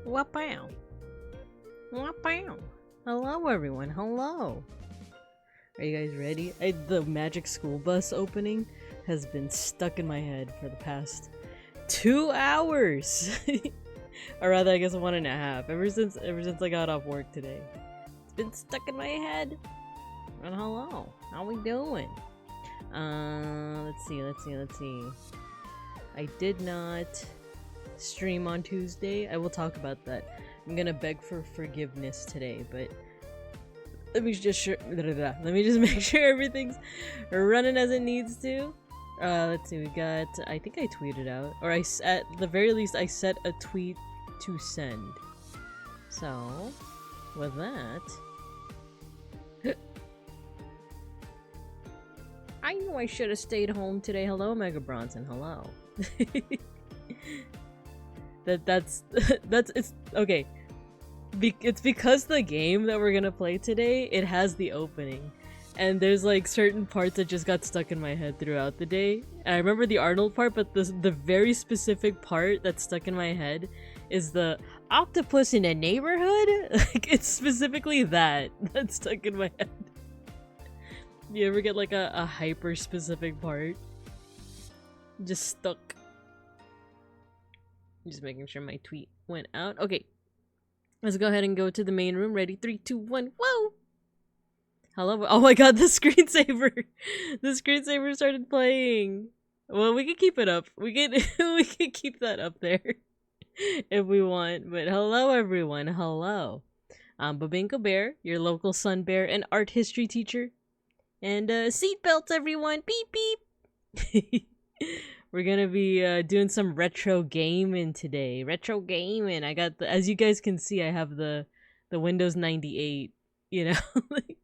Wapow. Wapow. Hello, everyone. Hello. Are you guys ready? The Magic School Bus opening has been stuck in my head for the past 2 hours. Or rather, I guess 1.5. Ever since I got off work today. It's been stuck in my head. And hello. How we doing? Let's see. I did not stream on Tuesday. I will talk about that. I'm gonna beg for forgiveness today, but let me just make sure everything's running as it needs to. Let's see, we got, I think I tweeted out, or at the very least I set a tweet to send. So, with that, I knew I should have stayed home today. Hello, Mega Bronson. Hello. it's okay. It's because the game that we're gonna play today, it has the opening, and there's like certain parts that just got stuck in my head throughout the day. And I remember the Arnold part, but the very specific part that's stuck in my head is the octopus in a neighborhood. Like, it's specifically that's stuck in my head. You ever get like a hyper specific part just stuck? Just making sure my tweet went out. Okay, let's go ahead and go to the main room. Ready? 3, 2, 1. Whoa! Hello. Oh my god, the screensaver! The screensaver started playing. Well, we could keep it up. We could keep that up there if we want. But hello, everyone. Hello. I'm Babinko Bear, your local sun bear and art history teacher. And seatbelts, everyone. Beep beep. We're gonna be doing some retro gaming today. Retro gaming. I got the, as you guys can see, I have the Windows 98. You know, like,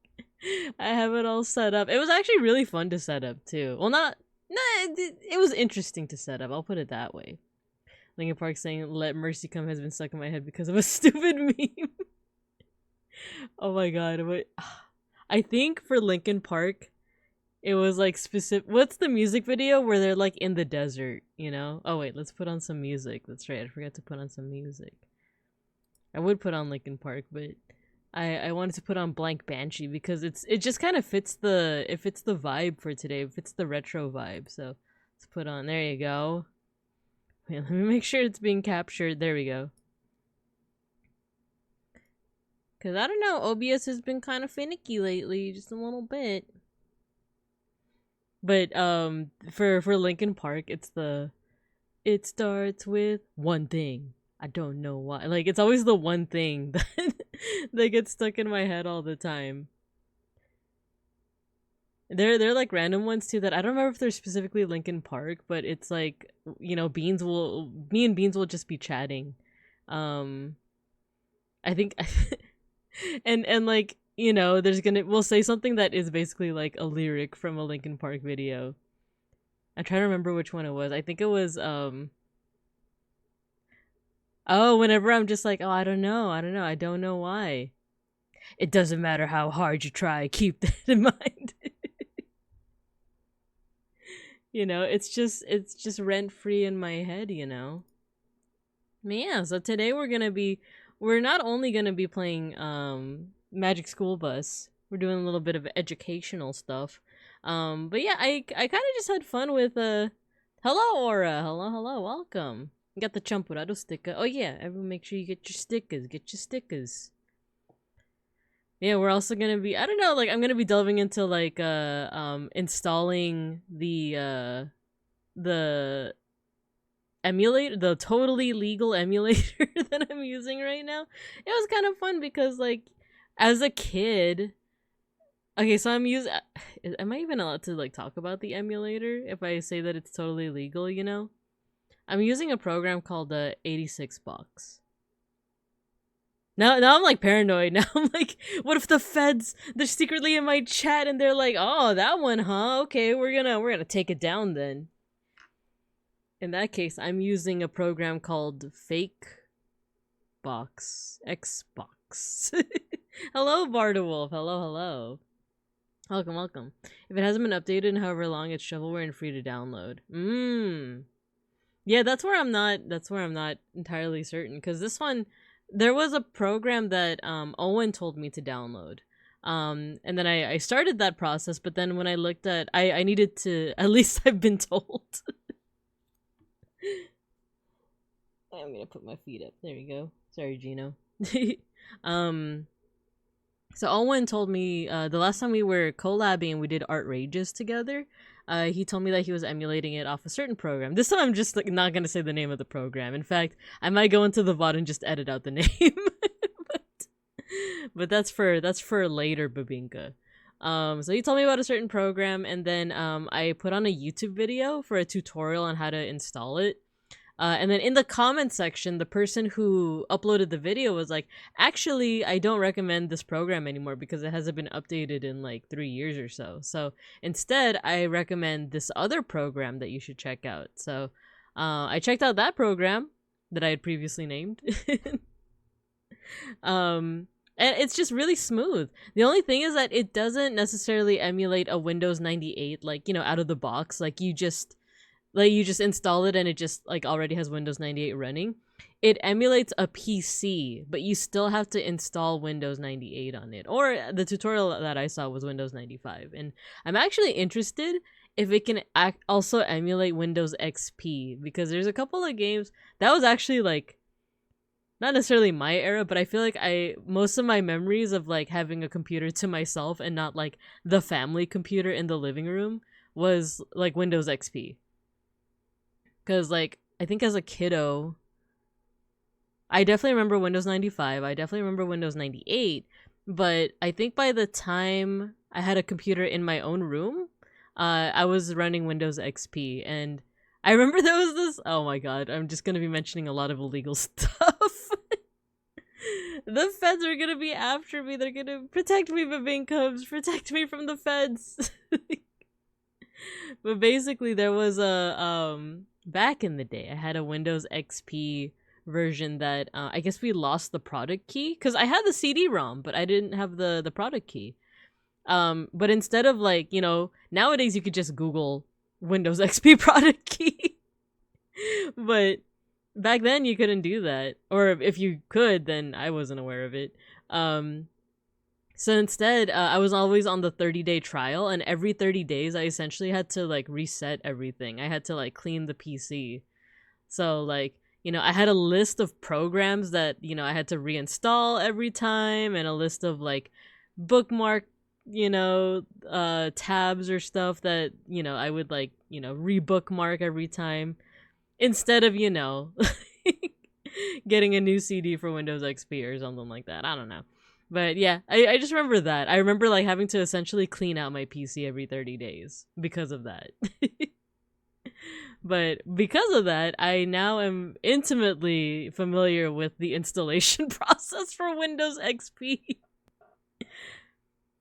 I have it all set up. It was actually really fun to set up too. Well, it was interesting to set up. I'll put it that way. Linkin Park saying "Let Mercy Come" has been stuck in my head because of a stupid meme. Oh my god! I think for Linkin Park, it was like specific. What's the music video where they're like in the desert, you know? Oh wait, let's put on some music. That's right, I forgot to put on some music. I would put on Linkin Park, but I wanted to put on Blank Banshee because it just kind of fits the vibe for today. It fits the retro vibe. So let's put on. There you go. Wait, let me make sure it's being captured. There we go. Cause I don't know, OBS has been kind of finicky lately, just a little bit. But for Linkin Park, it starts with one thing. I don't know why. Like, it's always the one thing that gets stuck in my head all the time. They're like random ones too that I don't remember if they're specifically Linkin Park, but it's like, you know, me and Beans will just be chatting. I think and like, you know, we'll say something that is basically like a lyric from a Linkin Park video. I'm trying to remember which one it was. I think it was oh, whenever I'm just like, oh, I don't know, I don't know why. It doesn't matter how hard you try, keep that in mind. You know, it's just rent free in my head, you know. But yeah, so today we're not only gonna be playing Magic School Bus. We're doing a little bit of educational stuff. But yeah, I kind of just had fun with hello Aura, hello, welcome. You got the Champurrado sticker. Oh yeah, everyone make sure you get your stickers. Yeah, we're also gonna be, I don't know, like, I'm gonna be delving into like installing the emulator, the totally legal emulator that I'm using right now. It was kind of fun because, like, as a kid, okay, so am I even allowed to like talk about the emulator if I say that it's totally legal, you know? I'm using a program called the 86 Box. Now I'm like paranoid. Now I'm like, what if the feds, they're secretly in my chat and they're like, oh, that one, huh? Okay, we're gonna take it down then. In that case, I'm using a program called Fake Box Xbox. Hello, Bardawolf. Hello. Welcome. If it hasn't been updated in however long, it's shovelware and free to download. Yeah, that's where I'm not entirely certain, because this one, there was a program that Owen told me to download. And then I started that process, but then when I looked at I needed to, at least I've been told. I'm gonna put my feet up. There you go. Sorry, Gino. So Owen told me the last time we were collabing and we did Artrageous together, he told me that he was emulating it off a certain program. This time I'm just like not gonna say the name of the program. In fact, I might go into the VOD and just edit out the name. but that's for later, Babinka. So he told me about a certain program, and then I put on a YouTube video for a tutorial on how to install it. And then in the comment section, the person who uploaded the video was like, actually, I don't recommend this program anymore because it hasn't been updated in like 3 years or so. So instead, I recommend this other program that you should check out. So I checked out that program that I had previously named. And it's just really smooth. The only thing is that it doesn't necessarily emulate a Windows 98, like, you know, out of the box. Like you just install it and it just like already has Windows 98 running. It emulates a PC, but you still have to install Windows 98 on it. Or the tutorial that I saw was Windows 95. And I'm actually interested if it can also emulate Windows XP, because there's a couple of games that was actually like not necessarily my era, but I feel like most of my memories of like having a computer to myself and not like the family computer in the living room was like Windows XP. Because, like, I think as a kiddo, I definitely remember Windows 95. I definitely remember Windows 98. But I think by the time I had a computer in my own room, I was running Windows XP. And I remember there was this... Oh my god, I'm just going to be mentioning a lot of illegal stuff. The feds are going to be after me. They're going to protect me, Babine Cubs. Protect me from the feds. But basically, there was a... back in the day, I had a Windows XP version that I guess we lost the product key, because I had the CD-ROM, but I didn't have the product key. But instead of like, you know, nowadays you could just Google Windows XP product key. But back then you couldn't do that. Or if you could, then I wasn't aware of it. So instead, I was always on the 30-day trial, and every 30 days, I essentially had to, like, reset everything. I had to, like, clean the PC. So, like, you know, I had a list of programs that, you know, I had to reinstall every time, and a list of, like, bookmark, you know, tabs or stuff that, you know, I would, like, you know, re-bookmark every time. Instead of, you know, getting a new CD for Windows XP or something like that. I don't know. But yeah, I just remember that. I remember like having to essentially clean out my PC every 30 days because of that. But because of that, I now am intimately familiar with the installation process for Windows XP.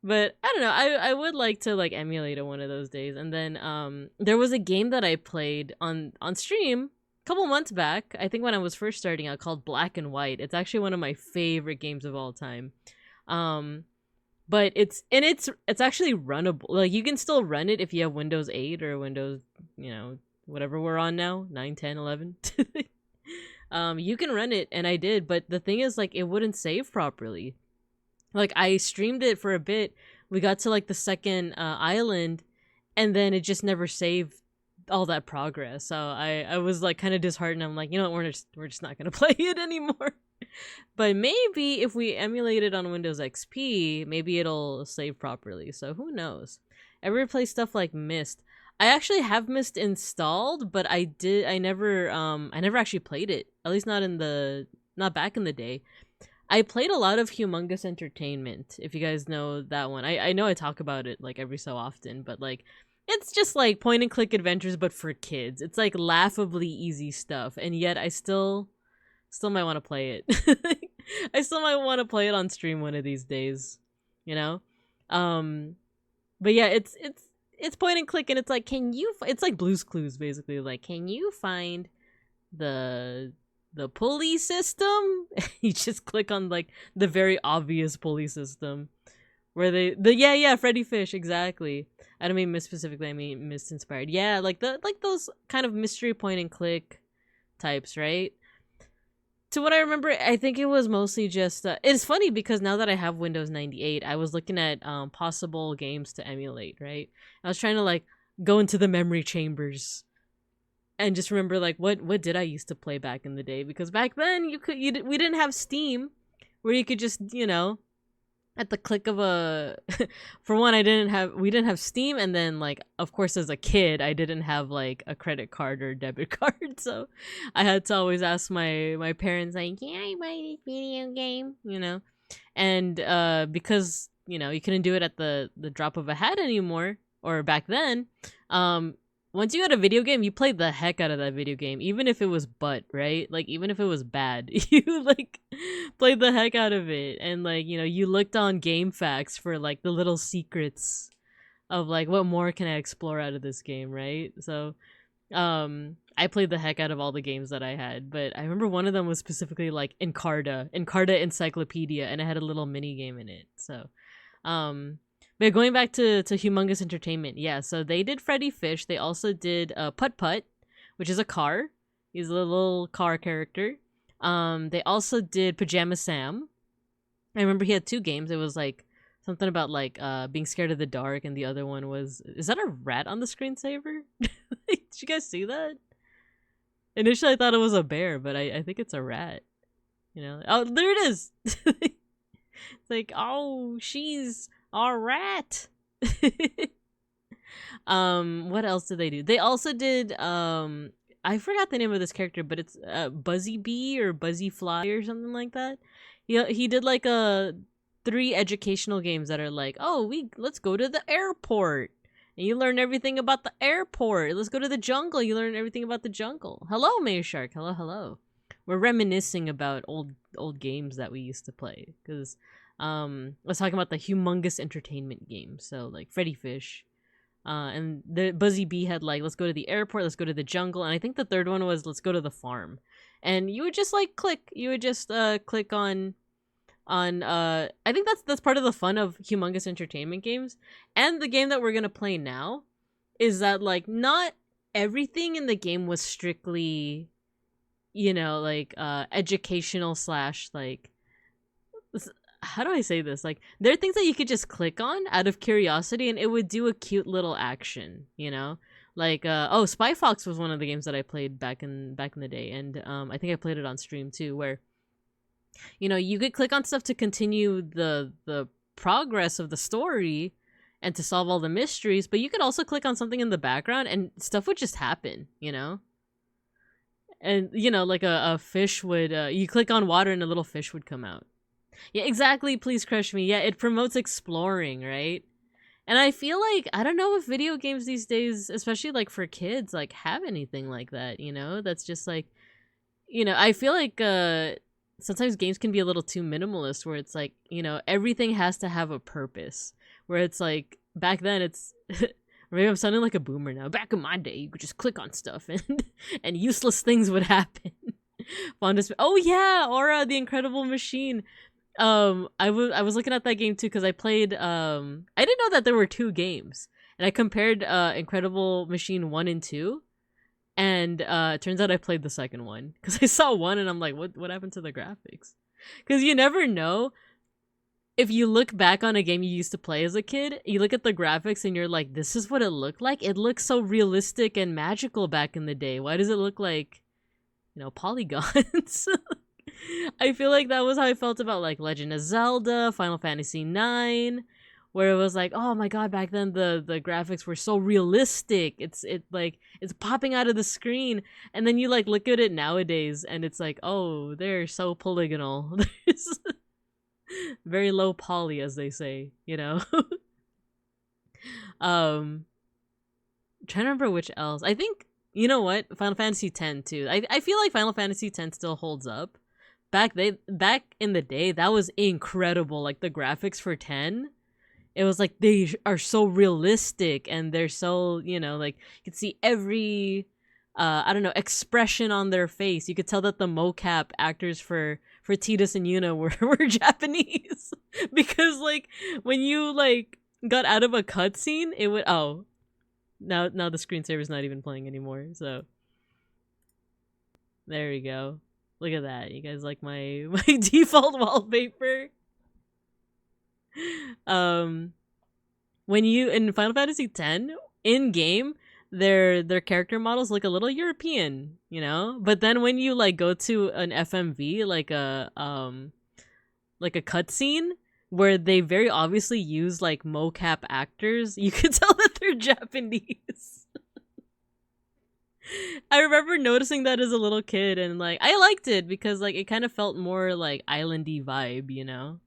But I don't know, I would like to like emulate it one of those days. And then there was a game that I played on stream a couple months back, I think when I was first starting out, called Black and White. It's actually one of my favorite games of all time. But it's actually runnable. Like you can still run it if you have Windows 8 or Windows, you know, whatever we're on now, 9, 10, 11. You can run it, and I did, but the thing is like it wouldn't save properly. Like I streamed it for a bit. We got to like the second island, and then it just never saved all that progress. So I was like kind of disheartened. I'm like, you know what, we're just not gonna play it anymore. But maybe if we emulate it on Windows XP, maybe it'll save properly. So who knows? Ever play stuff like Myst? I actually have Myst installed, but I never actually played it. At least not back in the day. I played a lot of Humongous Entertainment, if you guys know that one. I know I talk about it like every so often, but like it's just like point and click adventures but for kids. It's like laughably easy stuff, and yet I still might want to play it. I still might want to play it on stream one of these days, you know? But yeah, it's point and click, and it's like, it's like Blue's Clues basically. Like, can you find the pulley system? You just click on like the very obvious pulley system where Freddy Fish, exactly. I don't mean Myst specifically, I mean Myst inspired. Yeah, like those kind of mystery point and click types, right? To what I remember, I think it was mostly just it's funny because now that I have Windows 98, I was looking at possible games to emulate, right? I was trying to like go into the memory chambers and just remember like what did I used to play back in the day, because back then we didn't have Steam where you could just, at the click of a for one, we didn't have Steam, and then like of course as a kid I didn't have like a credit card or debit card, so I had to always ask my parents like, can I buy this video game, and because you couldn't do it at the drop of a hat anymore, or back then, once you got a video game, you played the heck out of that video game, even if it was butt, right? Like, even if it was bad, you, like, played the heck out of it. And, like, you looked on Game Facts for, like, the little secrets of, like, what more can I explore out of this game, right? So, I played the heck out of all the games that I had. But I remember one of them was specifically, like, Encarta Encyclopedia, and it had a little mini game in it. So, but going back to Humongous Entertainment, yeah, so they did Freddy Fish. They also did Putt Putt, which is a car. He's a little car character. They also did Pajama Sam. I remember he had 2 games. It was like something about like being scared of the dark, and the other one was, is that a rat on the screensaver? Did you guys see that? Initially I thought it was a bear, but I think it's a rat. Oh, there it is. It's like, oh, she's a rat. What else did they do? They also did I forgot the name of this character, but it's Buzzy Bee or Buzzy Fly or something like that. He did like 3 educational games that are like, oh, let's go to the airport and you learn everything about the airport. Let's go to the jungle, you learn everything about the jungle. Hello, Mayor Shark. Hello. We're reminiscing about old games that we used to play, because I was talking about the Humongous Entertainment game. So like Freddy Fish, and the Buzzy Bee had like, let's go to the airport, let's go to the jungle, and I think the third one was let's go to the farm. And you would just like click. You would just click on. I think that's part of the fun of Humongous Entertainment games. And the game that we're gonna play now is that like not everything in the game was strictly, like educational / like, how do I say this? Like, there are things that you could just click on out of curiosity and it would do a cute little action, Like, Spy Fox was one of the games that I played back in the day, and I think I played it on stream too, where, you could click on stuff to continue the progress of the story and to solve all the mysteries, but you could also click on something in the background and stuff would just happen, And, like a fish would, you click on water and a little fish would come out. Yeah, exactly. Please crush me. Yeah, it promotes exploring, right? And I feel like, I don't know if video games these days, especially like for kids, like have anything like that, That's just like, I feel like sometimes games can be a little too minimalist, where it's like, everything has to have a purpose. Where it's like, back then it's, maybe I'm sounding like a boomer now. Back in my day, you could just click on stuff and useless things would happen. Oh yeah, Aura the Incredible Machine. I was looking at that game too, because I played I didn't know that there were 2 games, and I compared Incredible Machine 1 and 2, and it turns out I played the second one because I saw 1 and I'm like, what happened to the graphics? Because you never know. If you look back on a game you used to play as a kid, you look at the graphics and you're like, this is what it looked like? It looked so realistic and magical back in the day. Why does it look like, polygons? I feel like that was how I felt about like Legend of Zelda, Final Fantasy IX, where it was like, oh my god, back then the graphics were so realistic. It's popping out of the screen, and then you like look at it nowadays and it's like, oh, they're so polygonal. There's very low poly, as they say, trying to remember which else. I think, you know what, Final Fantasy X too. I feel like Final Fantasy X still holds up. Back in the day, that was incredible. Like the graphics for 10, it was like they are so realistic, and they're so, like you could see every I don't know, expression on their face. You could tell that the mocap actors for Tidus and Yuna were Japanese. Because like when you like got out of a cutscene, it would now the screensaver's not even playing anymore, so there we go. Look at that. You guys like my default wallpaper? When you in Final Fantasy X in game, their character models look a little European, you know? But then when you like go to an FMV, like a cutscene where they very obviously use like mocap actors, you could tell that they're Japanese. I remember noticing that as a little kid, and like I liked it because like it kind of felt more like islandy vibe, you know?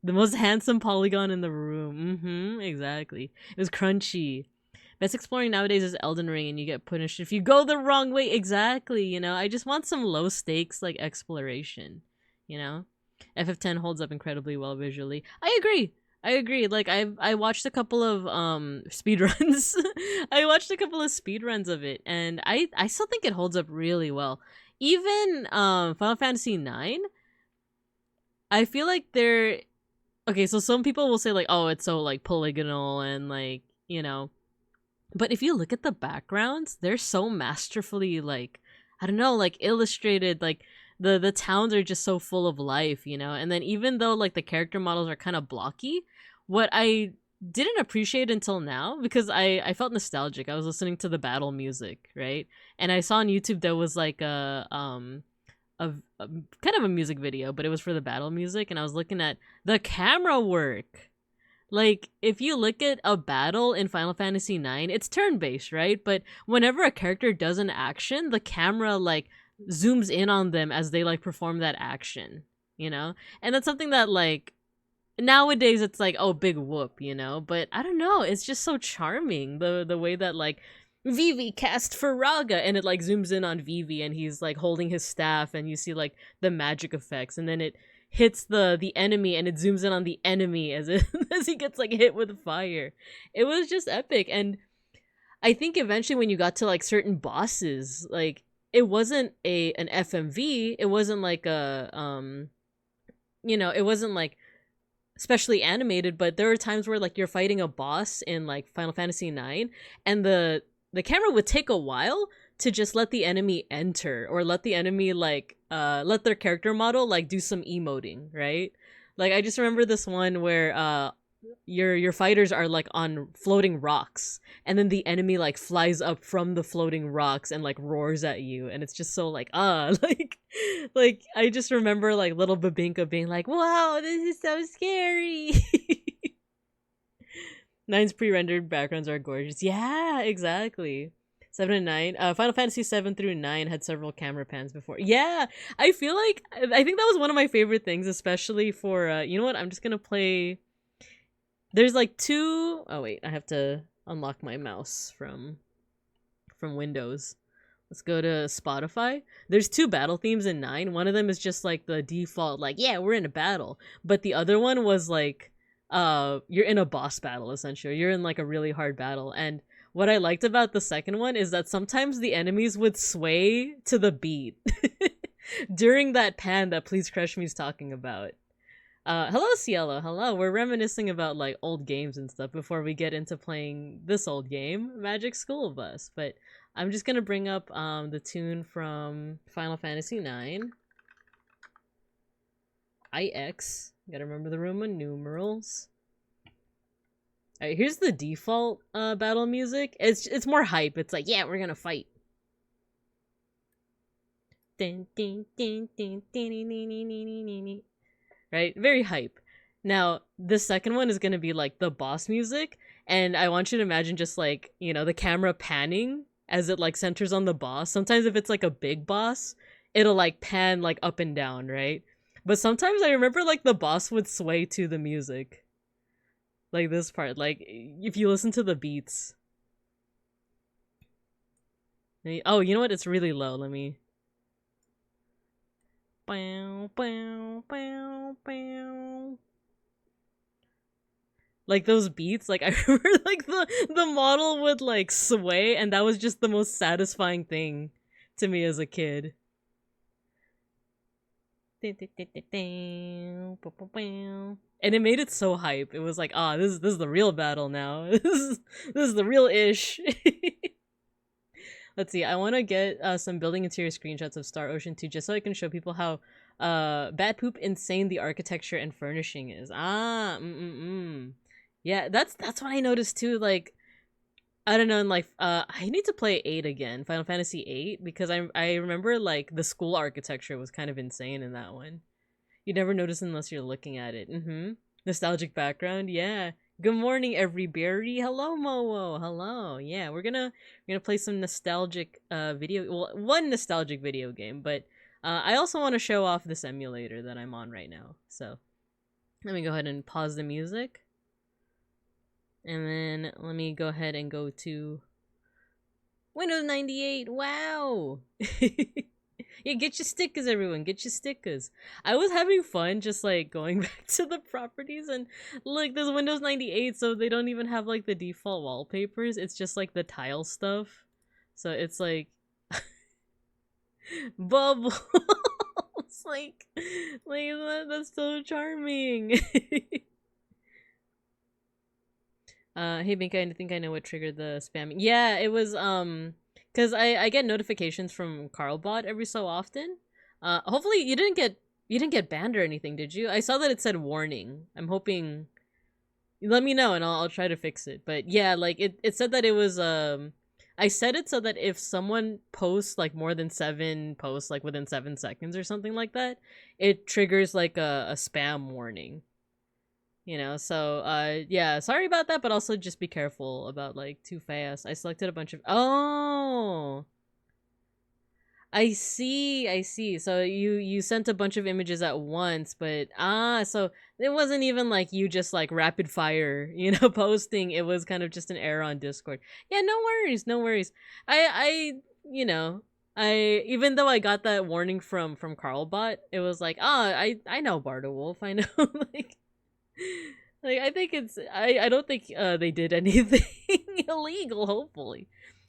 The most handsome polygon in the room. Exactly. It was crunchy. Best exploring nowadays is Elden Ring, and you get punished if you go the wrong way. Exactly, you know? I just want some low stakes like exploration, you know? FF10 holds up incredibly well visually. I agree. Like I watched a couple of speedruns. I watched a couple of speedruns of it, and I still think it holds up really well. Even Final Fantasy 9, I feel like they're okay, so some people will say like, oh, it's so like polygonal and like, you know, but if you look at the backgrounds, they're so masterfully like, I don't know, like illustrated. Like the towns are just so full of life, you know. And then even though like the character models are kind of blocky, what I didn't appreciate until now, because I felt nostalgic. I was listening to the battle music, right? And I saw on YouTube there was like a kind of a music video, but it was for the battle music, and I was looking at the camera work. Like, if you look at a battle in Final Fantasy IX, it's turn-based, right? But whenever a character does an action, the camera, like, zooms in on them as they, like, perform that action, you know? And that's something that, like, nowadays it's like, oh, big whoop, you know? But I don't know, it's just so charming, the way that, like, Vivi cast Faraga, and it like zooms in on Vivi and he's like holding his staff, and you see like the magic effects, and then it hits the enemy and it zooms in on the enemy as it as he gets like hit with fire. It was just epic. And I think eventually when you got to like certain bosses, like it wasn't an FMV, it wasn't like a you know, it wasn't like specially animated, but there were times where like you're fighting a boss in like Final Fantasy IX, and the camera would take a while to just let the enemy enter, or let the enemy like let their character model like do some emoting, right? Like I just remember this one where your fighters are like on floating rocks, and then the enemy like flies up from the floating rocks and like roars at you, and it's just so like like I just remember like little Babinka being like, wow, this is so scary. Nine's pre-rendered backgrounds are gorgeous. Yeah, exactly. 7 and 9. Final Fantasy 7 through 9 had several camera pans before. Yeah, I feel like I think that was one of my favorite things, especially for you know what? I'm just gonna play. There's like two. Oh wait, I have to unlock my mouse from Windows. Let's go to Spotify. There's two battle themes in 9. One of them is just like the default, like, yeah, we're in a battle. But the other one was like you're in a boss battle, essentially. You're in like a really hard battle. And what I liked about the second one is that sometimes the enemies would sway to the beat during that pan that Please Crush Me's talking about. Hello Cielo, hello. We're reminiscing about like old games and stuff before we get into playing this old game, Magic School Bus. But I'm just gonna bring up the tune from Final Fantasy IX. IX. Gotta remember the Roman numerals. Alright, here's the default battle music. It's more hype. It's like, yeah, we're gonna fight. Right? Very hype. Now, the second one is gonna be like the boss music, and I want you to imagine just like, you know, the camera panning as it like centers on the boss. Sometimes if it's like a big boss, it'll like pan like up and down, right? But sometimes I remember like the boss would sway to the music. Like this part, like if you listen to the beats. Oh, you know what? It's really low. Let me. Bow, bow, bow, bow. Like those beats, like I remember like the model would like sway, and that was just the most satisfying thing to me as a kid. And it made it so hype. It was like, ah, this is the real battle now. This is the real ish. Let's see. I want to get some building interior screenshots of Star Ocean 2 just so I can show people how bad poop insane the architecture and furnishing is. Yeah, that's what I noticed too. Like, I don't know, and like I need to play 8 again, Final Fantasy 8, because I remember like the school architecture was kind of insane in that one. You never notice unless you're looking at it. Nostalgic background, yeah. Good morning, everybody. Hello, Mowo. Hello. Yeah, we're gonna play some nostalgic one nostalgic video game, but I also want to show off this emulator that I'm on right now. So let me go ahead and pause the music. And then let me go ahead and go to Windows 98. Wow. Yeah, get your stickers, everyone. Get your stickers. I was having fun just like going back to the properties, and like there's Windows 98, so they don't even have like the default wallpapers. It's just like the tile stuff. So it's like bubbles. like that's so charming. Hey Binka, I think I know what triggered the spamming. Yeah, it was because I get notifications from Carlbot every so often. Hopefully you didn't get banned or anything, did you? I saw that it said warning. I'm hoping. Let me know and I'll try to fix it. But yeah, like it said that it was I set it so that if someone posts like more than 7 posts like within 7 seconds or something like that, it triggers like a spam warning. You know, so yeah, sorry about that, but also just be careful about like too fast. I selected a bunch of I see. So you sent a bunch of images at once, but so it wasn't even like you just like rapid fire, you know, posting. It was kind of just an error on Discord. Yeah, no worries. I you know, I even though I got that warning from Carlbot, it was like, I know Barda Wolf. I know like I think it's I don't think they did anything illegal, hopefully.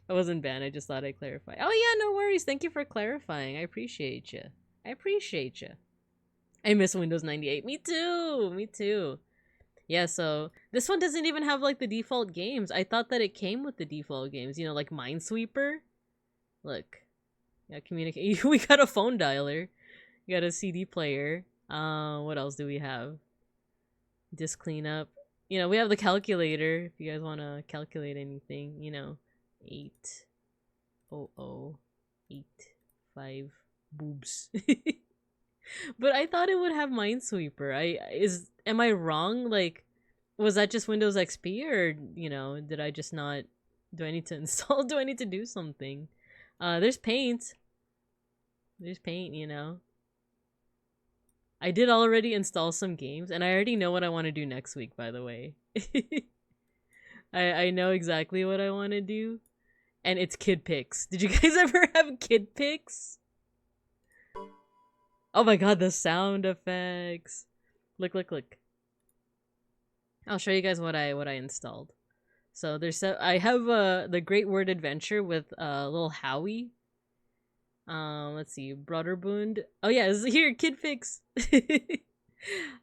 I wasn't banned. I just thought I'd clarify. Oh yeah, no worries. Thank you for clarifying. I appreciate you. I miss Windows 98. Me too. Yeah, so this one doesn't even have like the default games. I thought that it came with the default games, you know, like Minesweeper. Look. Yeah, communicate. We got a phone dialer. We got a CD player. What else do we have? Disk cleanup. You know, we have the calculator if you guys want to calculate anything, you know. 80085 boobs. But I thought it would have Minesweeper. Am I wrong? Like, was that just Windows XP, or you know, did I just not? Do I need to install? Do I need to do something? There's paint. You know. I did already install some games, and I already know what I want to do next week, by the way. I know exactly what I want to do. And it's kid pics. Did you guys ever have kid pics? Oh my god, the sound effects. Look. I'll show you guys what I installed. So I have the Great Word Adventure with little Howie. Let's see, Broderbund. Oh yeah, it's here, kid pics.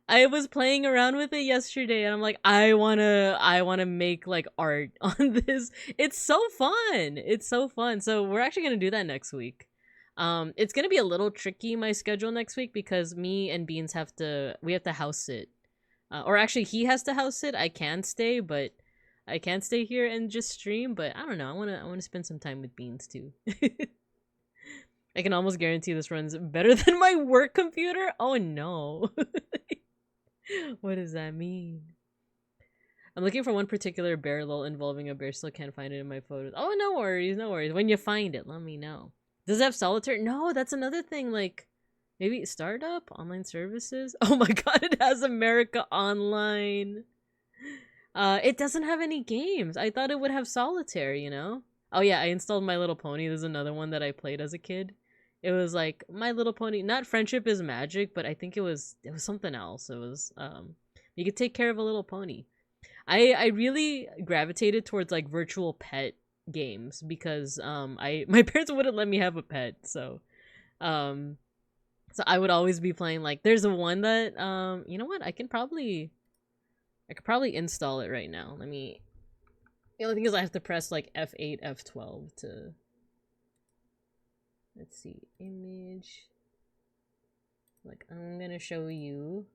I was playing around with it yesterday and I'm like, I wanna make like art on this. It's so fun. So we're actually gonna do that next week. It's gonna be a little tricky, my schedule next week, because me and Beans have to house sit. Or actually he has to house sit. I can stay, but I can't stay here and just stream, but I don't know. I wanna spend some time with Beans too. I can almost guarantee this runs better than my work computer. Oh no. What does that mean? I'm looking for one particular bear lol involving a bear. Still can't find it in my photos. Oh, no worries. When you find it, let me know. Does it have solitaire? No, that's another thing. Like, maybe startup? Online services? Oh my god, it has America Online. It doesn't have any games. I thought it would have solitaire, you know? Oh yeah, I installed My Little Pony. There's another one that I played as a kid. It was like My Little Pony, not Friendship is Magic, but I think it was something else. It was you could take care of a little pony. I really gravitated towards like virtual pet games because my parents wouldn't let me have a pet, so I would always be playing like there's a one that you know what, I could probably install it right now. The only thing is I have to press like F8, F12 to Let's see, image. Like, I'm gonna show you.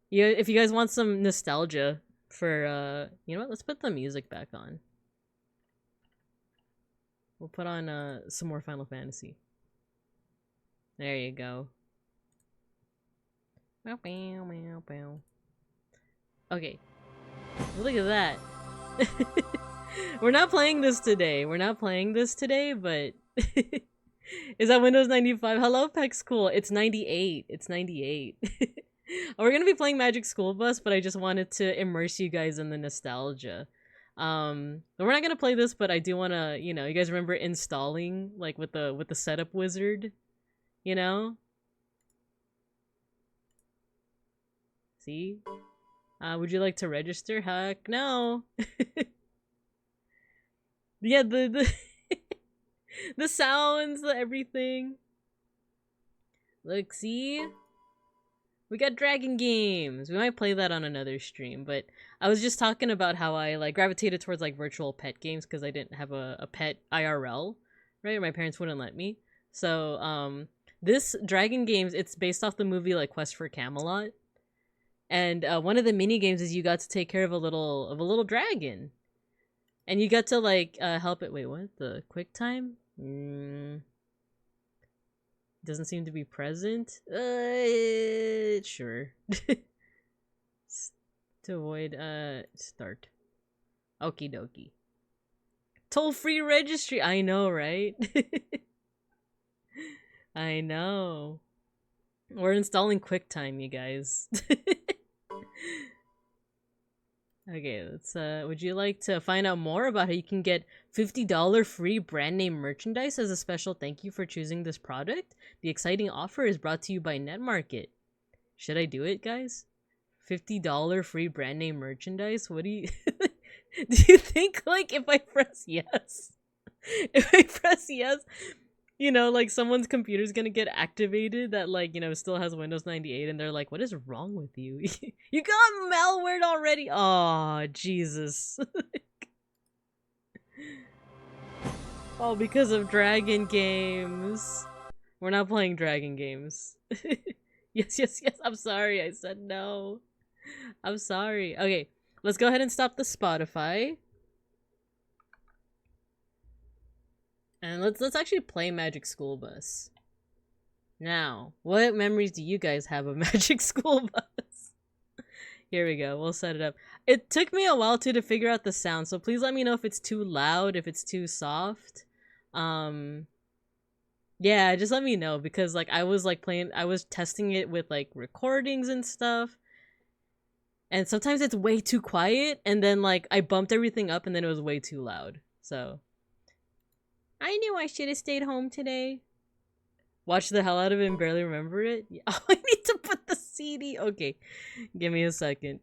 Yeah, if you guys want some nostalgia for, you know what? Let's put the music back on. We'll put on, some more Final Fantasy. There you go. Okay. Look at that. We're not playing this today. We're not playing this today, but... Is that Windows 95? Hello, Pex Cool. It's 98. It's 98. We're gonna be playing Magic School Bus, but I just wanted to immerse you guys in the nostalgia. We're not gonna play this, but I do wanna, you know, you guys remember installing, like, with the setup wizard? You know? See? Would you like to register? Heck no! Yeah, the the sounds, the everything. Look, see? We got Dragon Games. We might play that on another stream, but I was just talking about how I like gravitated towards like virtual pet games because I didn't have a pet IRL, right? My parents wouldn't let me. So, this Dragon Games, it's based off the movie like Quest for Camelot. And one of the mini games is you got to take care of a little dragon. And you got to like help it. Wait, what? The quick time? Doesn't seem to be present. Sure. To avoid start. Okie dokie. Toll-free registry. I know, right? I know. We're installing QuickTime, you guys. Okay, let's would you like to find out more about how you can get $50 free brand name merchandise as a special thank you for choosing this product? The exciting offer is brought to you by NetMarket. Should I do it, guys? $50 free brand name merchandise? What do you do you think like if I press yes? If I press yes, you know, like someone's computer's gonna get activated that like, you know, still has Windows 98 and they're like, what is wrong with you? You got malwared already? Oh, Jesus. Oh, because of Dragon Games. We're not playing Dragon Games. Yes, yes, yes. I'm sorry. I said no. I'm sorry. Okay, let's go ahead and stop the Spotify. And let's actually play Magic School Bus. Now, what memories do you guys have of Magic School Bus? Here we go. We'll set it up. It took me a while to figure out the sound, so please let me know if it's too loud, if it's too soft. Yeah, just let me know because like I was testing it with like recordings and stuff. And sometimes it's way too quiet and then like I bumped everything up and then it was way too loud. So I knew I should have stayed home today. Watched the hell out of it and barely remember it. Yeah. Oh, I need to put the CD. Okay, give me a second.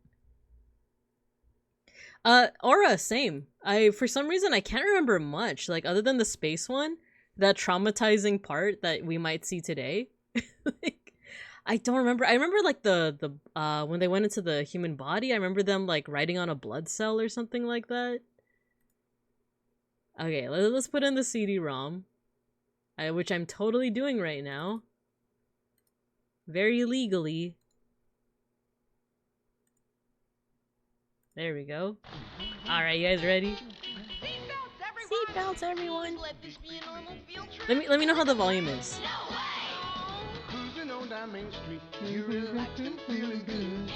Aura, same. For some reason I can't remember much. Like other than the space one, that traumatizing part that we might see today. Like, I don't remember. I remember like the when they went into the human body. I remember them like writing on a blood cell or something like that. Okay, let's put in the CD-ROM, which I'm totally doing right now. Very legally. There we go. Alright, you guys ready? Seatbelts, everyone! Let me know how the volume is. Cruising on down Main Street, you're relaxing, feeling good.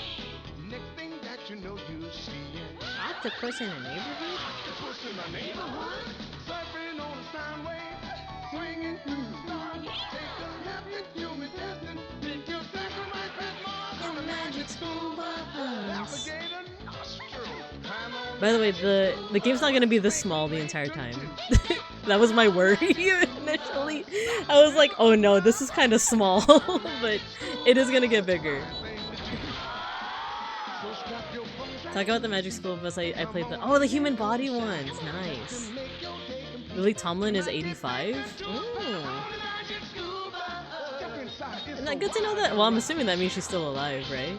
Next thing that you know, you'll see it. Octopus in the neighborhood? Octopus in the neighborhood, surfing on a sound wave, swinging through the stars. Take a left and you'll be dancing. Make your sacrifice and more. In the Magic School Bus. Alligator nostril. By the way, the game's not gonna be this small the entire time. That was my worry initially. I was like, oh no, this is kind of small, but it is gonna get bigger. Talk about the Magic School Bus. I played the human body ones. Nice. Lily Tomlin is 85. Oh. Isn't that good to know that? Well, I'm assuming that means she's still alive, right?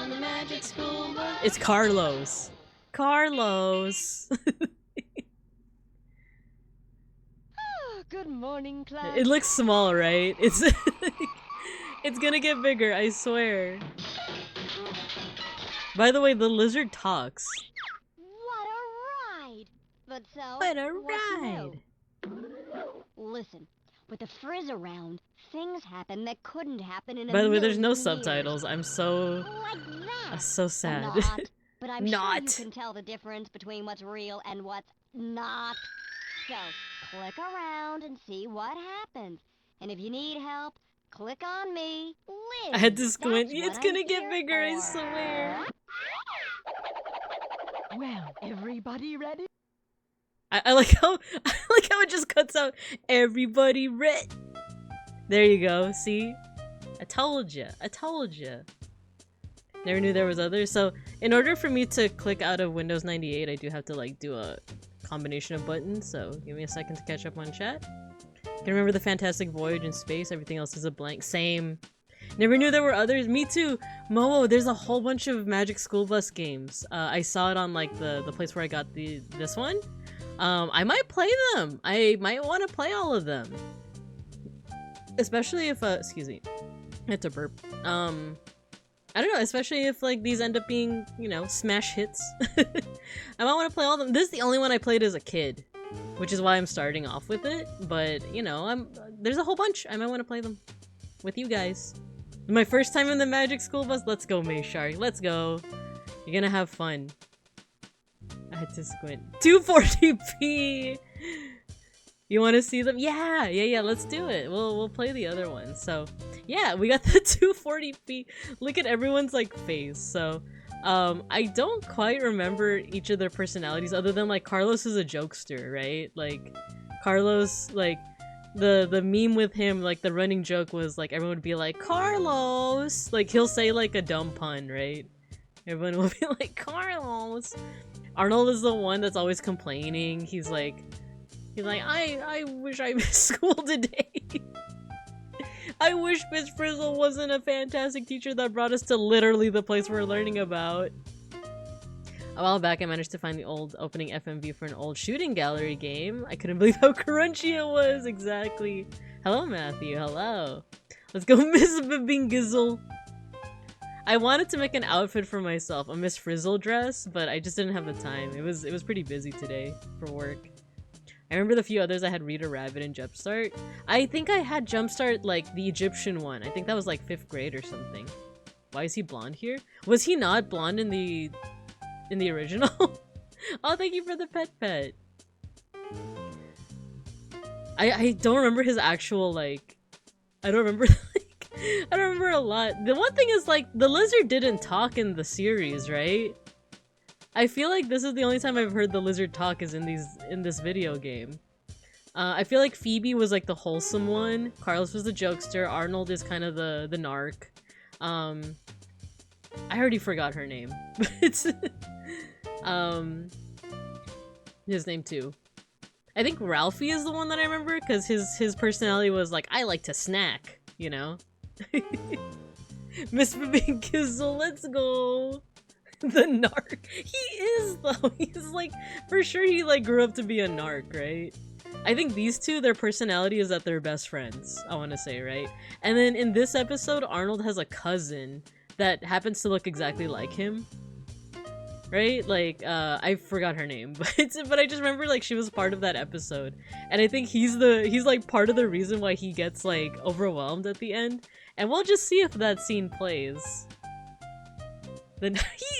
On the Magic School Bus. It's Carlos. Carlos. Good morning, class. It looks small, right? It's it's gonna get bigger, I swear. By the way, the lizard talks. What a ride! But so, What a what's ride! new? Listen, with the frizz around, things happen that couldn't happen in a By the way, there's no million subtitles. I'm so years. Like that. so sad. Not, but I'm sure Not. you can tell the difference between what's real and what's not. So, click around and see what happens. And if you need help, click on me, Liz. I had to squint. That's It's what gonna I'm get here bigger, I for. swear. Well, everybody ready? I like how it just cuts out everybody red. There you go. See, I told you. I told you. Never knew there was others. So in order for me to click out of Windows 98, I do have to like do a combination of buttons. So give me a second to catch up on chat. Can remember the Fantastic Voyage in space. Everything else is a blank. Same. Never knew there were others. Me too. Momo, there's a whole bunch of Magic School Bus games. I saw it on like the place where I got this one. I might play them. I might want to play all of them. Especially if excuse me. I had to burp. I don't know, especially if like these end up being, you know, smash hits. I might want to play all of them. This is the only one I played as a kid, which is why I'm starting off with it. But, you know, there's a whole bunch. I might want to play them with you guys. My first time in the Magic School Bus. Let's go, Mayshark. Let's go. You're gonna have fun. I had to squint. 240p! You want to see them? Yeah, let's do it. We'll play the other one. So, yeah, we got the 240p. Look at everyone's, like, face. So, I don't quite remember each of their personalities other than, like, Carlos is a jokester, right? Like, Carlos, like, the meme with him, like, the running joke was, like, everyone would be like, Carlos! Like, he'll say, like, a dumb pun, right? Everyone will be like, Carlos! Arnold is the one that's always complaining. He's like, I wish I missed school today. I wish Miss Frizzle wasn't a fantastic teacher that brought us to literally the place we're learning about. A while back, I managed to find the old opening FMV for an old shooting gallery game. I couldn't believe how crunchy it was. Exactly. Hello, Matthew. Hello. Let's go, Miss Bibingizzle. I wanted to make an outfit for myself, a Miss Frizzle dress, but I just didn't have the time. It was pretty busy today for work. I remember the few others I had Rita Rabbit and Jumpstart. I think I had Jumpstart, like, the Egyptian one. I think that was, like, 5th grade or something. Why is he blonde here? Was he not blonde in the original? Oh, thank you for the pet. I don't remember his actual, like... I don't remember, like... I don't remember a lot. The one thing is, like, the lizard didn't talk in the series, right? I feel like this is the only time I've heard the lizard talk is in this video game. I feel like Phoebe was like the wholesome one. Carlos was the jokester. Arnold is kind of the narc. I already forgot her name. It's his name too. I think Ralphie is the one that I remember because his personality was like, I like to snack, you know? Miss Babinkizzle, let's go! The narc. He is though. He's like, for sure he like grew up to be a narc, right? I think these two, their personality is that they're best friends, I want to say, right? And then in this episode, Arnold has a cousin that happens to look exactly like him. Right? Like, I forgot her name, but I just remember like she was part of that episode. And I think he's like part of the reason why he gets like overwhelmed at the end. And we'll just see if that scene plays. Then he is!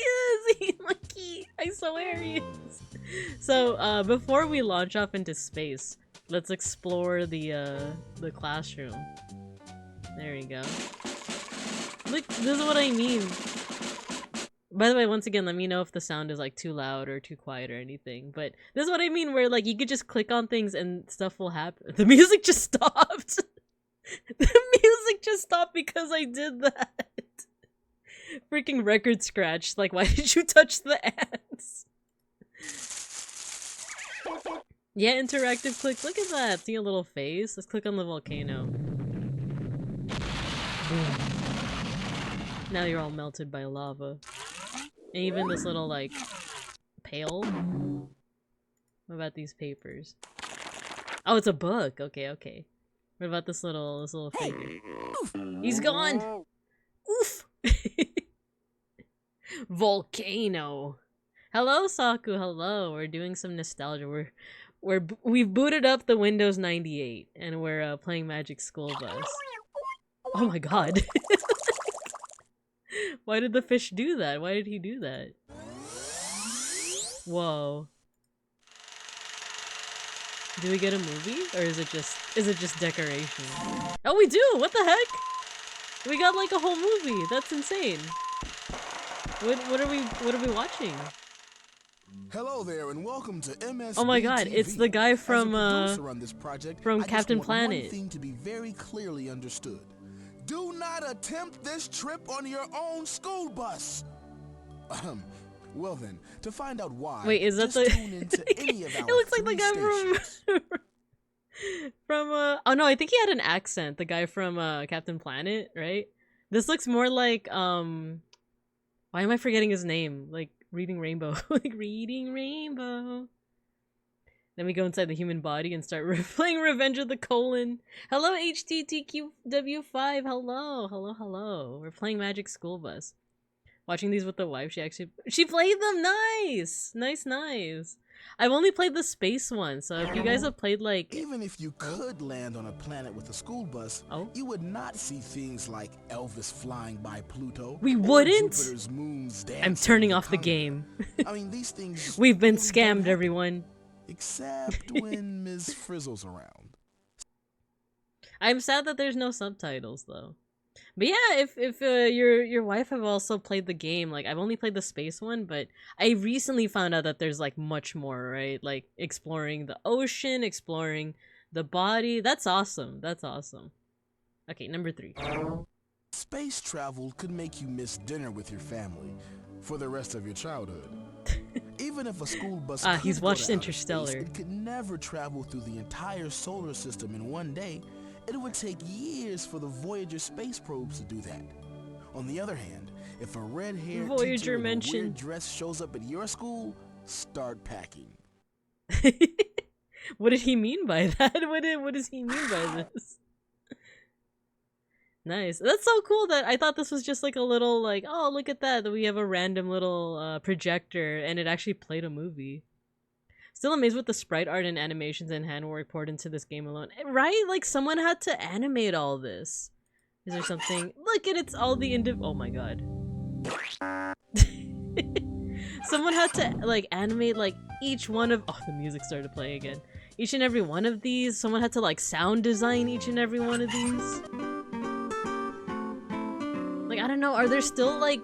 I swear he is! So, before we launch off into space, let's explore the classroom. There we go. Look, this is what I mean. By the way, once again, let me know if the sound is like too loud or too quiet or anything. But this is what I mean, where like you could just click on things and stuff will happen. The music just stopped! The music just stopped because I did that! Freaking record scratch. Like, why did you touch the ads? Yeah, interactive click. Look at that. See a little face? Let's click on the volcano. Boom. Now you're all melted by lava. And even this little, like, pail. What about these papers? Oh, it's a book. Okay, okay. What about this little figure? He's gone. Oof. Volcano. Hello, Saku. Hello. We're doing some nostalgia. We've booted up the Windows 98 and we're playing Magic School Bus. Oh my god. Why did the fish do that? Why did he do that? Whoa. Do we get a movie or is it just decoration? Oh, we do. What the heck? We got like a whole movie. That's insane. What are we watching? Hello there and welcome to MS. Oh my god, it's the guy from from Captain One Planet. thing to be very clearly understood. Do not attempt this trip on your own school bus. Well then, to find out why, Wait, is that just the tune into any of our It looks like the 3 guy stations. from oh no, I think he had an accent, the guy from Captain Planet, right? This looks more like why am I forgetting his name? Like Reading Rainbow. Like Reading Rainbow. Then we go inside the human body and start playing Revenge of the Colon. Hello HTTQW5. Hello. Hello, hello. We're playing Magic School Bus. Watching these with the wife, she played them. Nice. Nice. I've only played the space one, so if you guys have played like Even if you could land on a planet with a school bus, you would not see things like Elvis flying by Pluto. We or wouldn't? Jupiter's moons I'm dancing turning with off the Conga. game. I mean, these things We've been really don't scammed, happen, everyone. except when Ms. Frizzle's around. I'm sad that there's no subtitles though. But yeah, if your wife have also played the game, like I've only played the space one, but I recently found out that there's like much more, right? Like exploring the ocean, exploring the body. That's awesome. That's awesome. Okay, number 3. Space travel could make you miss dinner with your family for the rest of your childhood. Even if a school bus could he's go watched to outer Interstellar. space, it could never travel through the entire solar system in one day. It would take years for the Voyager space probes to do that. On the other hand, if a red-haired Voyager teacher in a mention. weird dress shows up at your school, start packing. What did he mean by that? What does he mean by this? Nice. That's so cool that I thought this was just like a little like, oh, look at that we have a random little projector and it actually played a movie. Still amazed with the sprite art and animations and handwork poured into this game alone. Right? Like someone had to animate all this. Is there something? Look at it's all the oh my god. Someone had to like animate like each one of the music started playing again. Each and every one of these. Someone had to like sound design each and every one of these. Like I don't know, are there still like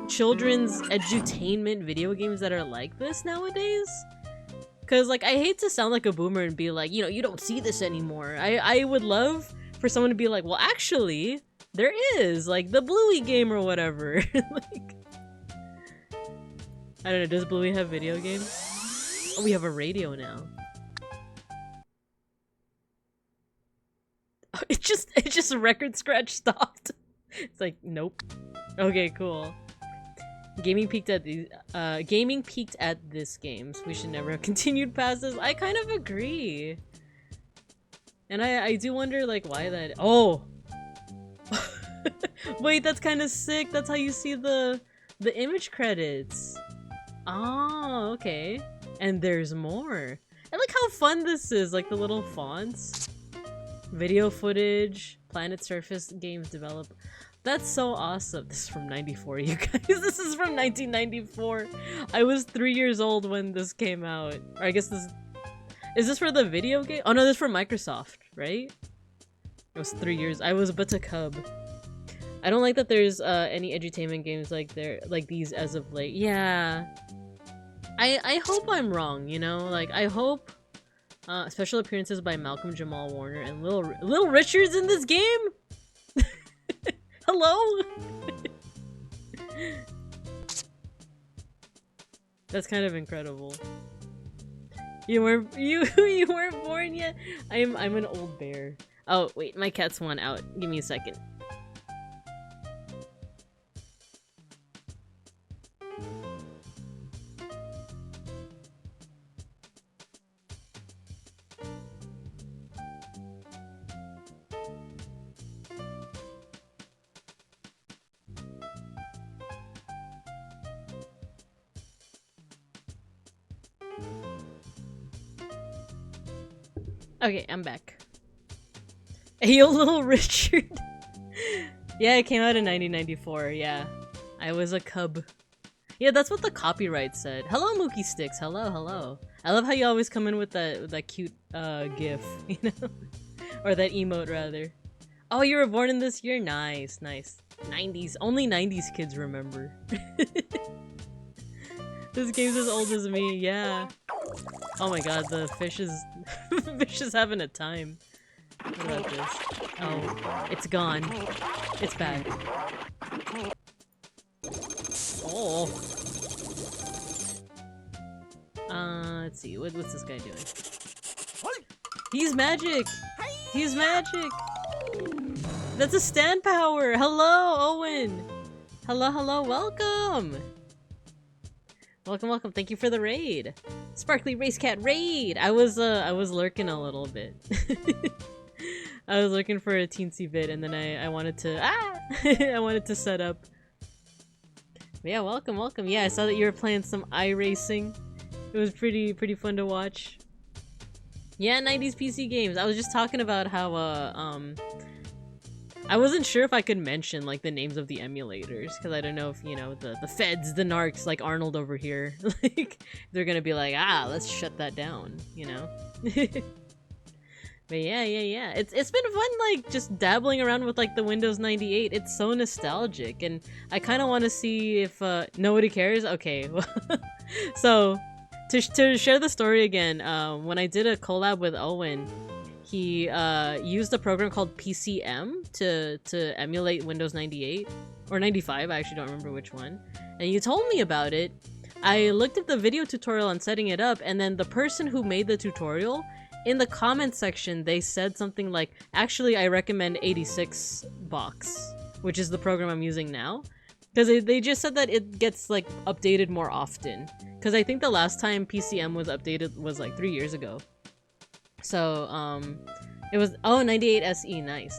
children's edutainment video games that are like this nowadays? Because like I hate to sound like a boomer and be like, you know, you don't see this anymore. I would love for someone to be like, well actually there is like the Bluey game or whatever. Like I don't know, does Bluey have video games? Oh, we have a radio now. Oh, it just a record scratch stopped. It's like nope. Okay, cool. Gaming peaked at this games. We should never have continued past this. I kind of agree. And I do wonder like why that wait, that's kind of sick. That's how you see the image credits. Oh, okay. And there's more. I like how fun this is, like the little fonts. Video footage, Planet Surface games develop. That's so awesome. This is from 94, you guys. This is from 1994. I was 3 years old when this came out. Or I guess this... Is this for the video game? Oh no, this is for Microsoft, right? It was 3 years. I was but a cub. I don't like that there's any edutainment games like these as of late. Yeah. I hope I'm wrong, you know? Like, I hope special appearances by Malcolm Jamal Warner and Little Richard's in this game? Hello? That's kind of incredible. You weren't born yet? I'm an old bear. Oh wait, my cat's one out. Give me a second. Okay, I'm back. Hey, yo, little Richard. Yeah, it came out in 1994. Yeah, I was a cub. Yeah, that's what the copyright said. Hello, Mookie Sticks. Hello, hello. I love how you always come in with that cute gif, you know, or that emote rather. Oh, you were born in this year. Nice, nice. 90s. Only 90s kids remember. This game's as old as me. Yeah. Oh my god, the fish is fish is having a time. What about this? Oh, it's gone. It's bad. Oh. Let's see. What's this guy doing? He's magic. He's magic. That's a stand power. Hello, Owen. Hello, hello. Welcome. Welcome, welcome. Thank you for the raid. Sparkly Race Cat raid. I was lurking a little bit. I was looking for a teensy bit, and then I wanted to I wanted to set up. But yeah, welcome, welcome. Yeah, I saw that you were playing some iRacing. It was pretty fun to watch. Yeah, 90s PC games. I was just talking about how I wasn't sure if I could mention like the names of the emulators because I don't know if, you know, the feds, the narcs like Arnold over here, like they're gonna be like, let's shut that down, you know. But yeah. It's been fun, like, just dabbling around with, like, the Windows 98. It's so nostalgic, and I kind of want to see if, nobody cares? Okay, so, to share the story again, when I did a collab with Owen, he, used a program called PCM to emulate Windows 98, or 95, I actually don't remember which one, and you told me about it. I looked at the video tutorial on setting it up, and then the person who made the tutorial, in the comment section, they said something like, actually, I recommend 86 box, which is the program I'm using now. Because they just said that it gets, like, updated more often. Because I think the last time PCM was updated was, like, 3 years ago. So, it was, 98 SE, nice.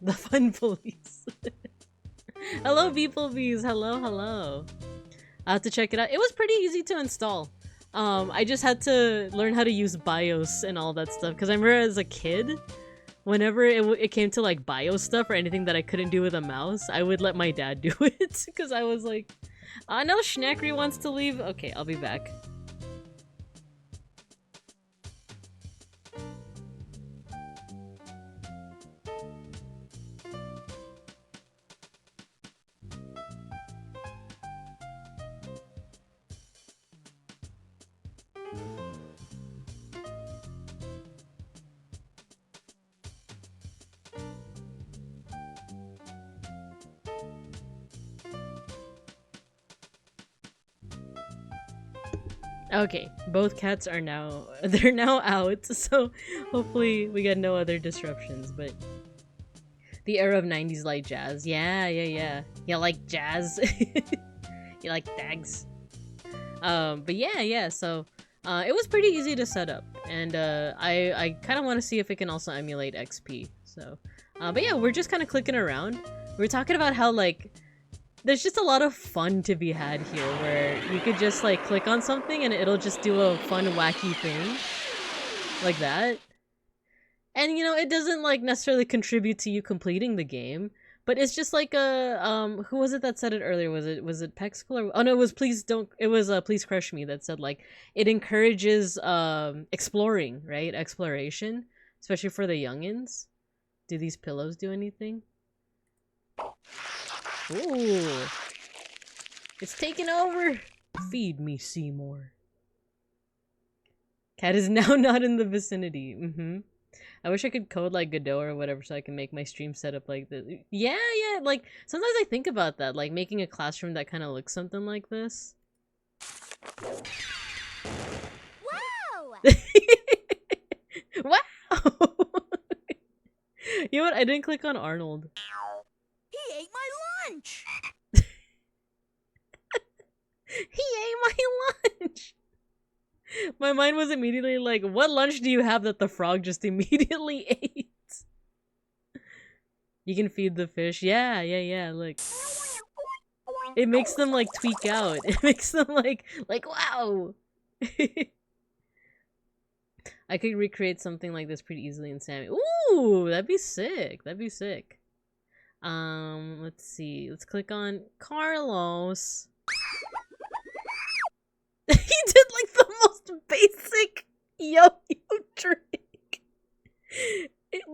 The Fun Police. Hello, beeplebees, hello. I have to check it out. It was pretty easy to install. I just had to learn how to use BIOS and all that stuff, because I remember as a kid, whenever it came to like BIOS stuff or anything that I couldn't do with a mouse, I would let my dad do it, because I was like, no, Schnackery wants to leave. Okay, I'll be back. Okay, both cats are now, they're now out, so hopefully we get no other disruptions, but the era of 90s light jazz. Yeah. You like jazz? You like dags? But yeah, so it was pretty easy to set up, and I kind of want to see if it can also emulate XP, so but yeah, we're just kind of clicking around. We're talking about how, like, there's just a lot of fun to be had here, where you could just, like, click on something and it'll just do a fun, wacky thing. Like that. And, you know, it doesn't, like, necessarily contribute to you completing the game, but it's just like a, who was it that said it earlier? Was it Pexicle? Or, oh no, it was Please Crush Me that said, like, it encourages, exploring, right? Exploration. Especially for the youngins. Do these pillows do anything? Ooh. It's taking over! Feed me, Seymour. Cat is now not in the vicinity. I wish I could code like Godot or whatever so I can make my stream set up like this. Yeah, like, sometimes I think about that, like making a classroom that kind of looks something like this. Wow! Wow! You know what? I didn't click on Arnold. He ate my lunch! He ate my lunch! My mind was immediately like, what lunch do you have that the frog just immediately ate? You can feed the fish. Yeah, look. It makes them, like, tweak out. It makes them, like, wow! I could recreate something like this pretty easily in Sammy. Ooh, that'd be sick. That'd be sick. Let's see. Let's click on Carlos. He did like the most basic yo-yo trick.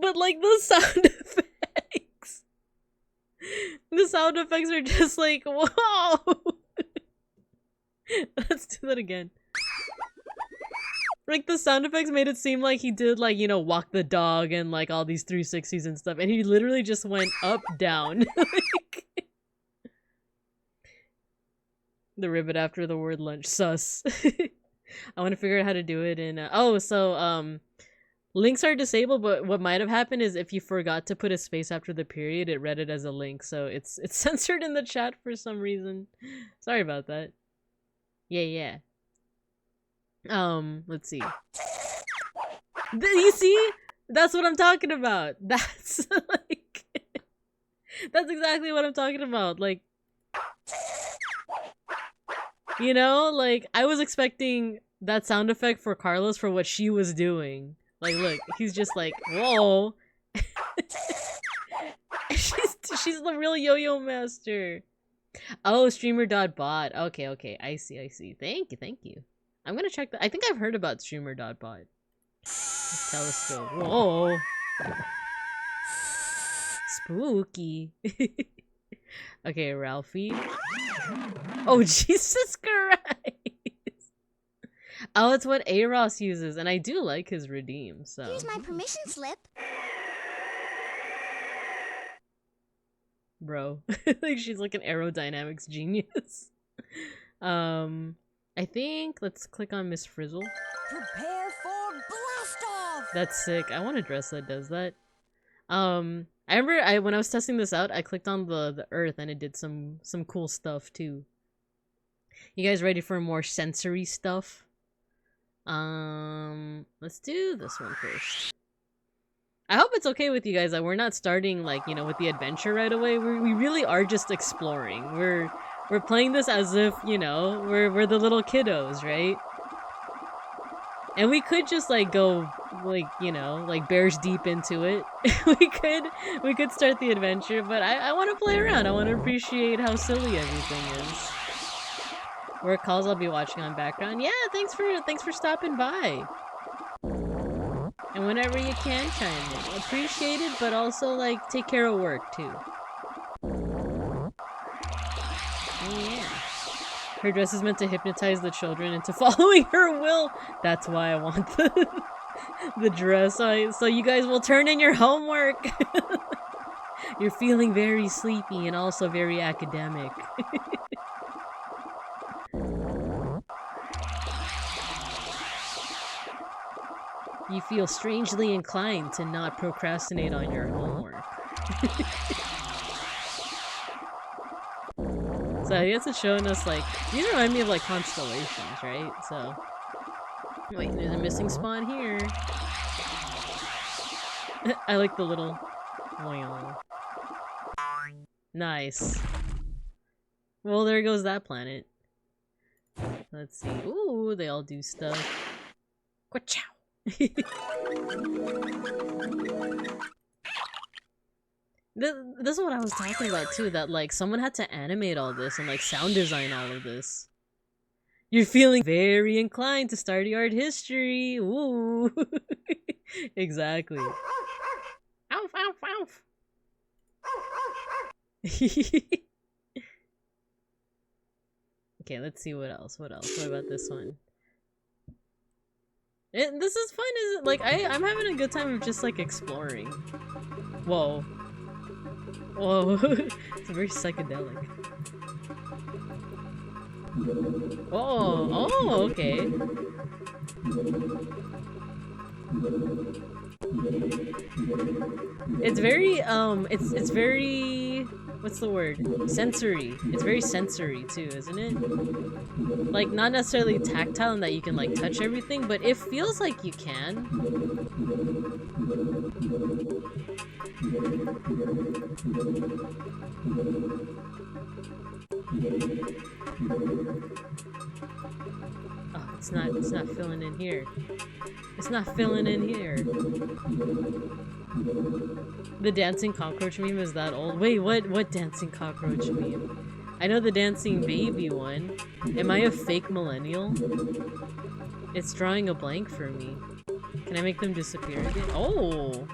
But like the sound effects. The sound effects are just like, whoa. Let's do that again. Like the sound effects made it seem like he did like, you know, walk the dog and like all these 360s and stuff. And he literally just went up, down. Like, the ribbit after the word lunch. Sus. I want to figure out how to do it in... links are disabled, but what might have happened is if you forgot to put a space after the period, it read it as a link. So it's censored in the chat for some reason. Sorry about that. Yeah. Let's see. You see? That's what I'm talking about. That's like... That's exactly what I'm talking about. Like... You know? Like, I was expecting that sound effect for Carlos for what she was doing. Like, look. He's just like, whoa. She's the real yo-yo master. Oh, streamer.bot. Okay. I see. Thank you. I'm gonna check that. I think I've heard about streamer.bot. Telescope. Whoa. Spooky. Okay, Ralphie. Oh, Jesus Christ. Oh, it's what Aros uses, and I do like his redeem, so. Here's my permission slip. Bro. Like, she's like an aerodynamics genius. I think, let's click on Miss Frizzle. Prepare for blast off! That's sick. I want a dress that does that. I remember when I was testing this out, I clicked on the earth and it did some cool stuff too. You guys ready for more sensory stuff? Let's do this one first. I hope it's okay with you guys that we're not starting like, you know, with the adventure right away. We really are just exploring. We're playing this as if, you know, we're the little kiddos, right? And we could just like go like, you know, like bears deep into it. we could start the adventure, but I want to play around. I want to appreciate how silly everything is. Work calls I'll be watching on background. Yeah, thanks for stopping by. And whenever you can chime in. Appreciate it, but also like take care of work too. Yeah. Her dress is meant to hypnotize the children into following her will. That's why I want the dress. So you guys will turn in your homework. You're feeling very sleepy and also very academic. You feel strangely inclined to not procrastinate on your homework. So I guess it's showing us like, these remind me of like constellations, right? So, wait, there's a missing spawn here. I like the little, nice. Well, there goes that planet. Let's see. Ooh, they all do stuff. Kwachow. This is what I was talking about too, that like someone had to animate all this and like sound design all of this. You're feeling very inclined to start art history. Ooh. Exactly. Ow, ow, ow. Okay, let's see what else. What about this one? This is fun, is it? Like, I'm having a good time of just, like, exploring. Whoa. Whoa. It's very psychedelic. Whoa. Oh, okay. It's very, it's very... What's the word? Sensory. It's very sensory too, isn't it? Like, not necessarily tactile in that you can like touch everything, but it feels like you can. Oh, It's not filling in here. It's not filling in here. The dancing cockroach meme is that old. Wait, what dancing cockroach meme? I know the dancing baby one. Am I a fake millennial? It's drawing a blank for me. Can I make them disappear again? Oh!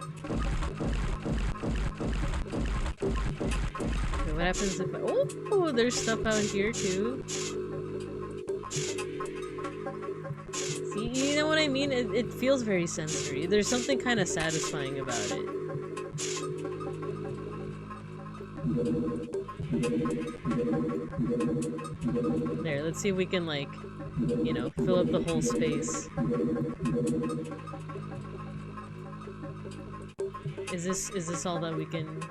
Okay, what happens if I— oh, there's stuff out here too. See, you know what I mean? It feels very sensory. There's something kind of satisfying about it. There, let's see if we can, like, you know, fill up the whole space. Is this all that we can—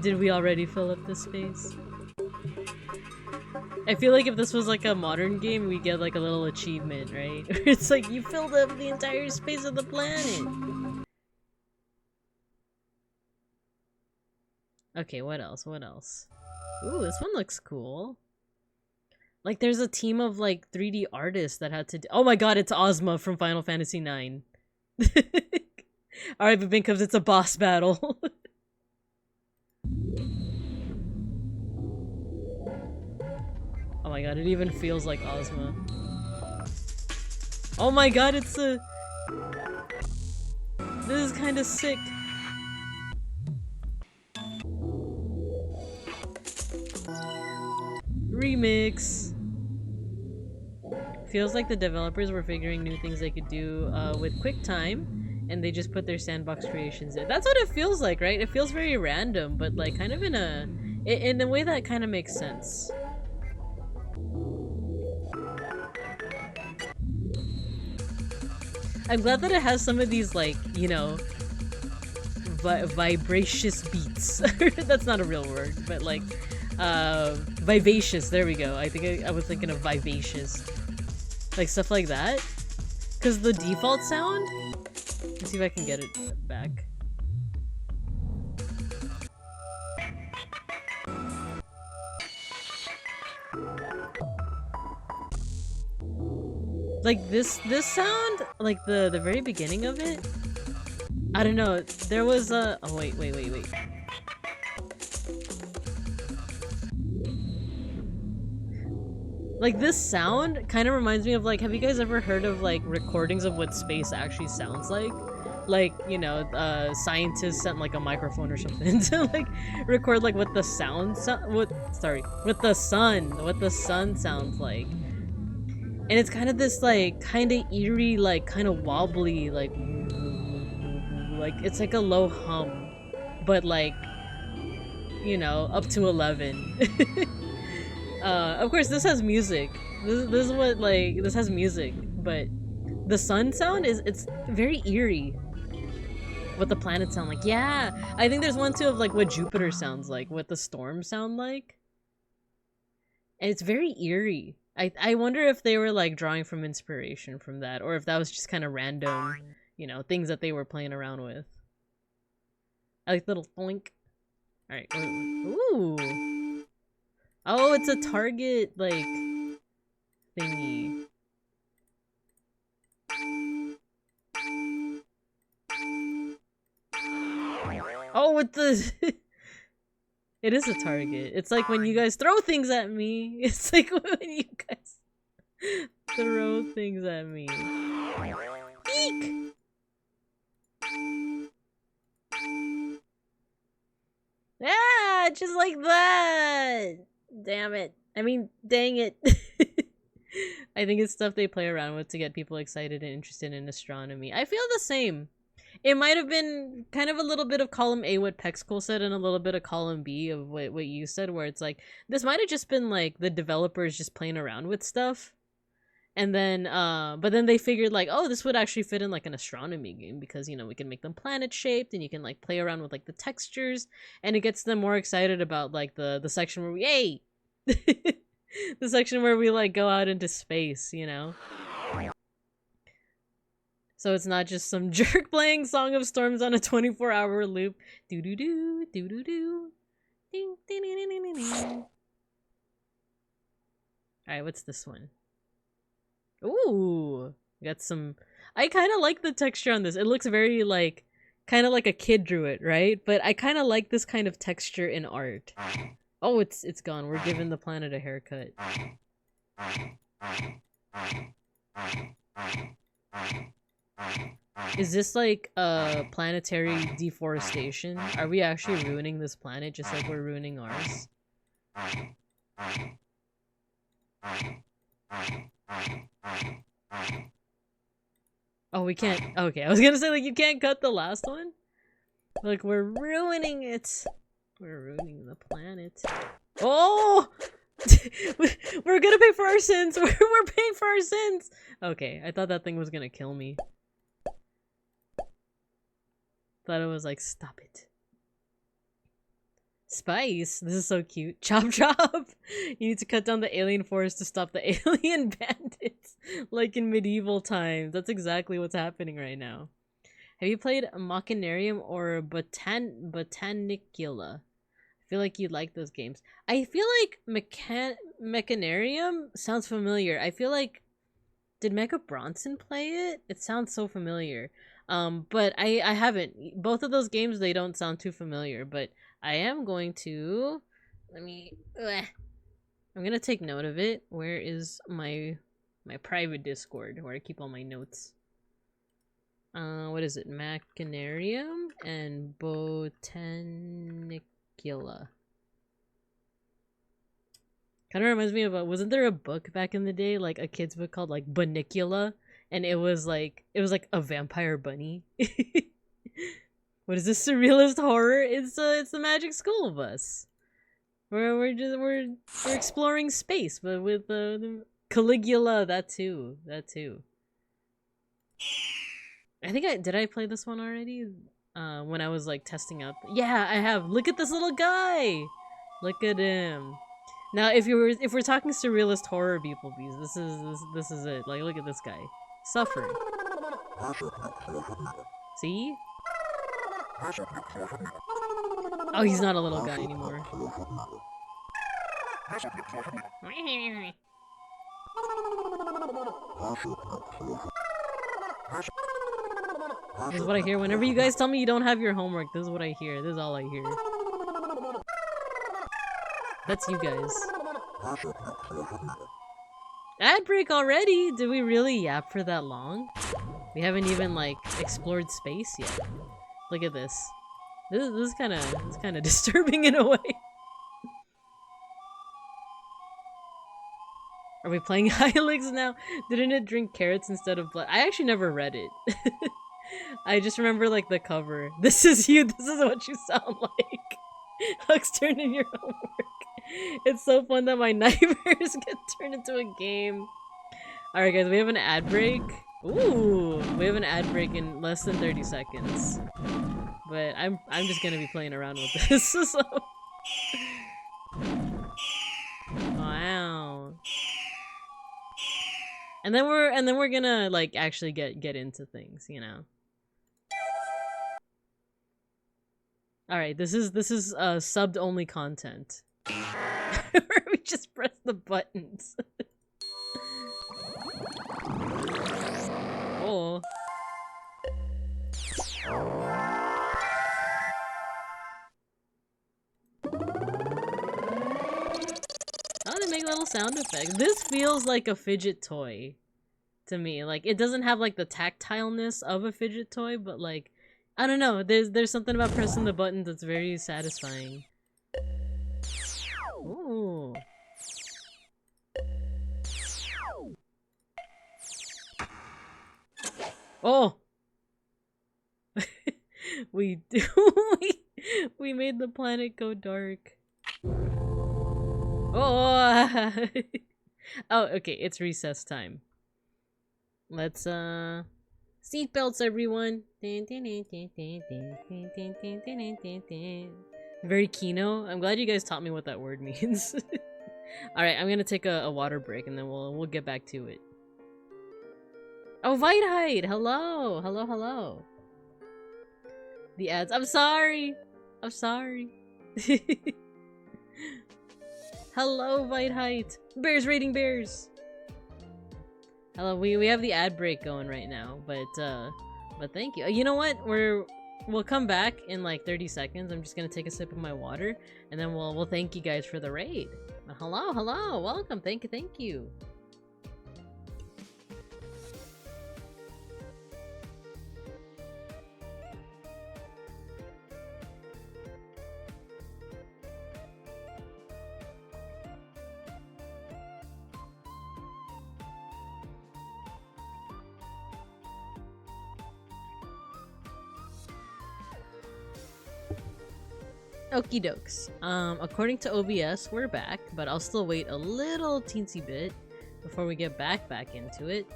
did we already fill up this space? I feel like if this was like a modern game, we get like a little achievement, right? It's like, you filled up the entire space of the planet! Okay, what else? What else? Ooh, this one looks cool. Like, there's a team of, like, 3D artists that had to do— oh my god, it's Ozma from Final Fantasy IX. Alright, but because it's a boss battle. Oh my god, it even feels like Ozma. Oh my god, it's a— this is kind of sick. Remix. Feels like the developers were figuring new things they could do with QuickTime, and they just put their sandbox creations in. That's what it feels like, right? It feels very random, but like kind of in a way that kind of makes sense. I'm glad that it has some of these, like, you know, vibracious beats. That's not a real word, but like, vivacious, there we go. I think I was thinking of vivacious. Like, stuff like that. Because the default sound— let's see if I can get it back. Like, this sound, like the very beginning of it, I don't know, there was a— oh wait. Like, this sound kind of reminds me of, like, have you guys ever heard of, like, recordings of what space actually sounds like? Like, you know, scientists sent, like, a microphone or something to, like, record, like, what the sun sounds like. And it's kind of this, like, kind of eerie, like, kind of wobbly, like, it's like a low hum, but, like, you know, up to 11. Of course, this has music. This is what, like, this has music, but the sun sound it's very eerie. What the planets sound like. Yeah, I think there's one too of, like, what Jupiter sounds like, what the storms sound like. And it's very eerie. I wonder if they were, like, drawing from inspiration from that, or if that was just kind of random, you know, things that they were playing around with. I like the little boink. Alright. Ooh. Oh, it's a target, like, thingy. Oh, with the... It is a target. It's like when you guys throw things at me. It's like when you guys throw things at me. Eek! Ah, just like that! Damn it. I mean, dang it. I think it's stuff they play around with to get people excited and interested in astronomy. I feel the same. It might have been kind of a little bit of column A what Pexcool said and a little bit of column B of what you said, where it's like, this might have just been like the developers just playing around with stuff. And then, but then they figured like, oh, this would actually fit in like an astronomy game because, you know, we can make them planet shaped and you can like play around with like the textures and it gets them more excited about like the section where we, hey! The section where we like go out into space, you know? So it's not just some jerk playing Song of Storms on a 24-hour loop. Do-do-do, do-do-do. Ding, ding, ding, ding, ding, ding. Alright, what's this one? Ooh, got some. I kind of like the texture on this. It looks very like, kind of like a kid drew it, right? But I kind of like this kind of texture in art. Oh, it's gone. We're giving the planet a haircut. Is this like a planetary deforestation? Are we actually ruining this planet just like we're ruining ours? Oh, we can't. Okay, I was gonna say, like, you can't cut the last one. Like, we're ruining it. We're ruining the planet. Oh! We're gonna pay for our sins. We're paying for our sins. Okay, I thought that thing was gonna kill me. Thought it was like, stop it. Spice, this is so cute. Chop chop! You need to cut down the alien forest to stop the alien bandits. Like in medieval times. That's exactly what's happening right now. Have you played Machinarium or Botanicula? I feel like you'd like those games. I feel like Machinarium sounds familiar. I feel like... Did Mega Bronson play it? It sounds so familiar. But I haven't. Both of those games, they don't sound too familiar, but I am going to... I'm gonna take note of it. Where is my private Discord, where I keep all my notes? What is it? Machinarium and Botanicula. Kind of reminds me of wasn't there a book back in the day, like a kid's book called like Bunicula, and it was like a vampire bunny. What is this, surrealist horror? It's the Magic School Bus. We're exploring space, but with the Caligula, that too. I think did I play this one already? When I was like testing out. Yeah, I have. Look at this little guy. Look at him. Now, if we're talking surrealist horror, beeplebees, this is it. Like, look at this guy, suffering. See? Oh, he's not a little guy anymore. This is what I hear whenever you guys tell me you don't have your homework. This is what I hear. This is all I hear. That's you guys. Ad break already? Did we really yap for that long? We haven't even like explored space yet. Look at this. This is kind of disturbing in a way. Are we playing Hylix now? Didn't it drink carrots instead of blood? I actually never read it. I just remember like the cover. This is you. This is what you sound like. Hugs turned in your homework. It's so fun that my nightmares get turned into a game. Alright guys, we have an ad break. Ooh, we have an ad break in less than 30 seconds. But I'm just gonna be playing around with this, so... Wow. And then we're gonna like actually get into things, you know. Alright, this is subbed only content. Where we just press the buttons. Oh. Oh, they make little sound effects. This feels like a fidget toy to me. Like, it doesn't have like the tactileness of a fidget toy, but like, I don't know. There's something about pressing the buttons that's very satisfying. Ooh. Oh. we made the planet go dark. Oh. Oh, okay, it's recess time. Let's seatbelts, everyone. Very Kino. I'm glad you guys taught me what that word means. Alright, I'm gonna take a water break and then we'll get back to it. Oh, Viteheit! Hello! Hello. The ads. I'm sorry! Hello, Viteheit! Bears raiding bears! Hello, we have the ad break going right now, but thank you. You know what? We'll come back in like 30 seconds. I'm just gonna take a sip of my water, and then we'll thank you guys for the raid. Hello, welcome. Thank you. Okie dokes. According to OBS, we're back, but I'll still wait a little teensy bit before we get back into it.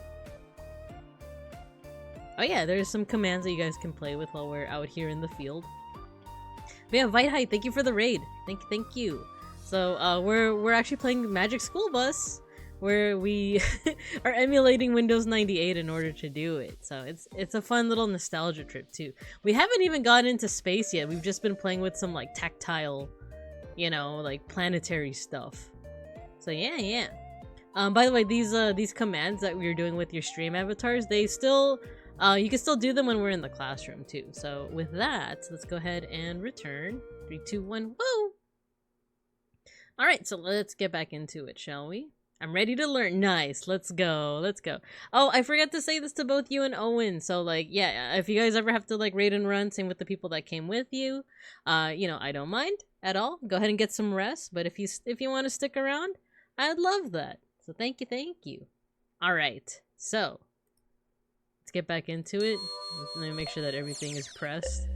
Oh yeah, there's some commands that you guys can play with while we're out here in the field. But yeah, Vite, thank you for the raid. Thank you. So we're actually playing Magic School Bus, where we are emulating Windows 98 in order to do it. So it's a fun little nostalgia trip too. We haven't even gotten into space yet. We've just been playing with some like tactile, you know, like planetary stuff. So yeah. By the way, these commands that we were doing with your stream avatars, they still you can still do them when we're in the classroom too. So with that, let's go ahead and return. 3, 2, 1, woo! Alright, so let's get back into it, shall we? I'm ready to learn. Nice. Let's go. Oh, I forgot to say this to both you and Owen. So, like, yeah, if you guys ever have to, like, raid and run, same with the people that came with you, you know, I don't mind at all. Go ahead and get some rest. But if you want to stick around, I'd love that. So, thank you. All right. So, let's get back into it. Let me make sure that everything is pressed.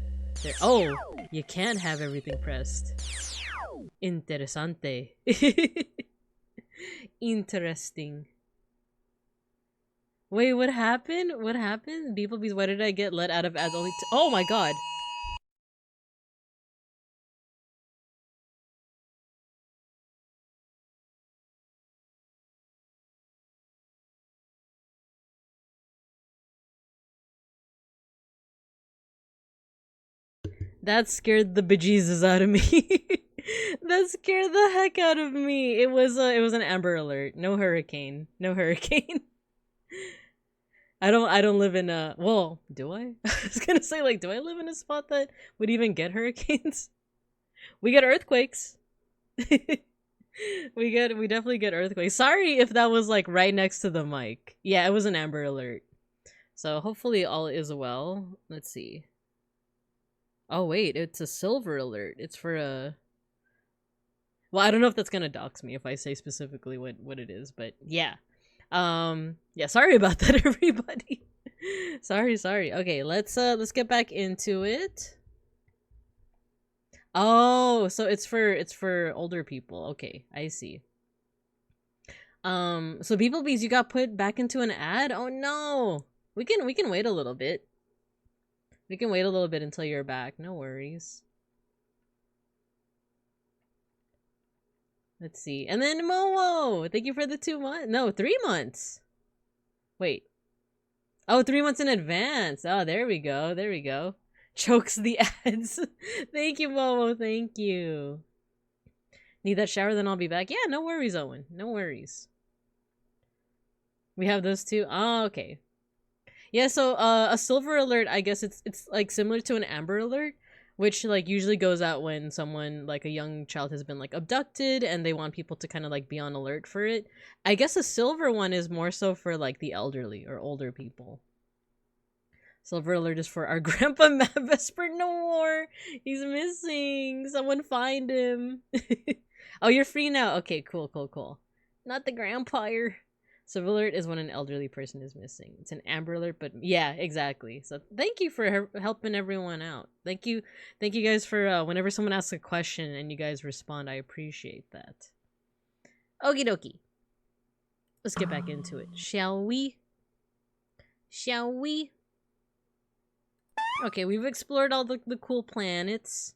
There. Oh, you can't have everything pressed. Interesante. Interesting. Wait, what happened? Beeplebees, why did I get let out of ads only oh my god! That scared the bejesus out of me. That scared the heck out of me. It was an Amber Alert. No hurricane. I don't live in a well, do I? I was gonna say, like, do I live in a spot that would even get hurricanes? We get earthquakes. we definitely get earthquakes. Sorry if that was like right next to the mic. Yeah, it was an Amber Alert. So hopefully all is well. Let's see. Oh wait, it's a silver alert. It's for a well, I don't know if that's gonna dox me if I say specifically what it is, but yeah. Yeah, sorry about that, everybody. sorry. Okay, let's get back into it. Oh, so it's for older people. Okay, I see. So Beeplebees, you got put back into an ad? Oh no. We can wait a little bit. We can wait a little bit until you're back. No worries. Let's see. And then Momo! Thank you for the 2 months. No, 3 months. Wait. Oh, 3 months in advance. Oh, there we go. Chokes the ads. Thank you, Momo. Thank you. Need that shower, then I'll be back. Yeah, no worries, Owen. No worries. We have those two. Oh, okay. Yeah, so a silver alert, I guess it's like similar to an Amber Alert, which like usually goes out when someone, like a young child, has been like abducted and they want people to kind of like be on alert for it. I guess a silver one is more so for like the elderly or older people. Silver alert is for our grandpa Matt Vesper. No more. He's missing. Someone find him. Oh, you're free now. Okay, cool. Not the grandpa. Silver alert is when an elderly person is missing. It's an Amber Alert, but yeah, exactly. So thank you for helping everyone out. Thank you guys for whenever someone asks a question and you guys respond, I appreciate that. Okie dokie. Let's get back into it, shall we? Okay, we've explored all the cool planets.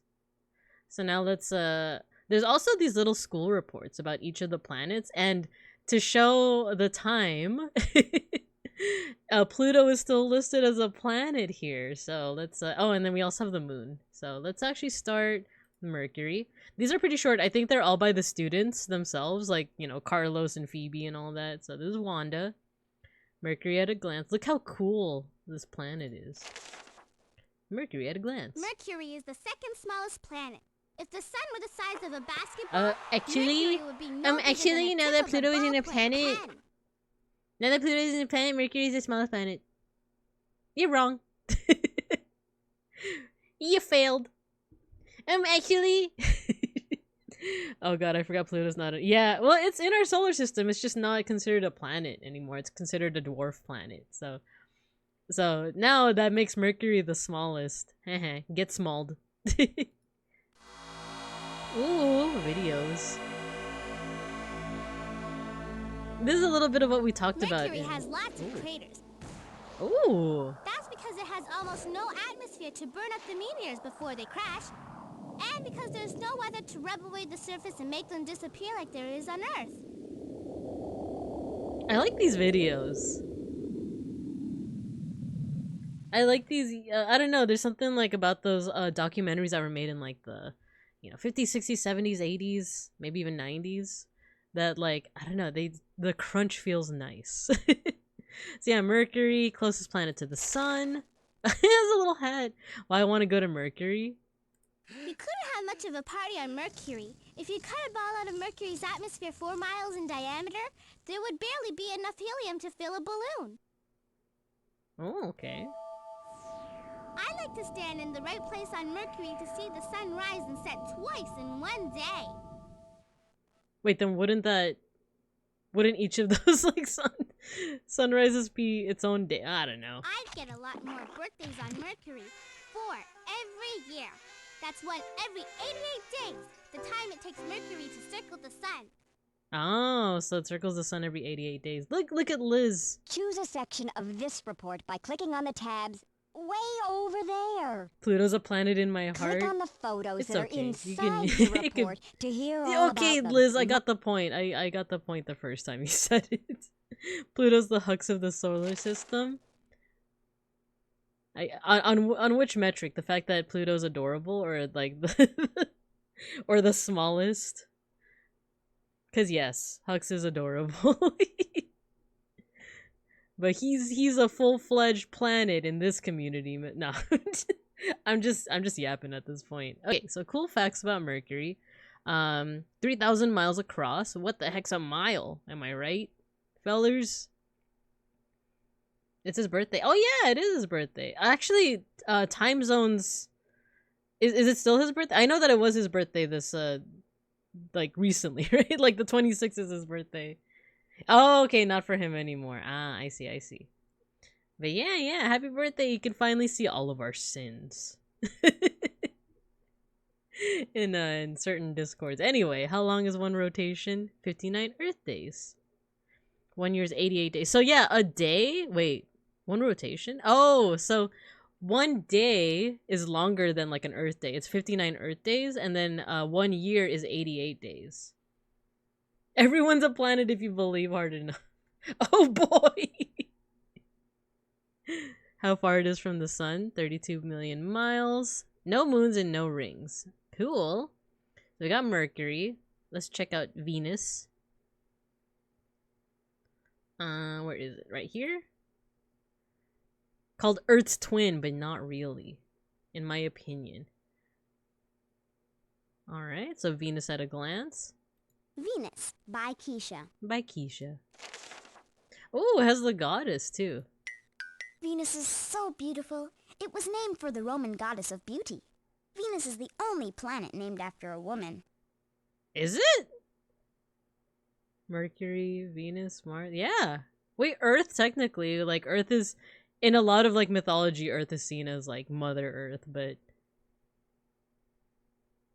So now let's there's also these little school reports about each of the planets, and to show the time, Pluto is still listed as a planet here. So let's oh, and then we also have the moon. So let's actually start Mercury. These are pretty short. I think they're all by the students themselves, like, you know, Carlos and Phoebe and all that. So this is Wanda. Mercury at a glance. Look how cool this planet is. Mercury at a glance. Mercury is the second smallest planet. If the sun were the size of a basketball, Actually, Mercury would be no bigger than actually, the now tip that of Pluto is in a ballpoint planet, pen. now that Pluto is in a planet, Mercury is the smallest planet. You're wrong. You failed. Actually, oh god, I forgot Pluto's not. Yeah, well, it's in our solar system. It's just not considered a planet anymore. It's considered a dwarf planet. So now that makes Mercury the smallest. Get smalled. Ooh, videos. This is a little bit of what we talked about. Mercury has lots of craters. Ooh. That's because it has almost no atmosphere to burn up the meteors before they crash. And because there's no weather to rub away the surface and make them disappear like there is on Earth. I like these videos. I like these, I don't know, there's something like about those documentaries that were made in like the, 50s, 60s, 70s, 80s, maybe even 90s. That like, I don't know, the crunch feels nice. So yeah, Mercury, closest planet to the sun. It has a little hat. Why I want to go to Mercury? You couldn't have much of a party on Mercury. If you cut a ball out of Mercury's atmosphere 4 miles in diameter, there would barely be enough helium to fill a balloon. Oh, okay. I like to stand in the right place on Mercury to see the sun rise and set twice in one day. Wait, then wouldn't each of those like sunrises be its own day? I don't know. I'd get a lot more birthdays on Mercury. 4 every year. That's one every 88 days, the time it takes Mercury to circle the sun. Oh, so it circles the sun every 88 days. Look at Liz. Choose a section of this report by clicking on the tabs way over there. Pluto's a planet in my heart. Click on the photos It's that okay. are You inside can- the you can- report to hear all Okay, about them. Liz, I got the point. I got the point the first time you said it. Pluto's the hux of the solar system. On which metric? The fact that Pluto's adorable, or like or the smallest? Because yes, Hux is adorable. But he's a full-fledged planet in this community. No, I'm just yapping at this point. Okay, so cool facts about Mercury. 3,000 miles across. What the heck's a mile? Am I right, fellers? It's his birthday. Oh yeah, it is his birthday. Actually, time zones. Is it still his birthday? I know that it was his birthday this like recently, right? Like the 26th is his birthday. Oh, okay, not for him anymore. Ah, I see. But yeah, happy birthday. You can finally see all of our sins. in certain discords. Anyway, how long is one rotation? 59 Earth days. 1 year's 88 days. So yeah, a day? Wait, one rotation? Oh, so 1 day is longer than like an Earth day. It's 59 Earth days, and then 1 year is 88 days. Everyone's a planet if you believe hard enough. Oh boy! How far it is from the sun? 32 million miles. No moons and no rings. Cool. So we got Mercury. Let's check out Venus. Where is it? Right here? Called Earth's twin, but not really, in my opinion. Alright, so Venus at a glance. Venus by Keisha. By Keisha. Oh, it has the goddess, too. Venus is so beautiful. It was named for the Roman goddess of beauty. Venus is the only planet named after a woman. Is it? Mercury, Venus, Mars. Yeah. Wait, Earth, technically. Like, Earth is... In a lot of, like, mythology, Earth is seen as, like, Mother Earth, but...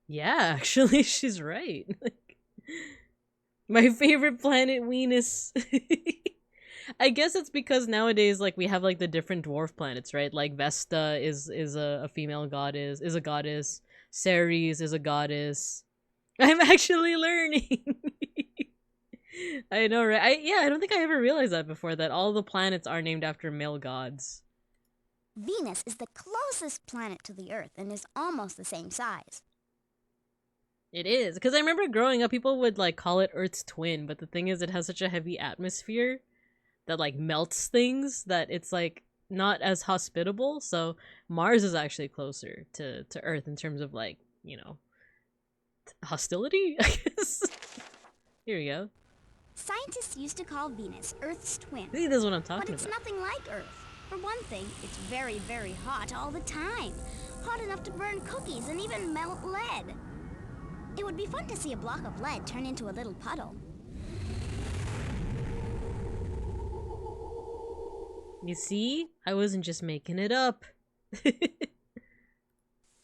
Yeah, actually, she's right. Like, my favorite planet, Venus. I guess it's because nowadays, like, we have, like, the different dwarf planets, right? Like, Vesta is a female goddess, is a goddess. Ceres is a goddess. I'm actually learning. I know, right? I don't think I ever realized that before, that all the planets are named after male gods. Venus is the closest planet to the Earth and is almost the same size. It is, because I remember growing up, people would, like, call it Earth's twin, but the thing is, it has such a heavy atmosphere that like melts things, that it's like not as hospitable. So Mars is actually closer to Earth in terms of like, you know, hostility, I guess. Here we go. Scientists used to call Venus Earth's twin. See, this is what I'm But talking it's about. nothing like Earth. For one thing, it's very, very hot all the time. Hot enough to burn cookies and even melt lead. It would be fun to see a block of lead turn into a little puddle. You see? I wasn't just making it up.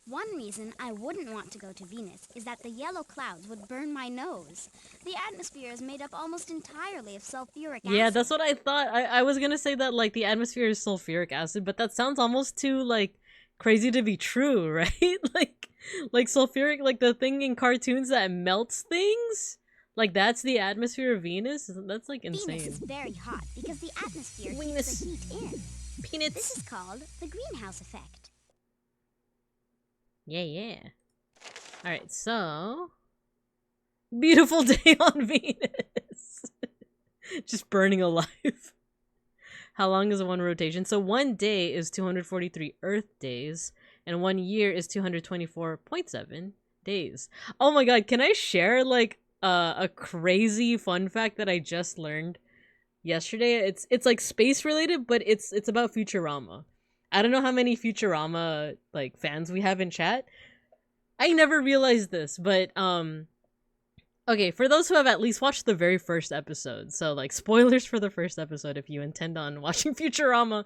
One reason I wouldn't want to go to Venus is that the yellow clouds would burn my nose. The atmosphere is made up almost entirely of sulfuric acid. Yeah, that's what I thought. I was gonna say that like the atmosphere is sulfuric acid, but that sounds almost too like crazy to be true, right? like sulfuric, like the thing in cartoons that melts things. Like that's the atmosphere of Venus. That's like insane. Venus is very hot because the atmosphere Venus. keeps the heat in. Peanuts. This is called the greenhouse effect. Yeah. Alright, so... Beautiful day on Venus! Just burning alive. How long is one rotation? So 1 day is 243 Earth days, and 1 year is 224.7 days. Oh my god, can I share, like, a crazy fun fact that I just learned yesterday? It's like space related, but it's about Futurama. I don't know how many Futurama like fans we have in chat. I never realized this, but okay, for those who have at least watched the very first episode, so like spoilers for the first episode if you intend on watching Futurama,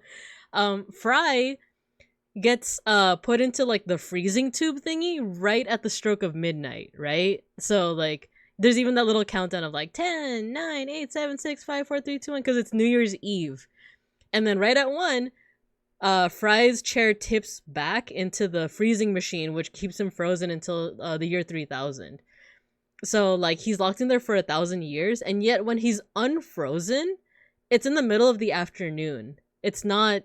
Fry gets put into like the freezing tube thingy right at the stroke of midnight, right? So like there's even that little countdown of like 10, 9, 8, 7, 6, 5, 4, 3, 2, 1 because it's New Year's Eve. And then right at 1, Fry's chair tips back into the freezing machine, which keeps him frozen until the year 3000. So, like, he's locked in there for 1,000 years, and yet when he's unfrozen, it's in the middle of the afternoon. It's not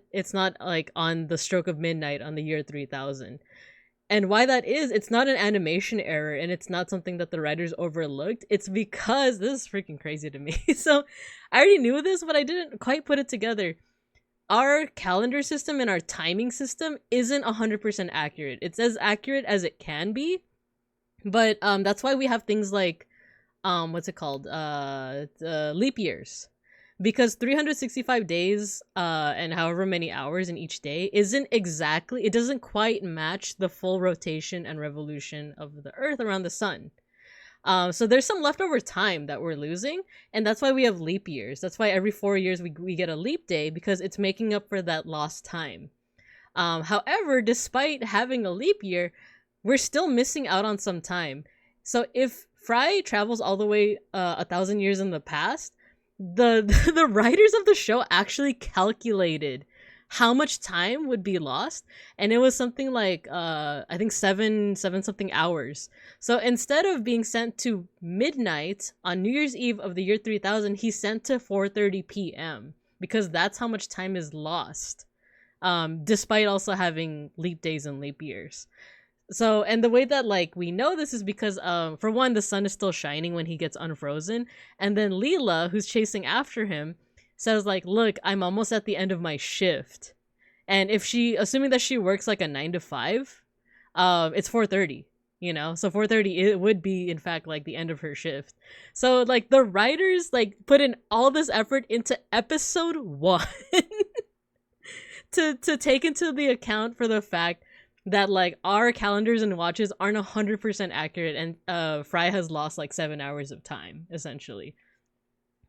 like on the stroke of midnight on the year 3000. And why that is, it's not an animation error, and it's not something that the writers overlooked. It's because, this is freaking crazy to me. So, I already knew this, but I didn't quite put it together. Our calendar system and our timing system isn't 100% accurate. It's as accurate as it can be, but that's why we have things like what's it called, leap years, because 365 days and however many hours in each day it doesn't quite match the full rotation and revolution of the Earth around the sun. So there's some leftover time that we're losing, and that's why we have leap years. That's why every 4 years we get a leap day, because it's making up for that lost time. However, despite having a leap year, we're still missing out on some time. So if Fry travels all the way 1,000 years in the past, the writers of the show actually calculated how much time would be lost, and it was something like I think seven something hours. So instead of being sent to midnight on New Year's Eve of the year 3000, he's sent to 4:30 p.m. because that's how much time is lost, despite also having leap days and leap years. So, and the way that like we know this is because for one, the sun is still shining when he gets unfrozen, and then Leela, who's chasing after him, says like, look, I'm almost at the end of my shift. And if assuming that she works like a 9 to 5, it's 4:30, you know? So 4:30, it would be in fact like the end of her shift. So like the writers like put in all this effort into episode 1 to take into the account for the fact that like our calendars and watches aren't 100% accurate, and Fry has lost like 7 hours of time, essentially.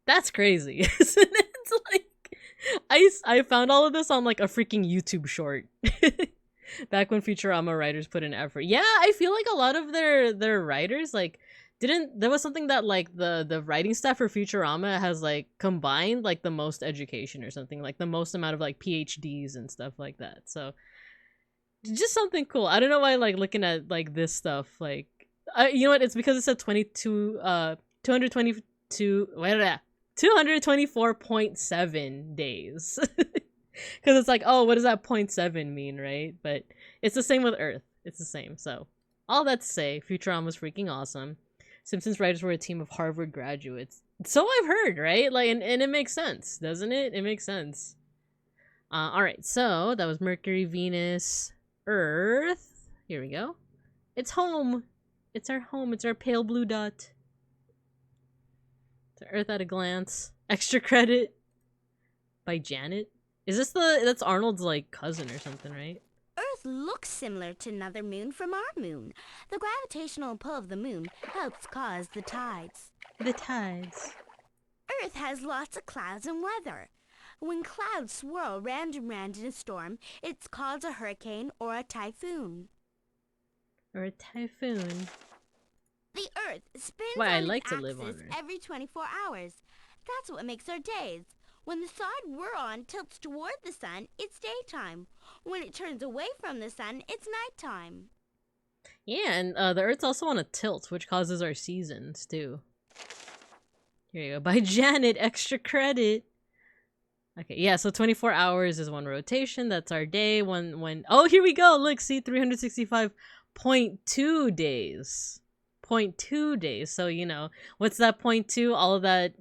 That's crazy, isn't it? It's like I found all of this on like a freaking YouTube short. Back when Futurama writers put in effort. Yeah, I feel like a lot of their writers like there was something that like the writing staff for Futurama has like combined like the most education or something, like the most amount of like PhDs and stuff like that. So just something cool. I don't know why like looking at like this stuff like you know what, it's because it said 224.7 days. Because it's like, oh, what does that 0.7 mean, right? But it's the same with Earth. It's the same. So all that to say, Futurama was freaking awesome. Simpsons writers were a team of Harvard graduates. So I've heard, right? Like, and it makes sense, doesn't it? It makes sense. All right, so that was Mercury, Venus, Earth. Here we go. It's home. It's our home. It's our pale blue dot. To Earth at a glance. Extra credit by Janet. Is this that's Arnold's like cousin or something, right? Earth looks similar to another moon from our moon. The gravitational pull of the moon helps cause the tides. The tides. Earth has lots of clouds and weather. When clouds swirl round and round in a storm, it's called a hurricane or a typhoon. Or a typhoon. The Earth spins Why, I on like its to live on axis Earth. every 24 hours. That's what makes our days. When the side we're on tilts toward the sun, it's daytime. When it turns away from the sun, it's nighttime. Yeah, and the Earth's also on a tilt, which causes our seasons, too. Here you go. By Janet, extra credit. Okay, yeah, so 24 hours is one rotation. That's our day. Oh, here we go. Look, see, 365.2 days. 0.2 days. So, you know, what's that 0.2? All of that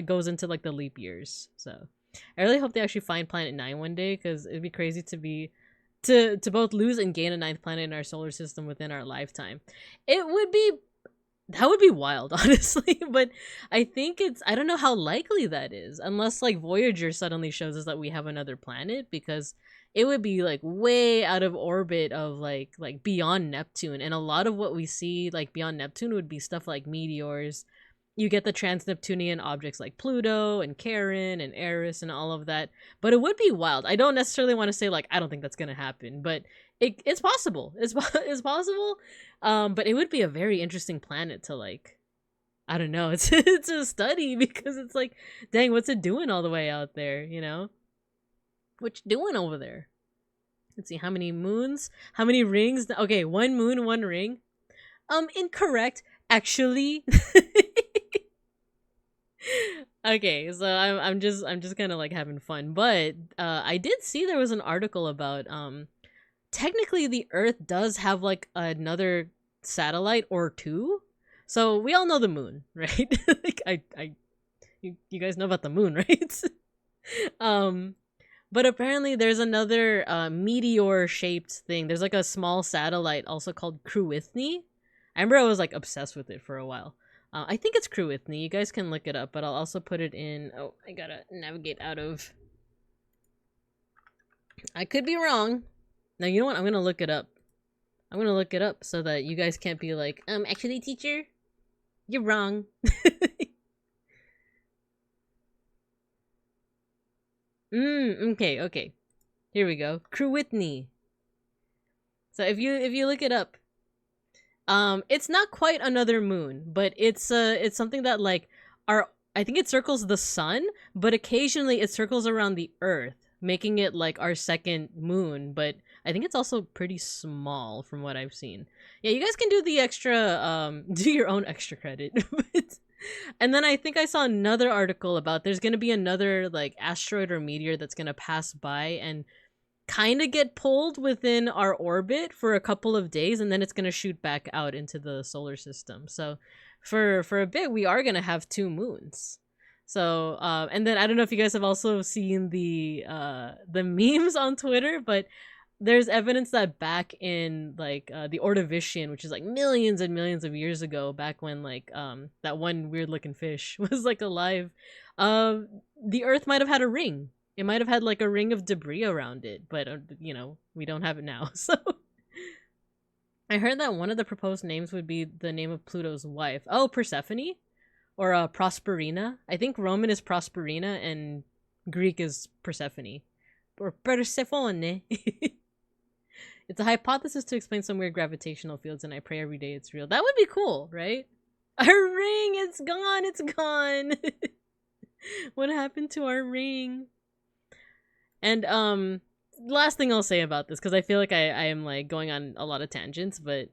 goes into, like, the leap years. So, I really hope they actually find Planet 9 one day, because it'd be crazy to both lose and gain a 9th planet in our solar system within our lifetime. That would be wild, honestly, but I think I don't know how likely that is, unless like Voyager suddenly shows us that we have another planet, because it would be like way out of orbit of like beyond Neptune, and a lot of what we see like beyond Neptune would be stuff like meteors. You get the trans-Neptunian objects like Pluto and Charon and Eris and all of that, but it would be wild. I don't necessarily want to say like I don't think that's gonna happen, but it's possible. It's possible. But it would be a very interesting planet to like, I don't know, it's a study, because it's like, dang, what's it doing all the way out there, you know? What you doing over there? Let's see, how many moons? How many rings? Okay, 1 moon, 1 ring. Incorrect, actually. Okay, so I'm just kind of like having fun, but I did see there was an article about technically the Earth does have like another satellite or 2. So we all know the moon, right? Like you guys know about the moon, right? But apparently there's another meteor shaped thing. There's like a small satellite also called Cruithne. I remember I was like obsessed with it for a while. I think it's Cruithne. You guys can look it up, but I'll also put it in. Oh, I gotta navigate out of. I could be wrong. Now, you know what? I'm gonna look it up. I'm gonna look it up so that you guys can't be like, actually, teacher, you're wrong. Okay. Here we go. Cruithne. So if you look it up, it's not quite another moon, but it's something that like I think it circles the sun, but occasionally it circles around the Earth, making it like our second moon, but I think it's also pretty small from what I've seen. Yeah, you guys can do the extra do your own extra credit. And then I think I saw another article about there's going to be another like asteroid or meteor that's going to pass by and kind of get pulled within our orbit for a couple of days, and then it's going to shoot back out into the solar system. So for a bit we are going to have 2 moons. So and then I don't know if you guys have also seen the memes on Twitter, but there's evidence that back in like the Ordovician, which is like millions and millions of years ago, back when like that one weird looking fish was like alive, the Earth might have had a ring. It might have had like a ring of debris around it, but you know, we don't have it now. So I heard that one of the proposed names would be the name of Pluto's wife. Oh, Persephone or Prosperina. I think Roman is Prosperina and Greek is Persephone or Persephone. It's a hypothesis to explain some weird gravitational fields, and I pray every day it's real. That would be cool, right? Our ring, it's gone, it's gone. What happened to our ring? And last thing I'll say about this, because I feel like I am like going on a lot of tangents, but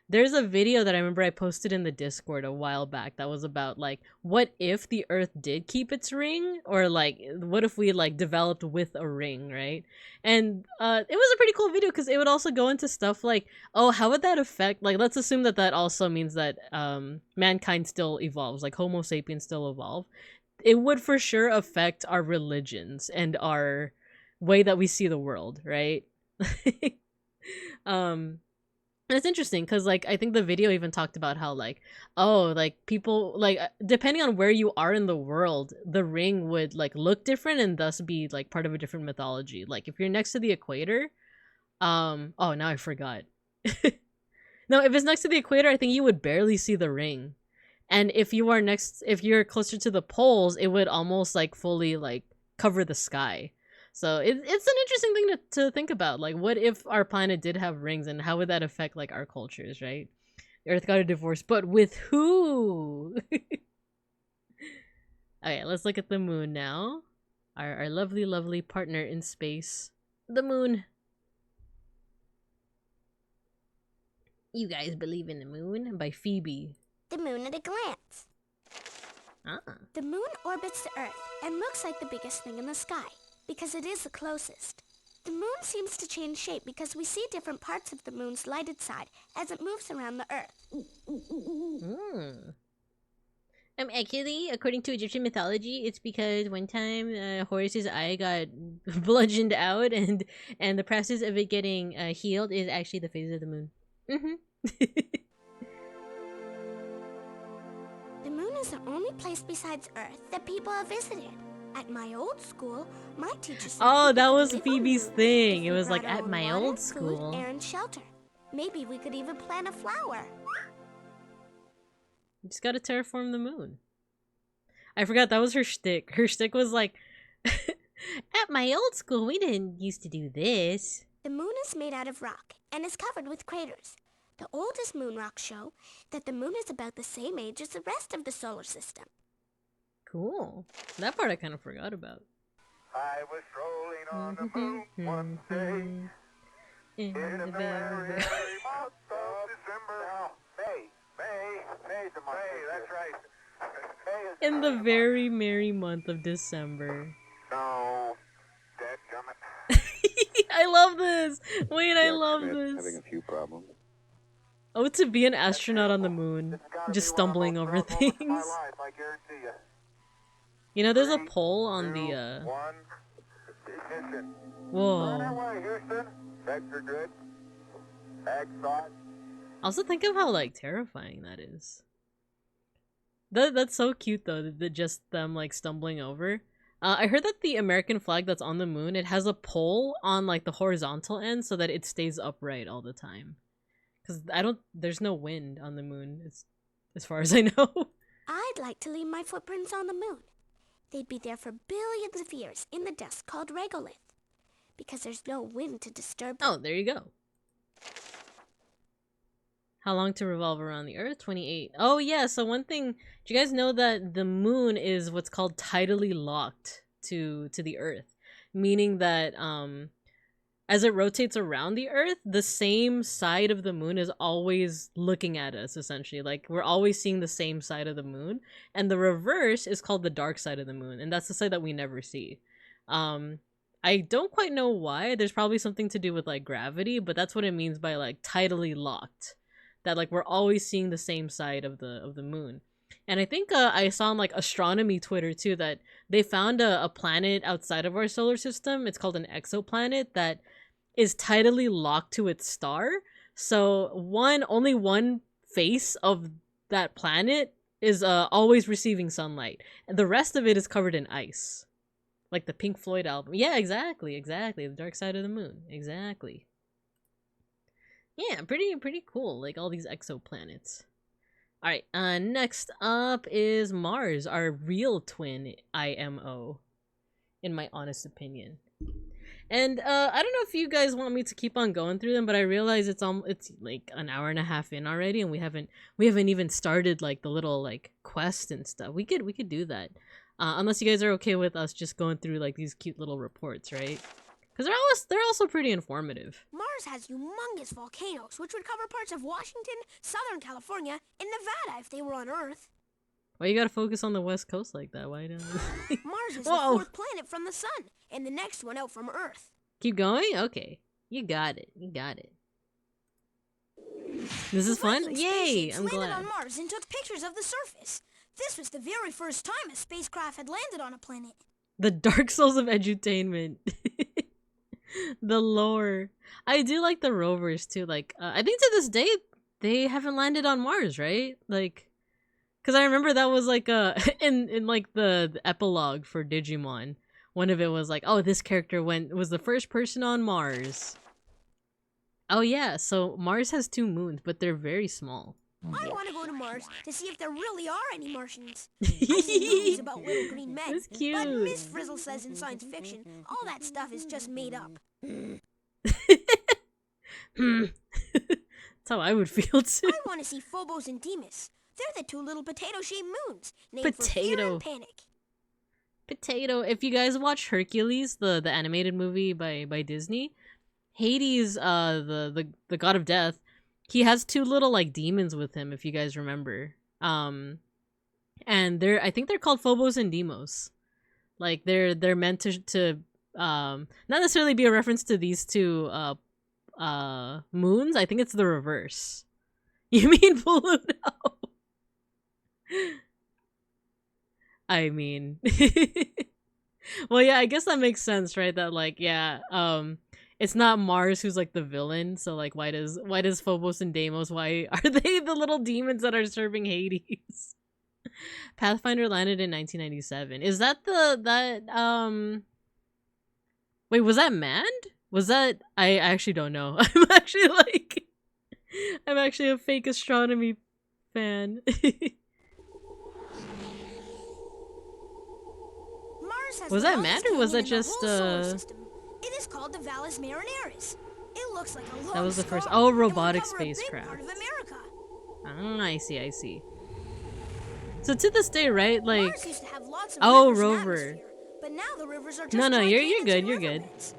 there's a video that I remember I posted in the Discord a while back that was about like, what if the Earth did keep its ring, or like what if we like developed with a ring, right? And it was a pretty cool video because it would also go into stuff like, oh, how would that affect, like, let's assume that that also means that mankind still evolves, like Homo sapiens still evolve. It would for sure affect our religions and our way that we see the world, right? And it's interesting because like I think the video even talked about how like, oh, like people like depending on where you are in the world, the ring would like look different and thus be like part of a different mythology. Like if you're next to the equator, oh, now I forgot. No, if it's next to the equator, I think you would barely see the ring. And if you're closer to the poles, it would almost like fully like cover the sky. So it's an interesting thing to think about. Like, what if our planet did have rings, and how would that affect like our cultures, right? The Earth got a divorce, but with who? Okay, let's look at the moon now. Our lovely, lovely partner in space, the moon. You guys believe in the moon? By Phoebe. The moon at a glance. Ah. The moon orbits the Earth and looks like the biggest thing in the sky because it is the closest. The moon seems to change shape because we see different parts of the moon's lighted side as it moves around the Earth. Actually, according to Egyptian mythology, it's because one time Horus's eye got bludgeoned out, and the process of it getting healed is actually the phase of the moon. The moon is the only place besides Earth that people have visited. At my old school, my teacher said Oh, people that could was live on Phoebe's the moon thing. if It we was like, brought our at own my water, old food, school. air, and shelter. Maybe we could even plant a flower. You just gotta terraform the moon. I forgot that was her shtick. Her shtick was like, at my old school, we didn't used to do this. The moon is made out of rock and is covered with craters. The oldest moon rocks show that the moon is about the same age as the rest of the solar system. Cool. That part I kind of forgot about. I was strolling on the moon one day In in the a very, very early month of December. Now, May's the month. May, that's right. May is in the very merry month of December. No, dadgummit. I love this. Wait, I Jack love Schmidt this. having a few problems. Oh, to be an astronaut on the moon, It's gotta just be one of the stumbling most over proud moments of things. my life, I guarantee you. You know, there's a 3, poll on 2, the 1, ignition. On Whoa. our way, Houston. Vector good. Ag thought. Also, think of how like terrifying that is. That's so cute though. That just them like stumbling over. I heard that the American flag that's on the moon, it has a pole on like the horizontal end so that it stays upright all the time. Because there's no wind on the moon, as far as I know. I'd like to leave my footprints on the moon. They'd be there for billions of years in the dust called regolith. Because there's no wind to disturb them. Oh, there you go. How long to revolve around the Earth? 28. Oh yeah, so one thing, do you guys know that the moon is what's called tidally locked to the Earth? Meaning that as it rotates around the Earth, the same side of the moon is always looking at us, essentially. Like, we're always seeing the same side of the moon. And the reverse is called the dark side of the moon, and that's the side that we never see. I don't quite know why. There's probably something to do with like gravity, but that's what it means by like tidally locked. That like we're always seeing the same side of the moon. And I think I saw on like astronomy Twitter too that they found a planet outside of our solar system. It's called an exoplanet that is tidally locked to its star. So only one face of that planet is always receiving sunlight, and the rest of it is covered in ice. Like the Pink Floyd album. Yeah, exactly. The dark side of the moon. Exactly. Yeah, pretty cool. Like all these exoplanets. Alright, next up is Mars, our real twin IMO. In my honest opinion. And I don't know if you guys want me to keep on going through them, but I realize it's like an hour and a half in already, and we haven't even started like the little like quest and stuff. We could do that. Unless you guys are okay with us just going through like these cute little reports, right? Because they're also pretty informative. Mars has humongous volcanoes, which would cover parts of Washington, Southern California, and Nevada if they were on Earth. Why you gotta focus on the West Coast like that? Why don't... Mars is the Whoa. fourth planet from the sun, and the next one out from Earth. Keep going? Okay. You got it. You got it. This is fun? Viking Yay! spaceships I'm landed glad. on Mars and took pictures of the surface. This was the very first time a spacecraft had landed on a planet. The Dark Souls of edutainment. The lore. I do like the rovers too. Like, I think to this day they haven't landed on Mars, right? Like, because I remember that was like in like the epilogue for Digimon. One of it was like, oh, this character was the first person on Mars. Oh yeah, so Mars has 2 moons, but they're very small. I want to go to Mars to see if there really are any Martians. I've seen movies about little green men, That's cute. but Miss Frizzle says in science fiction, all that stuff is just made up. That's how I would feel too. I want to see Phobos and Deimos. They're the 2 little potato-shaped moons, named for Potato. fear and panic. Potato. If you guys watch Hercules, the animated movie by Disney, Hades, the god of death, he has 2 little like demons with him, if you guys remember. And I think they're called Phobos and Deimos. Like they're meant to not necessarily be a reference to these 2 moons. I think it's the reverse. You mean Pluto? I mean, well, yeah, I guess that makes sense, right? That like, yeah, it's not Mars who's like the villain. So like, why does Phobos and Deimos? Why are they the little demons that are serving Hades? Pathfinder landed in 1997. Is that Wait, was that manned? Was that? I actually don't know. I'm actually a fake astronomy fan. Mars has Was the that longest manned or was canyon that in the just, whole solar system. It is called the Valles Marineris. It looks like a long That was the first- scar oh, and would robotic cover a big spacecraft. part of America. Ah, I see. So to this day, right? Like, Mars used to have lots of oh, rivers and rover. atmosphere, but now the rivers are just No, dry you're canyons good, and you're good. riverbeds.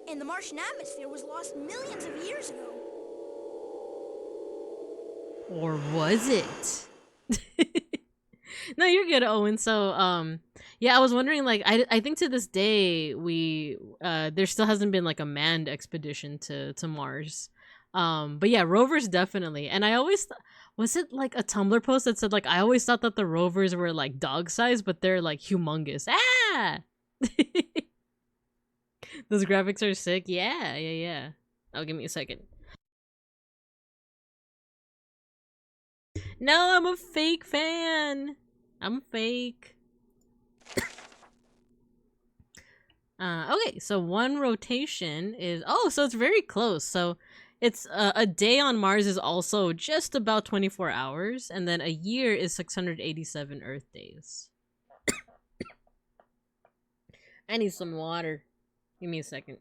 And the Martian atmosphere was lost millions of years ago. Or was it? No, you're good, Owen. So, yeah, I was wondering, like, I think to this day there still hasn't been like a manned expedition to Mars. But yeah, rovers definitely. And I always was it like a Tumblr post that said like I always thought that the rovers were like dog sized, but they're like humongous. Ah. Those graphics are sick. Yeah. Oh, give me a second. No, I'm a fake fan. I'm fake. Okay, so 1 rotation is... Oh, so it's very close. So it's a day on Mars is also just about 24 hours. And then a year is 687 Earth days. I need some water. Give me a second.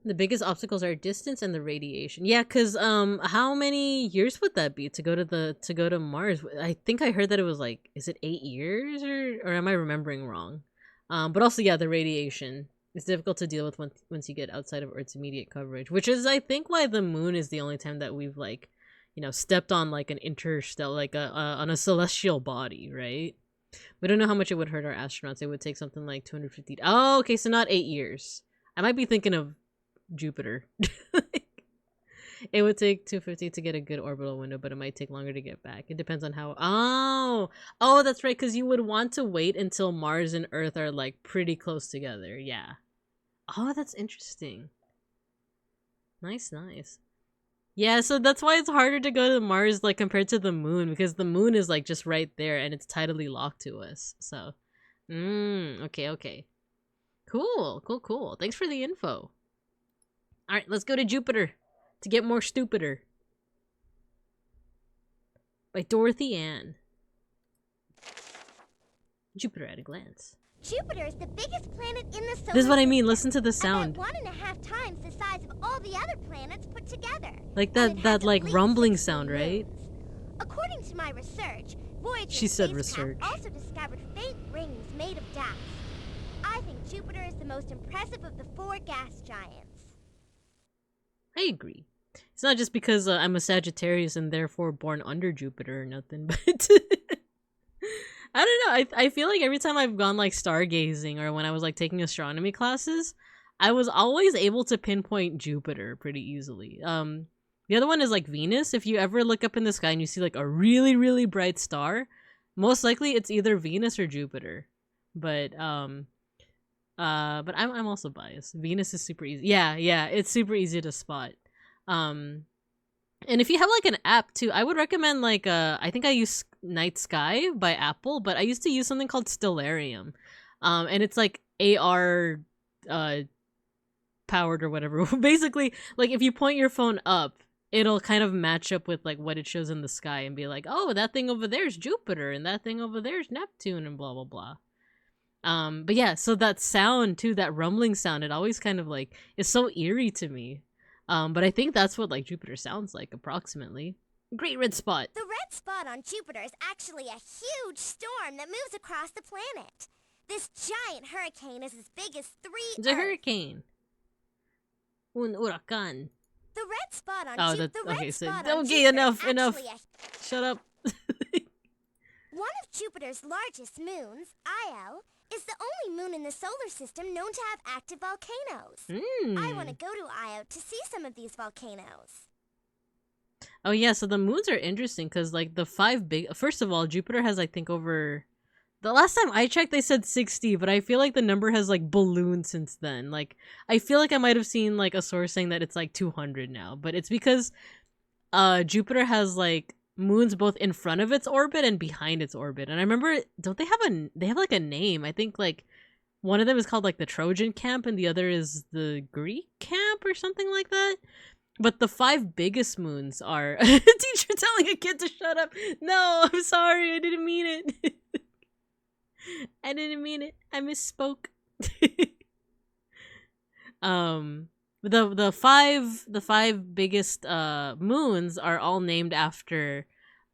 The biggest obstacles are distance and the radiation. Yeah, cause how many years would that be to go to Mars? I think I heard that it was like, is it 8 years or am I remembering wrong? But also yeah, the radiation is difficult to deal with once you get outside of Earth's immediate coverage, which is I think why the moon is the only time that we've like, you know, stepped on like an interstellar, like on a celestial body, right? We don't know how much it would hurt our astronauts. It would take something like 250. Oh, okay, so not 8 years. I might be thinking of Jupiter. It would take 250 to get a good orbital window, but it might take longer to get back. It depends on how... Oh, that's right, because you would want to wait until Mars and Earth are, like, pretty close together. Yeah. Oh, that's interesting. Nice. Yeah, so that's why it's harder to go to Mars, like, compared to the moon, because the moon is, like, just right there, and it's tidally locked to us. So, okay. Cool. Thanks for the info. Alright, let's go to Jupiter to get more stupider. By Dorothy Ann. Jupiter at a glance. Jupiter is the biggest planet in the solar This is what I mean. system, Listen to the sound. About 1.5 times the size of all the other planets put together. Like And it that has like at least rumbling 16 sound, right? moons. According to my research, Voyager She said spacecraft research. also discovered faint rings made of dust. I think Jupiter is the most impressive of the 4 gas giants. I agree. It's not just because I'm a Sagittarius and therefore born under Jupiter or nothing, but I don't know. I feel like every time I've gone like stargazing or when I was like taking astronomy classes, I was always able to pinpoint Jupiter pretty easily. The other one is like Venus. If you ever look up in the sky and you see like a really, really bright star, most likely it's either Venus or Jupiter. But I'm also biased. Venus is super easy. Yeah, it's super easy to spot. And if you have like an app too, I would recommend like I think I use Night Sky by Apple, but I used to use something called Stellarium. And it's like AR powered or whatever. Basically, like if you point your phone up, it'll kind of match up with like what it shows in the sky and be like, oh, that thing over there is Jupiter and that thing over there is Neptune and blah blah blah. But yeah, so that sound too, that rumbling sound, it always kind of like is so eerie to me. But I think that's what like Jupiter sounds like approximately. Great red spot. The red spot on Jupiter is actually a huge storm that moves across the planet. This giant hurricane is as big as 3 It's a Earths. hurricane. Un huracan. The red spot on Oh, Jupiter. that's okay. So spot on okay, Jupiter enough, is enough. actually Shut up. one of Jupiter's largest moons, Io, is the only moon in the solar system known to have active volcanoes. I want to go to Io to see some of these volcanoes. Oh yeah, so the moons are interesting because like the 5 big. First of all, Jupiter has I think over. The last time I checked, they said 60, but I feel like the number has like ballooned since then. Like I feel like I might have seen like a source saying that it's like 200 now, but it's because Jupiter has like moons both in front of its orbit and behind its orbit. And I remember, don't they have like a name? I think like one of them is called like the Trojan camp and the other is the Greek camp or something like that. But the 5 biggest moons are teacher telling a kid to shut up. No, I'm sorry, I didn't mean it. I didn't mean it. I misspoke. The five biggest moons are all named after.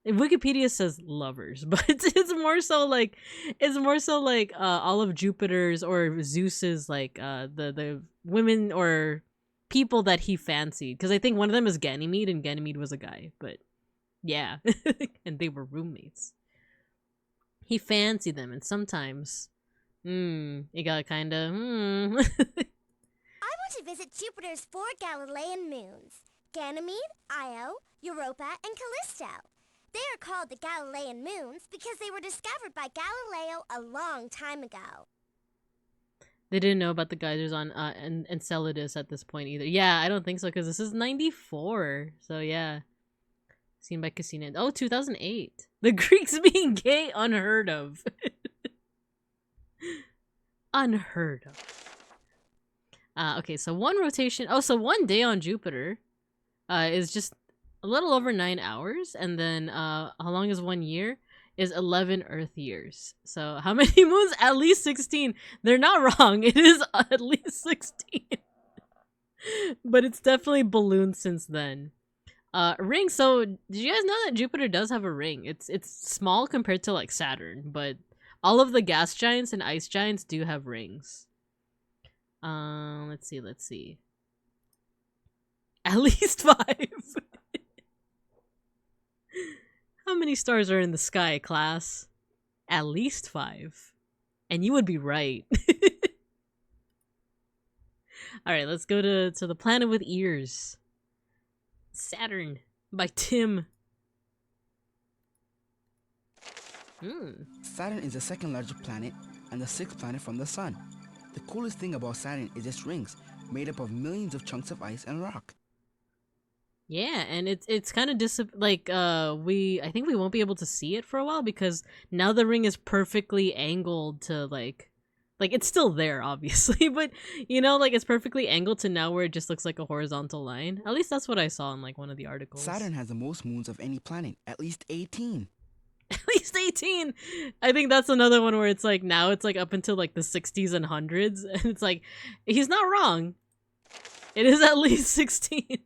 Wikipedia says lovers, but it's more so like all of Jupiter's or Zeus's like the women or people that he fancied, because I think one of them is Ganymede and Ganymede was a guy, but yeah. And they were roommates. He fancied them, and sometimes it got kind of I want to visit Jupiter's 4 Galilean moons, Ganymede, Io, Europa, and Callisto. They are called the Galilean moons because they were discovered by Galileo a long time ago. They didn't know about the geysers on Enceladus at this point either. Yeah, I don't think so, because this is 94. So yeah. Seen by Cassini. Oh, 2008. The Greeks being gay, unheard of. Unheard of. Okay, so one rotation. Oh, so one day on Jupiter is just a little over 9 hours. And then how long is 1 year? Is 11 Earth years. So how many moons? At least 16. They're not wrong. It is at least 16. But it's definitely ballooned since then. Ring. So did you guys know that Jupiter does have a ring? It's small compared to like Saturn, but all of the gas giants and ice giants do have rings. Let's see. At least 5. How many stars are in the sky, class? At least 5. And you would be right. Alright, let's go to the planet with ears. Saturn by Tim. Saturn is the second largest planet and the 6th planet from the Sun. The coolest thing about Saturn is its rings, made up of millions of chunks of ice and rock. Yeah, and it's kind of I think we won't be able to see it for a while because now the ring is perfectly angled to like it's still there obviously, but you know, like it's perfectly angled to now where it just looks like a horizontal line. At least that's what I saw in like one of the articles. Saturn has the most moons of any planet, at least 18. At least 18. I think that's another one where it's like now it's like up until like the 60s and hundreds, and it's like he's not wrong. It is at least 16.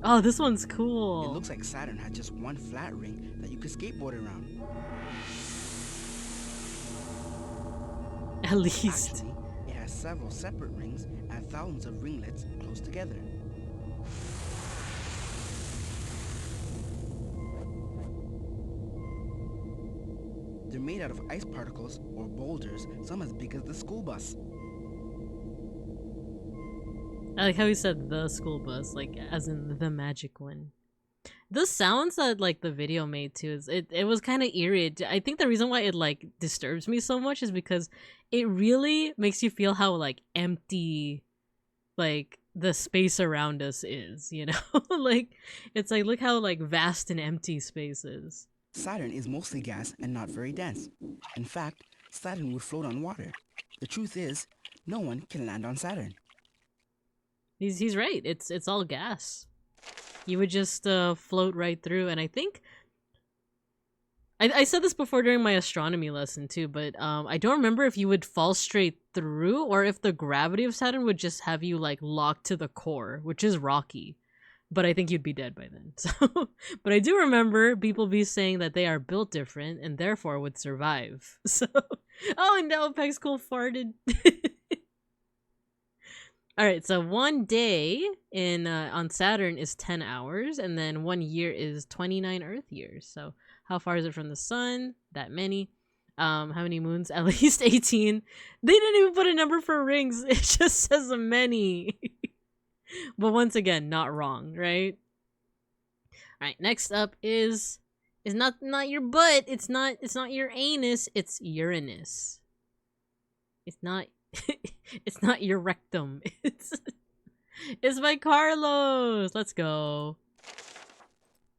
Oh, this one's cool. It looks like Saturn had just one flat ring that you could skateboard around. At least. Actually, it has several separate rings and thousands of ringlets close together. They're made out of ice particles or boulders, some as big as the school bus. I like how he said the school bus, like as in the magic one. The sounds that like the video made too is it was kind of eerie. I think the reason why it like disturbs me so much is because it really makes you feel how like empty like the space around us is, you know? Like it's like look how like vast and empty space is. Saturn is mostly gas and not very dense. In fact, Saturn would float on water. The truth is, no one can land on Saturn. He's right. It's all gas. You would just float right through, and I think I said this before during my astronomy lesson too, but I don't remember if you would fall straight through or if the gravity of Saturn would just have you like locked to the core, which is rocky. But I think you'd be dead by then. So, but I do remember beeplebees saying that they are built different and therefore would survive. So, oh, and now Peck's cool farted. All right, so 1 day in on Saturn is 10 hours, and then 1 year is 29 Earth years. So, how far is it from the sun? That many. How many moons? At least 18. They didn't even put a number for rings. It just says many. But once again, not wrong, right? All right, next up is not your butt. It's not your anus. It's Uranus. It's not it's not your rectum. It's by Carlos. Let's go.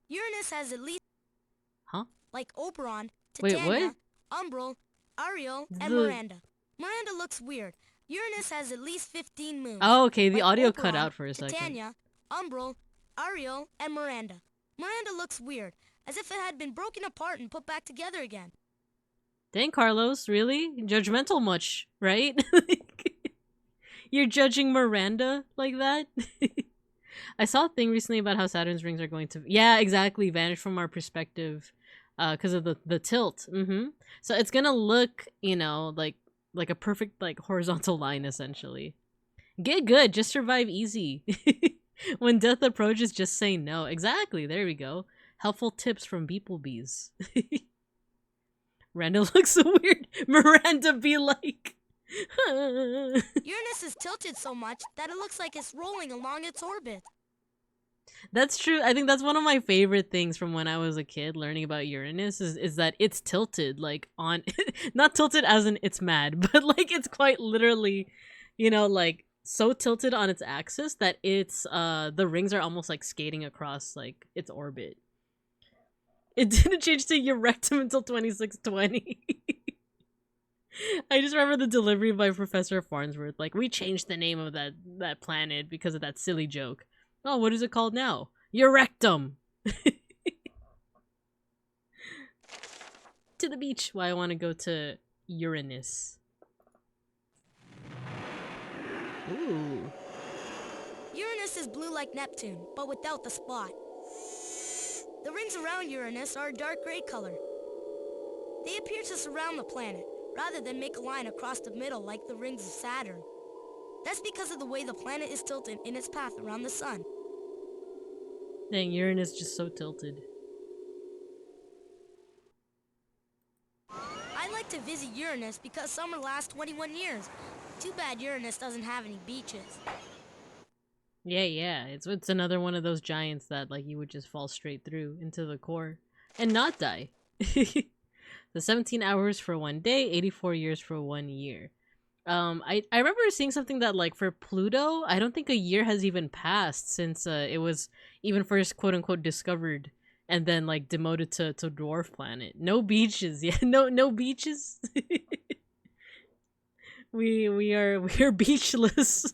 Uranus has at least like Oberon, Wait, Titania, what? Umbral, Ariel, and Miranda. Miranda looks weird. Uranus has at least 15 moons. Oh, okay. The like audio Oberon, cut out for a second. Titania, Umbral, Ariel, and Miranda. Miranda looks weird, as if it had been broken apart and put back together again. Dang, Carlos, really? Judgmental much, right? You're judging Miranda like that? I saw a thing recently about how Saturn's rings are going to... Yeah, exactly. Vanish from our perspective because of the tilt. So it's gonna look, you know, like a perfect like horizontal line, essentially. Get good. Just survive easy. When death approaches, just say no. Exactly. There we go. Helpful tips from beeplebees. Miranda looks so weird. Miranda be like... Uranus is tilted so much that it looks like it's rolling along its orbit. That's true. I think that's one of my favorite things from when I was a kid learning about Uranus is that it's tilted, like on... not tilted as in it's mad, but like it's quite literally, you know, like so tilted on its axis that it's the rings are almost like skating across like its orbit. It didn't change to your rectum until 2620. I just remember the delivery by Professor Farnsworth. Like, we changed the name of that planet because of that silly joke. Oh, what is it called now? Your rectum! To the beach. Why I want to go to Uranus. Ooh. Uranus is blue like Neptune, but without the spot. The rings around Uranus are a dark gray color. They appear to surround the planet, rather than make a line across the middle like the rings of Saturn. That's because of the way the planet is tilted in its path around the sun. Dang, Uranus just so tilted. I like to visit Uranus because summer lasts 21 years. Too bad Uranus doesn't have any beaches. Yeah. It's another one of those giants that like you would just fall straight through into the core and not die. The 17 hours for 1 day, 84 years for 1 year. I remember seeing something that like for Pluto, I don't think a year has even passed since it was even first quote unquote discovered and then like demoted to dwarf planet. No beaches. Yeah, no beaches. we are beachless.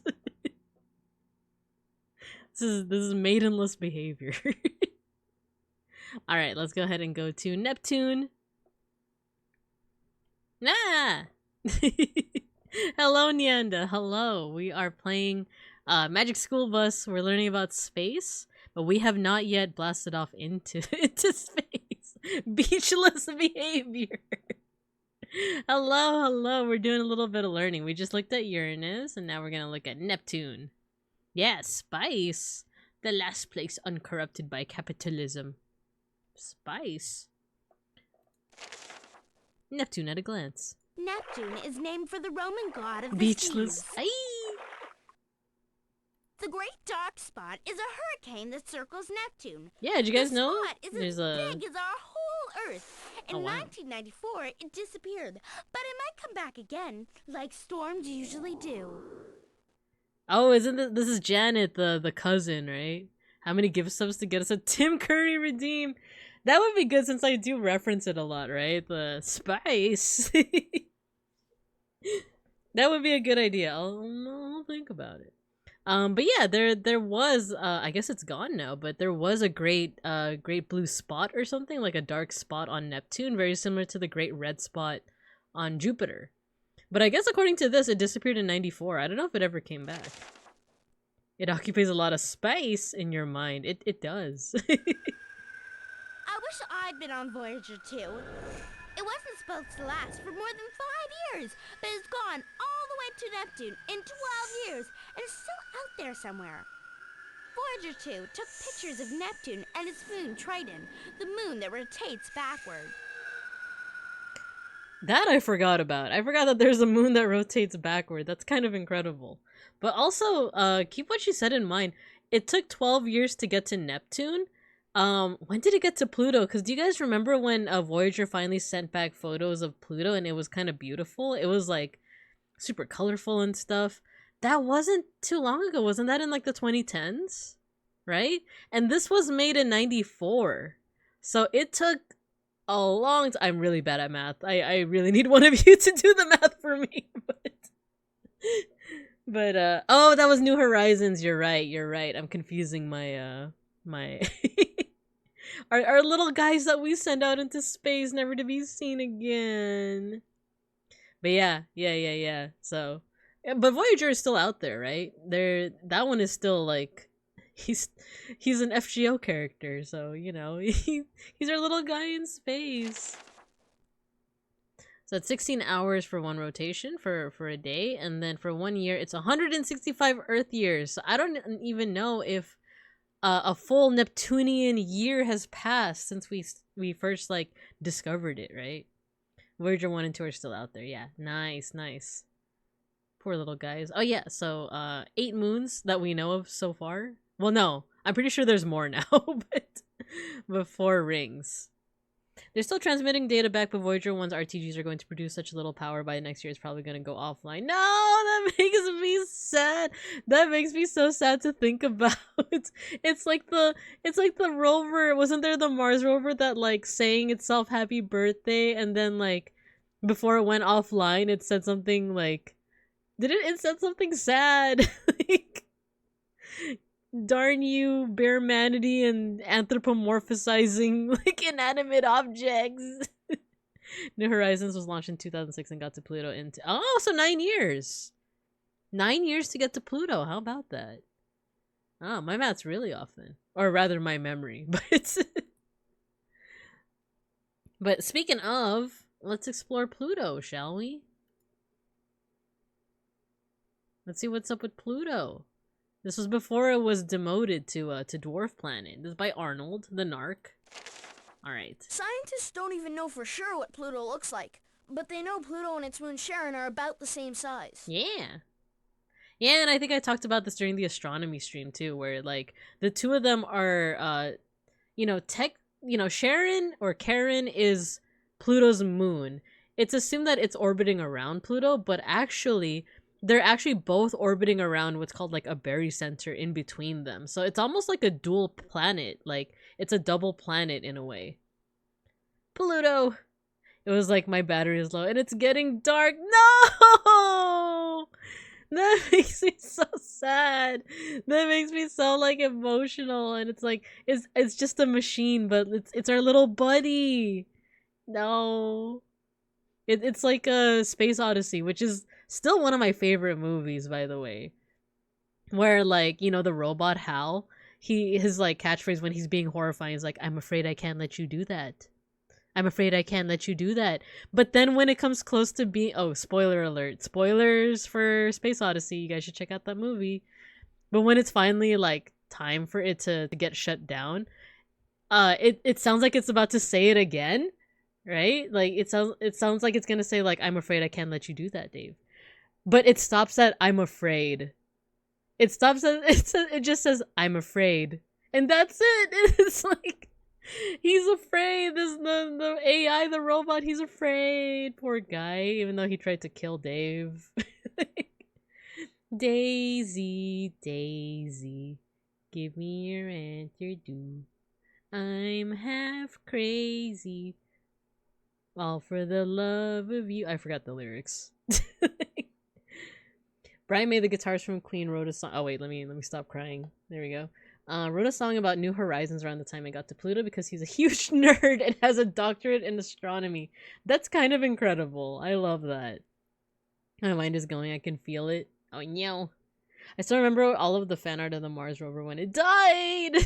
This is maidenless behavior. All right, let's go ahead and go to Neptune. Nah. Hello, Nyanda. Hello. We are playing Magic School Bus. We're learning about space, but we have not yet blasted off into space. Beachless behavior. Hello. We're doing a little bit of learning. We just looked at Uranus, and now we're gonna look at Neptune. Yeah, spice. The last place uncorrupted by capitalism. Spice. Neptune at a glance. Neptune is named for the Roman god of the Beachless. seas. Aye. The Great Dark Spot is a hurricane that circles Neptune. Yeah, did you guys the know? spot is There's as big as our whole Earth. In Oh, wow. 1994, it disappeared, but it might come back again, like storms usually do. Oh, isn't this is Janet, the cousin, right? How many gift subs to get us a Tim Curry redeem? That would be good since I do reference it a lot, right? The spice. That would be a good idea. I'll think about it. But yeah, there was I guess it's gone now, but there was a great blue spot or something, like a dark spot on Neptune, very similar to the great red spot on Jupiter. But I guess according to this, it disappeared in 94. I don't know if it ever came back. It occupies a lot of space in your mind. It does. I wish I'd been on Voyager 2. It wasn't supposed to last for more than 5 years, but it's gone all the way to Neptune in 12 years, and it's still out there somewhere. Voyager 2 took pictures of Neptune and its moon Triton, the moon that rotates backward. That I forgot about. I forgot that there's a moon that rotates backward. That's kind of incredible. But also, keep what she said in mind. It took 12 years to get to Neptune. When did it get to Pluto? Because do you guys remember when Voyager finally sent back photos of Pluto and it was kind of beautiful? It was like super colorful and stuff. That wasn't too long ago. Wasn't that in like the 2010s? Right? And this was made in 94. So it took a long time. I'm really bad at math. I really need one of you to do the math for me. But oh, that was New Horizons. You're right. I'm confusing my my our little guys that we send out into space, never to be seen again. But yeah. So, yeah, but Voyager is still out there, right? That one is still like he's an FGO character, so you know he's our little guy in space. So it's 16 hours for one rotation for a day, and then for 1 year it's 165 Earth years. So I don't even know if a full Neptunian year has passed since we first like discovered it, right? Voyager 1 and 2 are still out there. Yeah, nice. Poor little guys. Oh yeah, so 8 moons that we know of so far. Well, no, I'm pretty sure there's more now, but 4 rings. They're still transmitting data back, but Voyager 1's RTGs are going to produce such little power by next year it's probably going to go offline. No, that makes me sad. That makes me so sad to think about. It's like the rover. Wasn't there the Mars rover that like sang itself happy birthday, and then like before it went offline it said something like, it said something sad. Like, darn you, bare manatee and anthropomorphizing like inanimate objects. New Horizons was launched in 2006 and got to Pluto in so 9 years. 9 years to get to Pluto. How about that? Oh, my math's really off then. Or rather my memory. But speaking of, let's explore Pluto, shall we? Let's see what's up with Pluto. This was before it was demoted to dwarf planet. This is by Arnold, the narc. All right. Scientists don't even know for sure what Pluto looks like, but they know Pluto and its moon Charon are about the same size. Yeah, and I think I talked about this during the astronomy stream too, where like the two of them are, Charon or Charon is Pluto's moon. It's assumed that it's orbiting around Pluto, but actually, they're actually both orbiting around what's called like a barycenter in between them. So it's almost like a dual planet. Like it's a double planet in a way. Pluto. It was like my battery is low and it's getting dark. No! That makes me so sad. That makes me so like emotional, and it's like it's just a machine, but it's our little buddy. No, it's like a Space Odyssey, which is still one of my favorite movies, by the way. Where like the robot Hal, his like catchphrase when he's being horrifying is like, "I'm afraid I can't let you do that. I'm afraid I can't let you do that." But then when it comes close to being, oh, spoiler alert, spoilers for Space Odyssey, you guys should check out that movie. But when it's finally like time for it to get shut down, it sounds like it's about to say it again, right? Like it sounds like it's gonna say like, "I'm afraid I can't let you do that, Dave." But it stops at "I'm afraid." It stops at it just says "I'm afraid," and that's it. It's like he's afraid. This the AI, the robot. He's afraid. Poor guy. Even though he tried to kill Dave. Daisy, Daisy, give me your answer, do. I'm half crazy, all for the love of you. I forgot the lyrics. Brian made the guitars from Queen, wrote a song. Oh wait, let me stop crying. There we go. Wrote a song about New Horizons around the time I got to Pluto because he's a huge nerd and has a doctorate in astronomy. That's kind of incredible. I love that. My mind is going. I can feel it. Oh no. I still remember all of the fan art of the Mars rover when it died.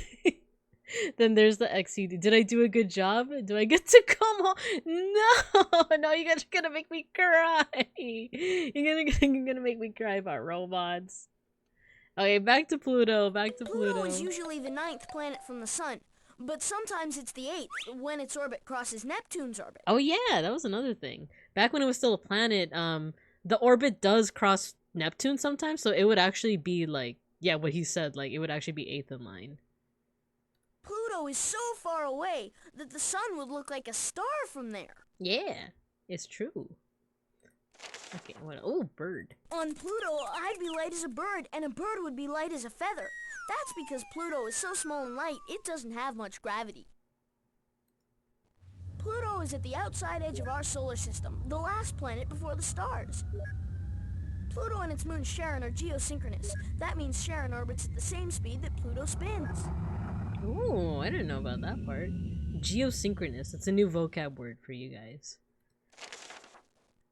Then there's the XCD. Did I do a good job? Do I get to come home? No, you guys are gonna make me cry. You're gonna make me cry about robots. Okay, back to Pluto. Pluto is usually the 9th planet from the sun, but sometimes it's the 8th when its orbit crosses Neptune's orbit. Oh yeah, that was another thing. Back when it was still a planet, the orbit does cross Neptune sometimes, so it would actually be like, yeah, what he said, like it would actually be 8th in line. Pluto is so far away that the sun would look like a star from there. Yeah, it's true. Okay, what? Oh, bird. On Pluto, I'd be light as a bird, and a bird would be light as a feather. That's because Pluto is so small and light, it doesn't have much gravity. Pluto is at the outside edge of our solar system, the last planet before the stars. Pluto and its moon Charon are geosynchronous. That means Charon orbits at the same speed that Pluto spins. Ooh, I didn't know about that part. Geosynchronous. It's a new vocab word for you guys.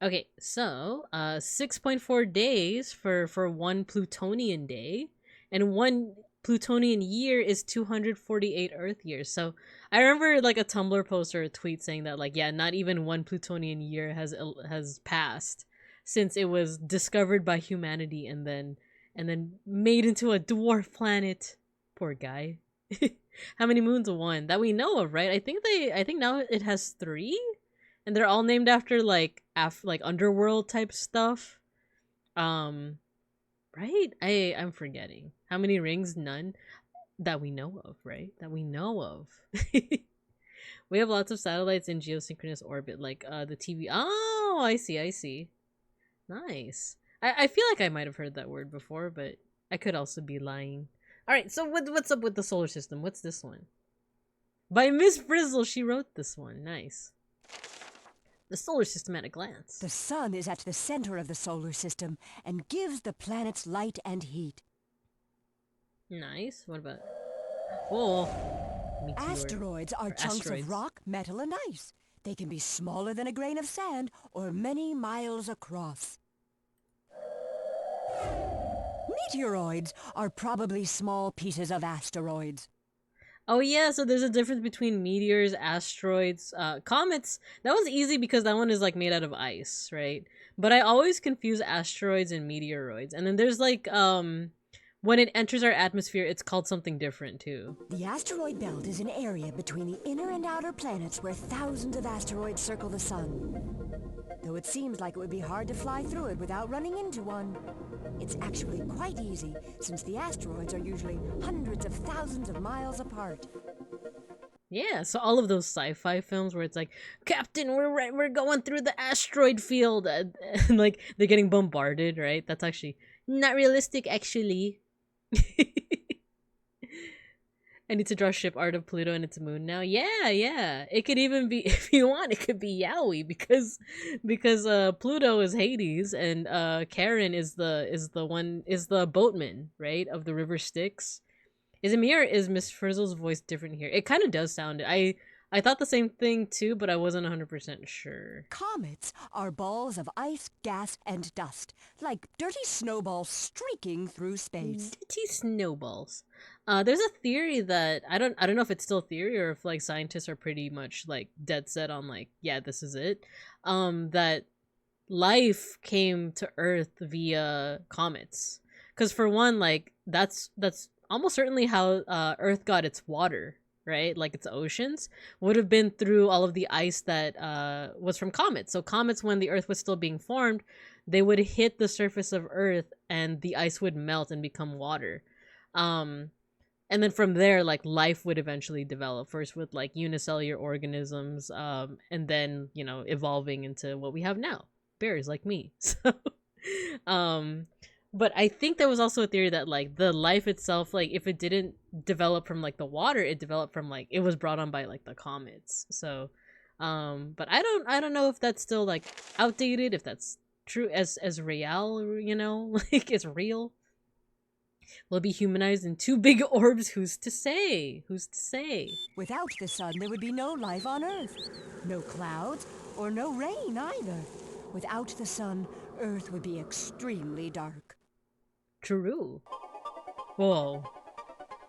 Okay, so 6.4 days for one Plutonian day, and one Plutonian year is 248 Earth years. So I remember like a Tumblr post or a tweet saying that like, yeah, not even one Plutonian year has passed since it was discovered by humanity and then made into a dwarf planet. Poor guy. How many moons? One that we know of, right? I think now it has 3, and they're all named after like underworld type stuff. Right? I'm forgetting. How many rings? None that we know of, right? That we know of. We have lots of satellites in geosynchronous orbit, like the TV. Oh, I see. Nice. I feel like I might have heard that word before, but I could also be lying. Alright, so what's up with the solar system? What's this one? By Miss Frizzle, she wrote this one. Nice. The solar system at a glance. The sun is at the center of the solar system and gives the planets light and heat. Nice. What about... Whoa. Meteor. Asteroids are chunks asteroids. of rock, metal, and ice. They can be smaller than a grain of sand or many miles across. Meteoroids are probably small pieces of asteroids. Oh yeah, so there's a difference between meteors, asteroids, comets. That one's easy because that one is like made out of ice, right? But I always confuse asteroids and meteoroids. And then there's like when it enters our atmosphere, it's called something different too. The asteroid belt is an area between the inner and outer planets where thousands of asteroids circle the sun. Though it seems like it would be hard to fly through it without running into one. It's actually quite easy, since the asteroids are usually hundreds of thousands of miles apart. Yeah, so all of those sci-fi films where it's like, Captain, we're going through the asteroid field, and like they're getting bombarded, right? That's actually not realistic, actually. I need to draw ship art of Pluto and its moon now. Yeah, yeah. It could even be, if you want, it could be Yowie because Pluto is Hades and Karen is the boatman, right, of the River Styx. Is it me or is Miss Frizzle's voice different here? It kind of does sound. I thought the same thing too, but I wasn't 100% sure. Comets are balls of ice, gas, and dust, like dirty snowballs streaking through space. Dirty snowballs. There's a theory that I don't know if it's still a theory or if like scientists are pretty much like dead set on like, yeah, this is it. That life came to Earth via comets. Because for one, like that's almost certainly how Earth got its water, right? Like its oceans would have been through all of the ice that was from comets. So comets, when the Earth was still being formed, they would hit the surface of Earth and the ice would melt and become water. And then from there, like life would eventually develop, first with like unicellular organisms, and then, you know, evolving into what we have now, bears like me. So but I think there was also a theory that like the life itself, like if it didn't develop from like the water, it developed from like it was brought on by like the comets. So but I don't know if that's still like outdated, if that's true as real, you know, like it's real. Will it be humanized in two big orbs? Who's to say? Who's to say? Without the sun, there would be no life on Earth. No clouds or no rain either. Without the sun, Earth would be extremely dark. True. Whoa.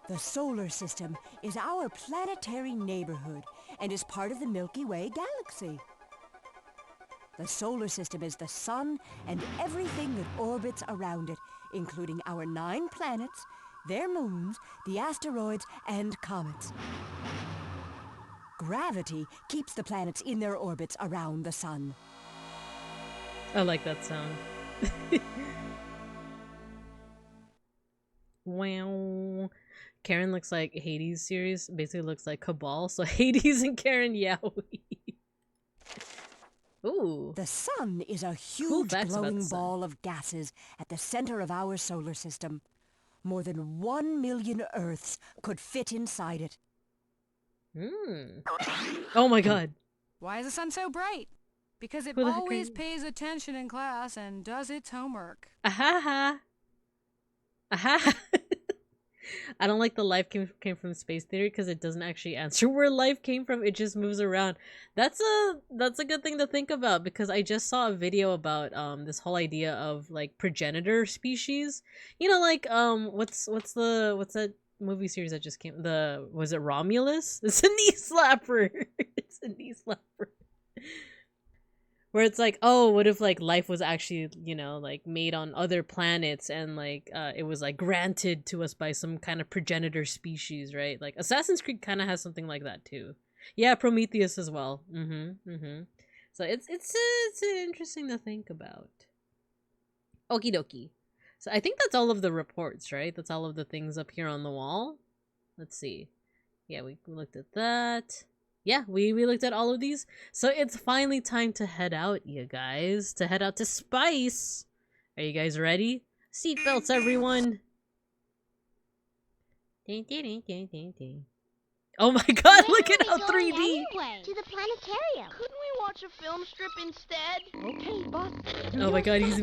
The solar system is our planetary neighborhood and is part of the Milky Way galaxy. The solar system is the sun and everything that orbits around it, including our 9 planets, their moons, the asteroids, and comets. Gravity keeps the planets in their orbits around the sun. I like that sound. Wow. Karen looks like Hades series. Basically looks like Cabal. So Hades and Karen Yowie. Ooh. The sun is a Cool huge facts about glowing the sun. ball of gases at the center of our solar system. More than 1 million Earths could fit inside it. Oh my god. Why is the sun so bright? Because it Who the heck are always you? pays attention in class and does its homework. Ahaha. Ahaha. I don't like the life came from space theory because it doesn't actually answer where life came from. It just moves around. That's a good thing to think about because I just saw a video about this whole idea of like progenitor species. You know, like what's that movie series that just came? Was it Romulus? It's a knee slapper. It's a knee slapper. Where it's like, oh, what if like life was actually, you know, like made on other planets and like it was like granted to us by some kind of progenitor species, right? Like Assassin's Creed kind of has something like that too. Yeah, Prometheus as well. So it's interesting to think about. Okie dokie. So I think that's all of the reports, right? That's all of the things up here on the wall. Let's see. Yeah, we looked at that. Yeah, we looked at all of these. So it's finally time to head out, you guys. To head out to Spice. Are you guys ready? Seatbelts, everyone. Oh my god, look at how 3D. Anyway? To the planetarium. Couldn't we watch a film strip instead? Okay, boss. Oh my god, he's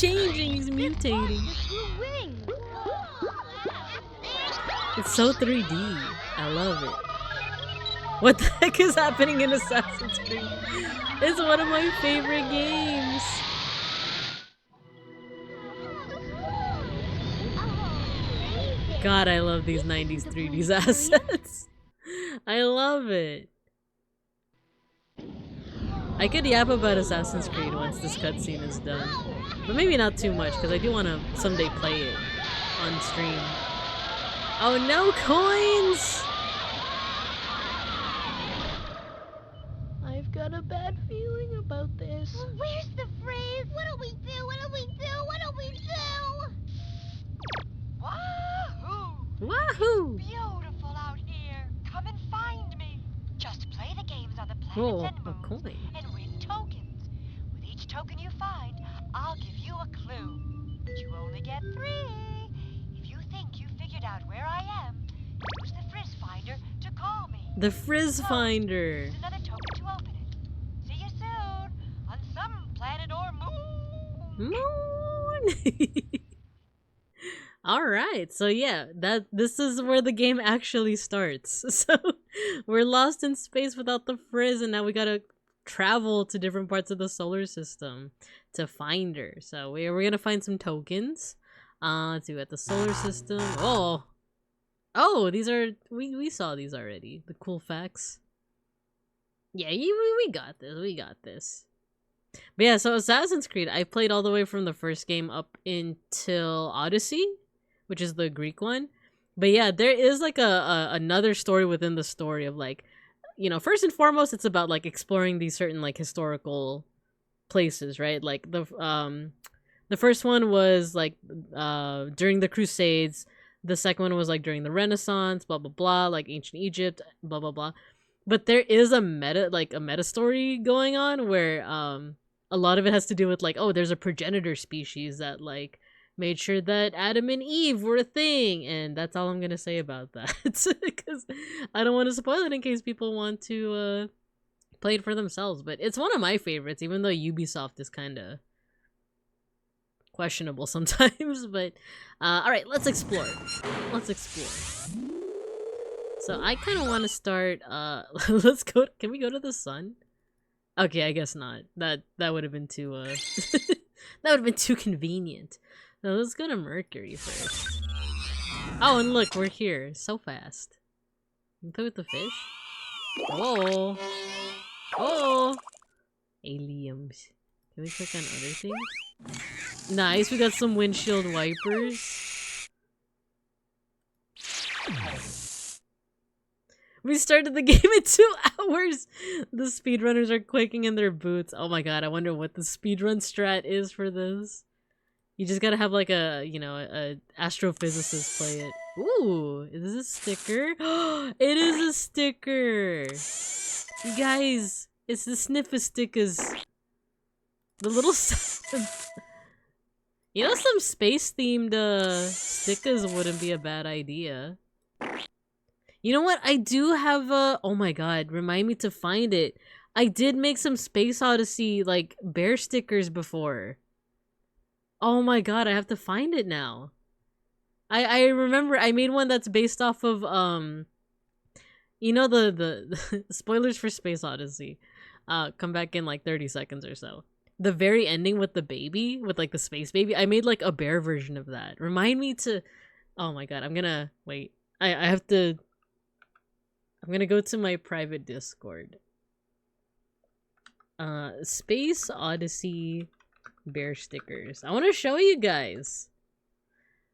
changing, he's mutating. Blue ring. It's so 3D. I love it. What the heck is happening in Assassin's Creed? It's one of my favorite games. God, I love these 90s 3D assets. I love it. I could yap about Assassin's Creed once this cutscene is done. But maybe not too much, because I do want to someday play it on stream. Oh, no coins! I've got a bad feeling about this. Well, where's the phrase? What'll we do? What'll we do? What'll we do? Wahoo! Wahoo! Beautiful out here. Come and find me. Just play the games on the planets Oh, and a moons coin. and win tokens. With each token you find, I'll give you a clue. But you only get 3. If you think you figured out where I am, Use the frizz finder to call me. The frizz finder. Use another token to open it. See you soon on some planet or moon. Moon. All right, so yeah, this is where the game actually starts. So we're lost in space without the frizz, and now we gotta travel to different parts of the solar system to find her. So we're gonna find some tokens. Let's see, at the solar system. Oh, these are we saw these already. The cool facts. Yeah, we got this. We got this. But yeah, so Assassin's Creed, I played all the way from the first game up until Odyssey, which is the Greek one. But yeah, there is like another story within the story of like, you know, first and foremost, it's about like exploring these certain like historical places, right? Like the first one was like during the Crusades. The second one was like during the Renaissance, blah blah blah, like ancient Egypt, blah blah blah. But there is a meta story going on where a lot of it has to do with like, oh, there's a progenitor species that like made sure that Adam and Eve were a thing, and that's all I'm gonna say about that. Because I don't want to spoil it in case people want to play it for themselves. But it's one of my favorites, even though Ubisoft is kind of questionable sometimes. But all right, let's explore. Let's explore. So I kind of want to start. Let's go. Can we go to the sun? Okay, I guess not. That would have been too. That would have been too convenient. Now let's go to Mercury first. Oh, and look, we're here so fast. Can we play with the fish? Oh, oh, aliens. Can we click on other things? Nice, we got some windshield wipers. We started the game in 2 hours. The speedrunners are quaking in their boots. Oh my god, I wonder what the speedrun strat is for this. You just gotta have like a, you know, a astrophysicist play it. Ooh, is this a sticker? It is a sticker! You guys, it's the sniffer stickers. The little sounds. You know, some space-themed stickers wouldn't be a bad idea. You know what? I do have a... Oh my god, remind me to find it. I did make some Space Odyssey, like, bear stickers before. Oh my god, I have to find it now. I remember I made one that's based off of, you know, the spoilers for Space Odyssey. Come back in like 30 seconds or so. The very ending with the baby, with like the space baby, I made like a bear version of that. Remind me to... Oh my god, I'm gonna... Wait. I have to... I'm gonna go to my private Discord. Space Odyssey bear stickers. I want to show you guys.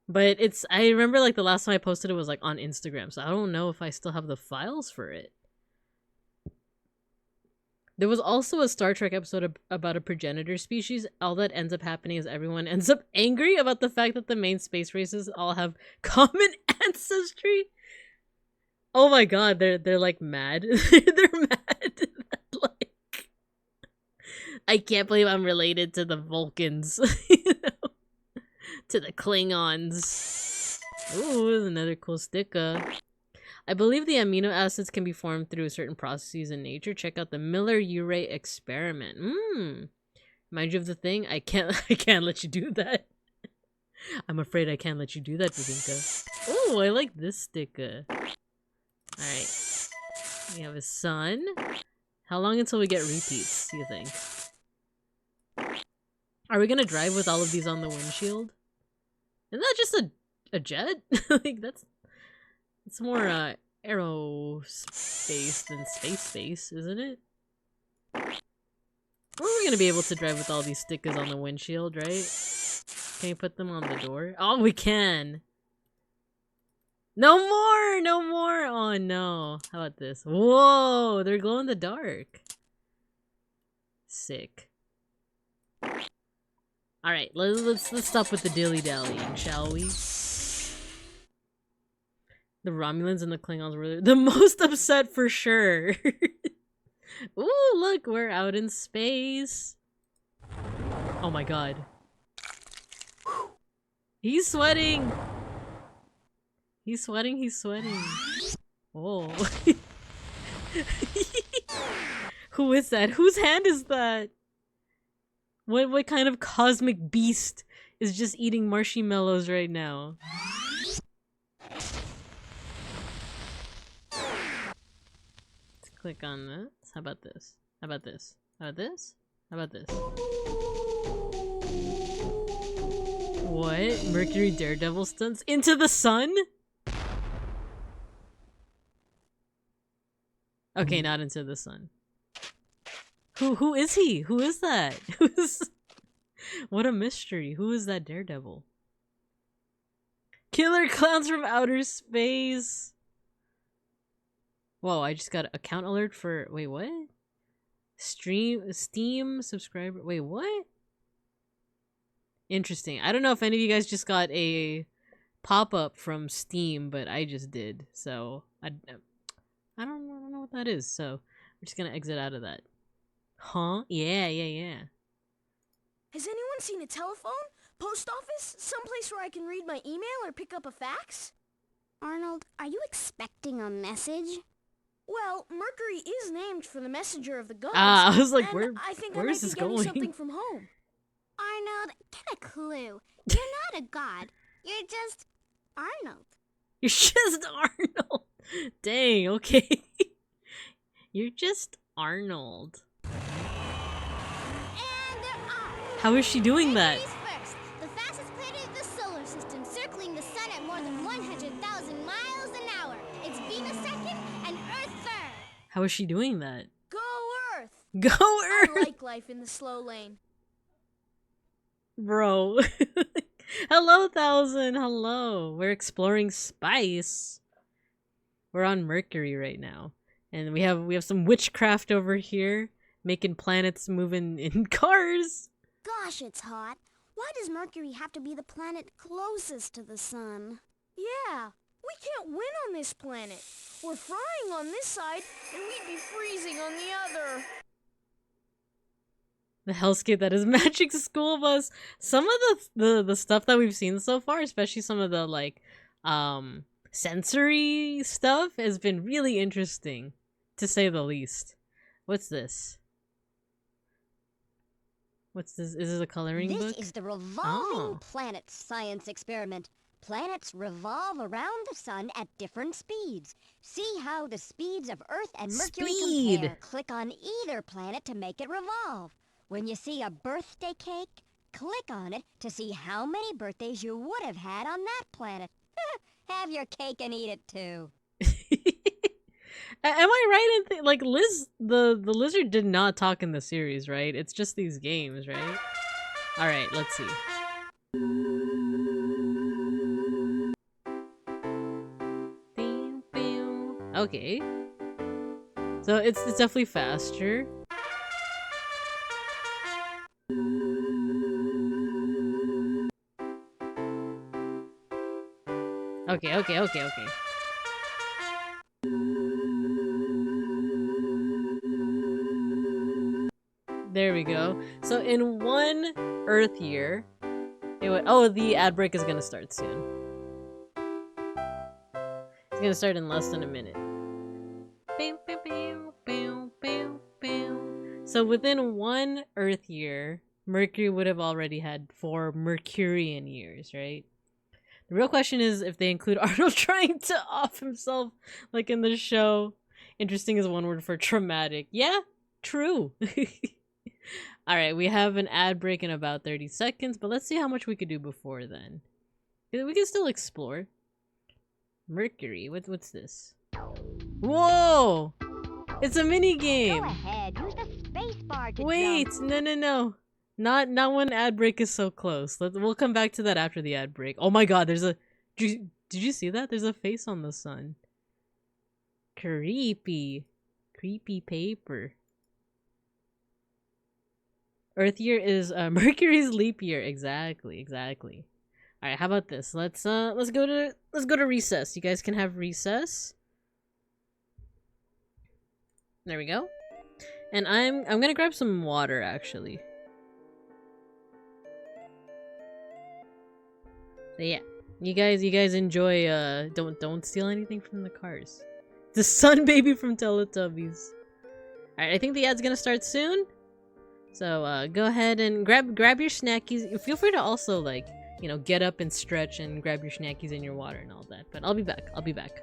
But it's... I remember like the last time I posted it was like on Instagram, so I don't know if I still have the files for it. There was also a Star Trek episode about a progenitor species. All that ends up happening is everyone ends up angry about the fact that the main space races all have common ancestry. Oh my god, they're like mad. They're mad. Like, I can't believe I'm related to the Vulcans. You know? To the Klingons. Ooh, there's another cool sticker. I believe the amino acids can be formed through certain processes in nature. Check out the Miller-Urey experiment. Remind you of the thing? I can't let you do that. I'm afraid I can't let you do that, Bazinka. Oh, I like this sticker. Alright. We have a sun. How long until we get repeats, do you think? Are we gonna drive with all of these on the windshield? Isn't that just a jet? Like, it's more aerospace than space, isn't it? We're gonna be able to drive with all these stickers on the windshield, right? Can you put them on the door? Oh, we can! No more! No more! Oh no. How about this? Whoa! They're glow in the dark. Sick. Alright, let's stop with the dilly-dallying, shall we? The Romulans and the Klingons were the most upset for sure. Ooh, look, we're out in space. Oh my god. He's sweating. He's sweating, he's sweating. Oh. Who is that? Whose hand is that? What kind of cosmic beast is just eating marshmallows right now? Let's click on this. How about this? How about this? How about this? How about this? What? Mercury Daredevil stunts into the sun? Okay, not into the sun. Who is he? Who is that? What a mystery. Who is that Daredevil? Killer clowns from outer space. Whoa, I just got a account alert for wait, what? Steam subscriber. Wait, what? Interesting. I don't know if any of you guys just got a pop-up from Steam, but I just did. So I don't know what that is. So we're just gonna exit out of that. Huh? Yeah. Has anyone seen a telephone? Post office? Someplace where I can read my email or pick up a fax? Arnold, are you expecting a message? Well, Mercury is named for the messenger of the gods. I was like, and I think where I might is this be getting going? something from home. Arnold, get a clue. You're not a god. You're just Arnold. You're just Arnold. Dang, okay. You're just Arnold. And they're off. How is she doing that? Mercury's first, the fastest planet in the solar system, circling the sun at more than 100,000 miles an hour. It's Venus second and Earth third. How is she doing that? Go Earth! Go I Earth! like life in the slow lane. Bro. Hello, Thousand. Hello. We're exploring space. We're on Mercury right now. And we have some witchcraft over here, making planets moving in cars. Gosh, it's hot. Why does Mercury have to be the planet closest to the sun? Yeah, we can't win on this planet. We're frying on this side, and we'd be freezing on the other. The hellscape that is Magic School Bus. Some of the stuff that we've seen so far, especially some of the like sensory stuff, has been really interesting, to say the least. What's this? What's this? Is this a coloring book? This is the revolving planet science experiment. Planets revolve around the sun at different speeds. See how the speeds of Earth and Mercury compare. Click on either planet to make it revolve. When you see a birthday cake, click on it to see how many birthdays you would have had on that planet. Have your cake and eat it too. Am I right in like Liz, the lizard did not talk in the series, right? It's just these games, right? All right, let's see. Okay. So it's definitely faster. Okay. There we go. So in 1 Earth year, it would, oh, the ad break is gonna start soon. It's gonna start in less than a minute. So within 1 Earth year, Mercury would have already had 4 Mercurian years, right? The real question is if they include Arnold trying to off himself like in the show. Interesting is one word for traumatic. Yeah, true. Alright, we have an ad break in about 30 seconds, but let's see how much we could do before then. We can still explore. Mercury, what's this? Whoa! It's a mini game! Go ahead, use the space bar to Wait, jump. no. Not when ad break is so close. We'll come back to that after the ad break. Oh my god, there's a... Did you see that? There's a face on the sun. Creepy. Creepy paper. Earth year is Mercury's leap year. Exactly. Alright, how about this? Let's go to recess. You guys can have recess. There we go. And I'm gonna grab some water actually. So yeah, You guys enjoy don't steal anything from the cars. The Sun Baby from Teletubbies. Alright, I think the ad's gonna start soon. So go ahead and grab your snackies. Feel free to also, like, you know, get up and stretch and grab your snackies and your water and all that. But I'll be back. I'll be back.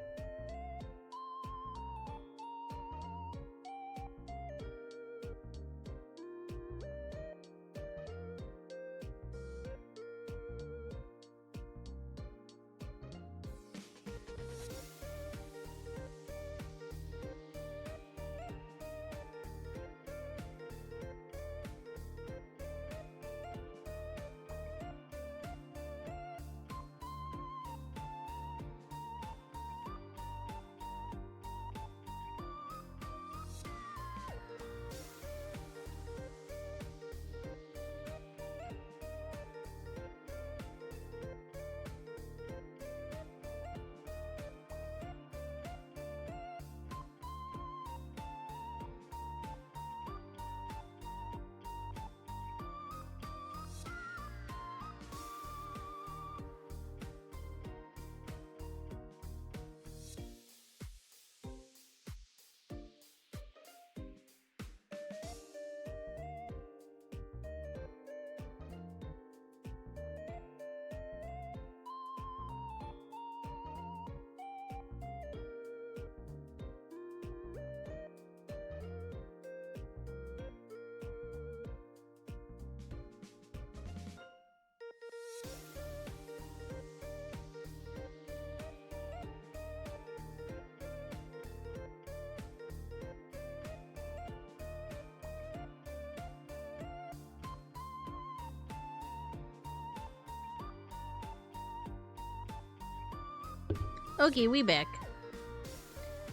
Okay, we back.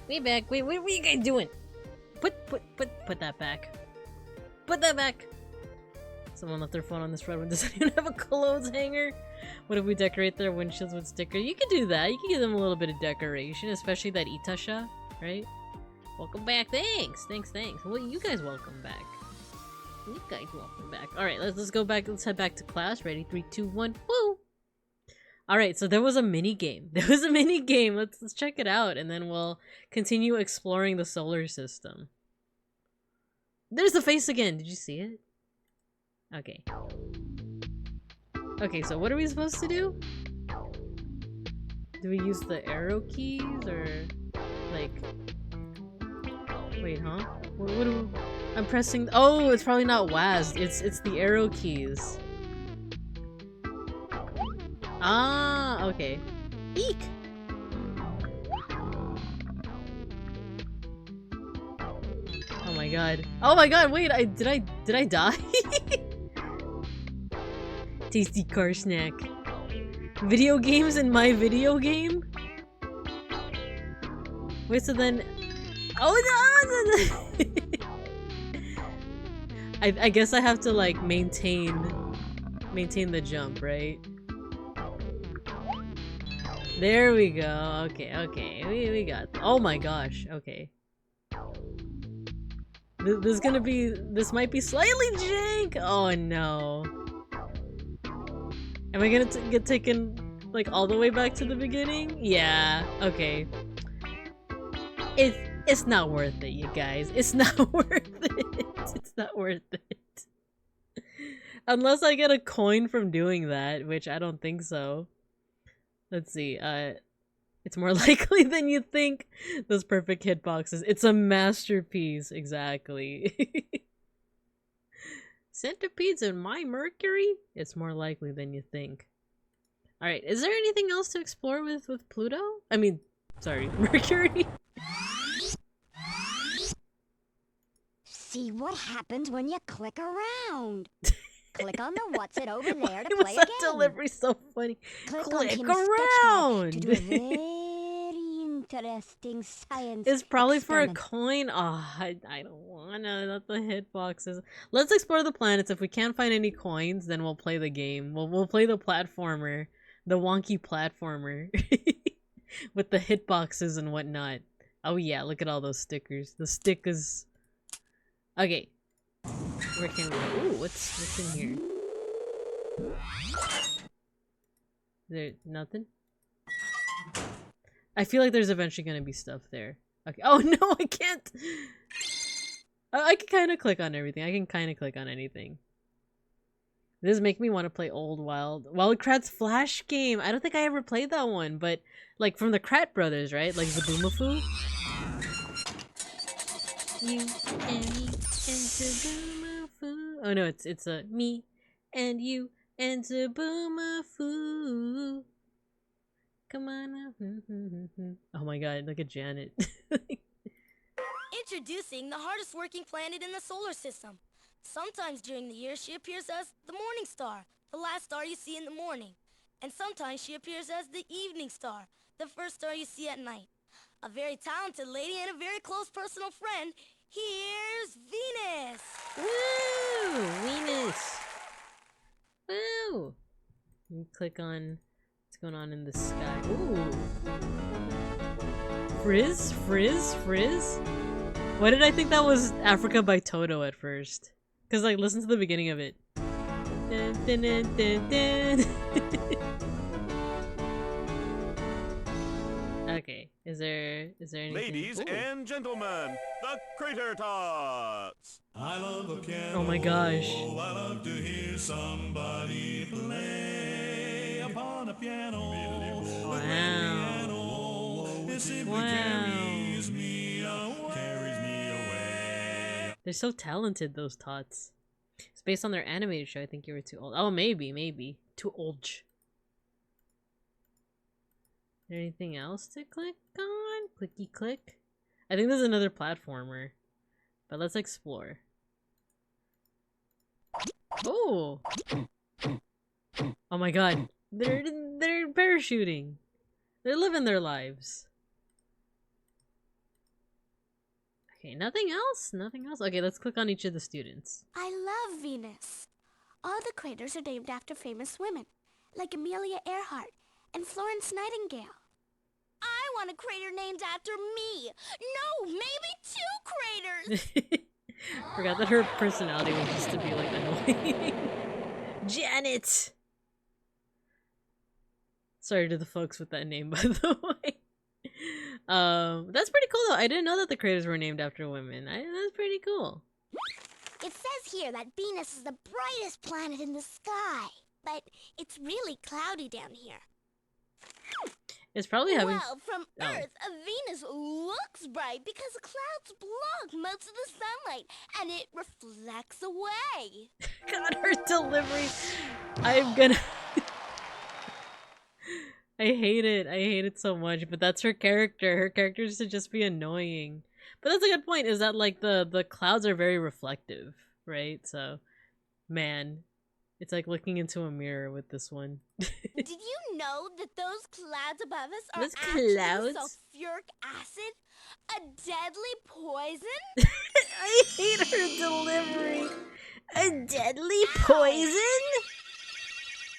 We back. Wait, what are you guys doing? Put that back. Put that back. Someone left their phone on this red one. Does anyone have a clothes hanger? What if we decorate their windshields with stickers? You can do that. You can give them a little bit of decoration, especially that Itasha, right? Welcome back. Thanks. Well, you guys welcome back. You guys welcome back. All right, let's go back. Let's head back to class. Ready? 3, 2, 1. Woo! Alright, so there was a mini game. Let's check it out, and then we'll continue exploring the solar system. There's the face again. Did you see it? Okay. Okay, so what are we supposed to do? Do we use the arrow keys, or like... Wait, huh? What do we... I'm pressing... Oh, it's probably not WASD. It's the arrow keys. Ah, okay. Eek! Oh my god. Oh my god, wait, did I die? Tasty car snack. Video games in my video game? Wait, so then... Oh no! I guess I have to, like, maintain the jump, right? There we go. Okay. We got... Oh my gosh. Okay. This might be slightly jank. Oh no. Am I gonna get taken, like, all the way back to the beginning? Yeah. Okay. It's not worth it, you guys. It's not worth it. It's not worth it. Unless I get a coin from doing that, which I don't think so. Let's see, it's more likely than you think. Those perfect hitboxes. It's a masterpiece, exactly. Centipedes in my Mercury? It's more likely than you think. Alright, is there anything else to explore with Pluto? I mean, sorry, Mercury? See what happens when you click around. Click on the what's it over there to Why play was that again. delivery so funny? Click around! to do a very interesting science It's probably for a experiment. coin. Oh, I don't wanna. Not the hitboxes. Let's explore the planets. If we can't find any coins, then we'll play the game. We'll play the platformer, the wonky platformer, with the hitboxes and whatnot. Oh yeah, look at all those stickers. The stickers. Okay. Where can we go? Ooh, what's in here? There nothing? I feel like there's eventually gonna be stuff there. Okay. Oh no, I can't! I can kind of click on everything. I can kind of click on anything. This make me want to play old Wildcrat's Flash game. I don't think I ever played that one, but like from the Krat brothers, right? Like Zaboomafoo. You and me and Zaboomafoo. Oh no, it's a me and you and Zaboomafoo. Come on up. Oh my god, look at Janet. Introducing the hardest working planet in the solar system. Sometimes during the year she appears as the morning star, the last star you see in the morning. And sometimes she appears as the evening star, the first star you see at night. A very talented lady and a very close personal friend. Here's Venus! Woo! Venus! Woo! You click on what's going on in the sky. Ooh! Frizz? Frizz? Frizz? Why did I think that was Africa by Toto at first? Because, like, listen to the beginning of it. Dun, dun, dun, dun, dun. Okay, is there anything? Ladies Ooh. and gentlemen, the Crater Tots! I love a piano. Oh my gosh. I love to hear somebody play upon a piano. Wow. It simply Wow. carries me away. They're so talented, those tots. It's based on their animated show. I think you were too old. Oh, maybe. Too old. Is there anything else to click on? Clicky click. I think there's another platformer. But let's explore. Oh! Oh my god. They're parachuting. They're living their lives. Okay, nothing else? Nothing else? Okay, let's click on each of the students. I love Venus. All the craters are named after famous women, like Amelia Earhart and Florence Nightingale. I want a crater named after me! No, maybe 2 craters! Forgot that her personality was just to be like annoying. Janet! Sorry to the folks with that name, by the way. That's pretty cool though. I didn't know that the craters were named after women. That's pretty cool. It says here that Venus is the brightest planet in the sky, but it's really cloudy down here. It's probably having. Well, from Earth, Venus looks bright because the clouds block most of the sunlight, and it reflects away. God, her delivery. I'm gonna. I hate it. I hate it so much. But that's her character. Her character is to just be annoying. But that's a good point. Is that like the clouds are very reflective, right? So, man, it's like looking into a mirror with this one. Did you know that those clouds above us are Those actually clouds? sulfuric acid? A deadly poison? I hate her delivery. A deadly poison?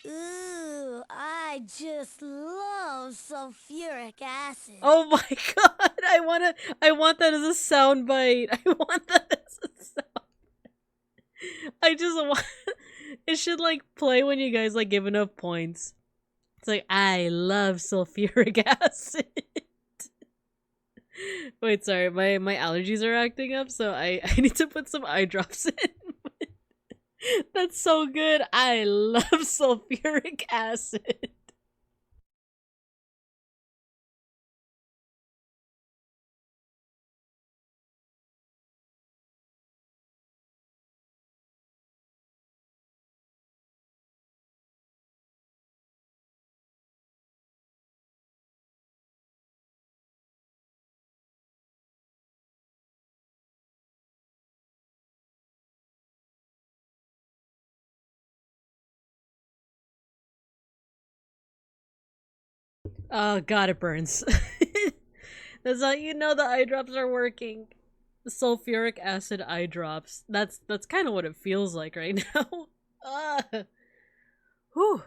Ooh, I just love sulfuric acid. Oh my god! I want that as a soundbite. I want that as a sound. I just want. It should like play when you guys like give enough points. It's like I love sulfuric acid. Wait, sorry, my allergies are acting up, so I need to put some eye drops in. That's so good. I love sulfuric acid. Oh god, it burns. That's how you know the eye drops are working. The sulfuric acid eye drops. That's kind of what it feels like right now. Whew.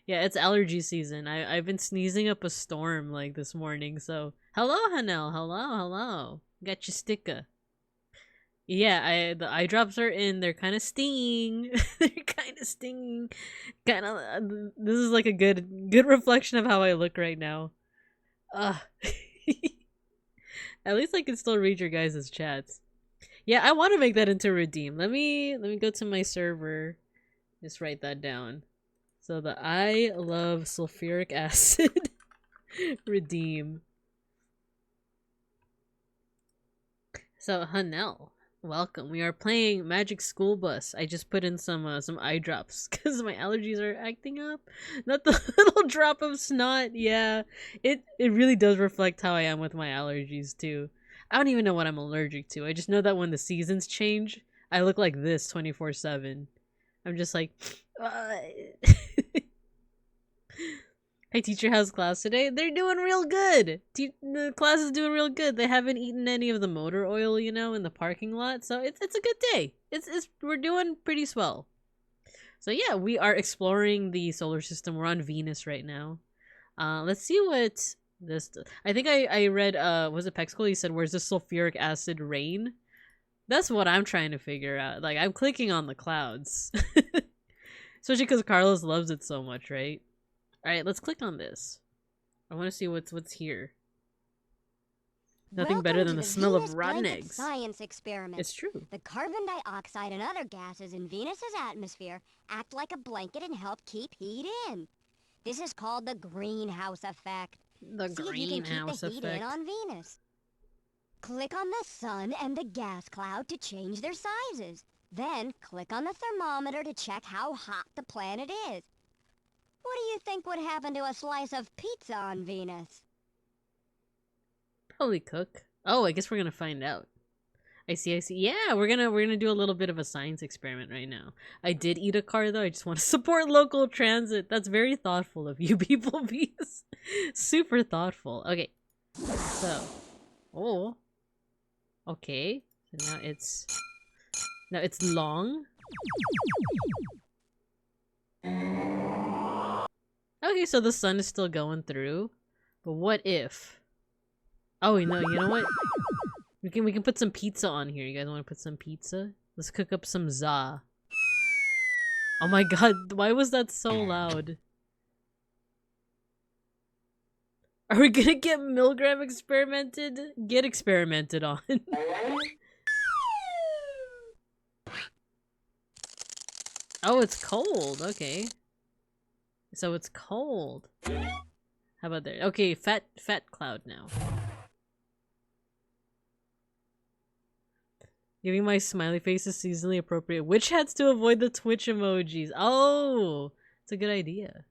Yeah, it's allergy season. I've been sneezing up a storm like this morning. So hello, Hanel. Hello. Got your sticker. Yeah, the eye drops are in. They're kind of stinging. They're kind of stinging. Kind of. This is like a good reflection of how I look right now. Ugh. At least I can still read your guys' chats. Yeah, I want to make that into redeem. Let me go to my server. Just write that down. So the I love sulfuric acid redeem. So Hanel, welcome. We are playing Magic School Bus. I just put in some eye drops because my allergies are acting up. Not the little drop of snot. Yeah, it really does reflect how I am with my allergies too. I don't even know what I'm allergic to. I just know that when the seasons change, I look like this 24/7. I'm just like, Hey teacher, how's class today? They're doing real good. The class is doing real good. They haven't eaten any of the motor oil, you know, in the parking lot. So it's a good day. We're doing pretty swell. So yeah, we are exploring the solar system. We're on Venus right now. Let's see what this does. I think I read was it Pexcool? He said, "Where's the sulfuric acid rain?" That's what I'm trying to figure out. Like I'm clicking on the clouds, especially because Carlos loves it so much, right? All right, let's click on this. I want to see what's here. Nothing better than the smell of rotten eggs. Science experiment. It's true. The carbon dioxide and other gases in Venus's atmosphere act like a blanket and help keep heat in. This is called the greenhouse effect. The See if you can keep the heat in on Venus. Click on the sun and the gas cloud to change their sizes. Then click on the thermometer to check how hot the planet is. What do you think would happen to a slice of pizza on Venus? Probably cook. Oh, I guess we're gonna find out. I see. Yeah, we're gonna do a little bit of a science experiment right now. I did eat a car though. I just want to support local transit. That's very thoughtful of you, beeplebees. Super thoughtful. Okay, so, oh, okay. So now it's long. Okay, so the sun is still going through, but what if? Oh, you know what? We can put some pizza on here. You guys want to put some pizza? Let's cook up some za. Oh my god, why was that so loud? Are we gonna get Milgram experimented? Get experimented on. Oh, it's cold. Okay. So it's cold. How about there? Okay, fat cloud now. Giving my smiley face is seasonally appropriate. Which hats to avoid the Twitch emojis? Oh, it's a good idea.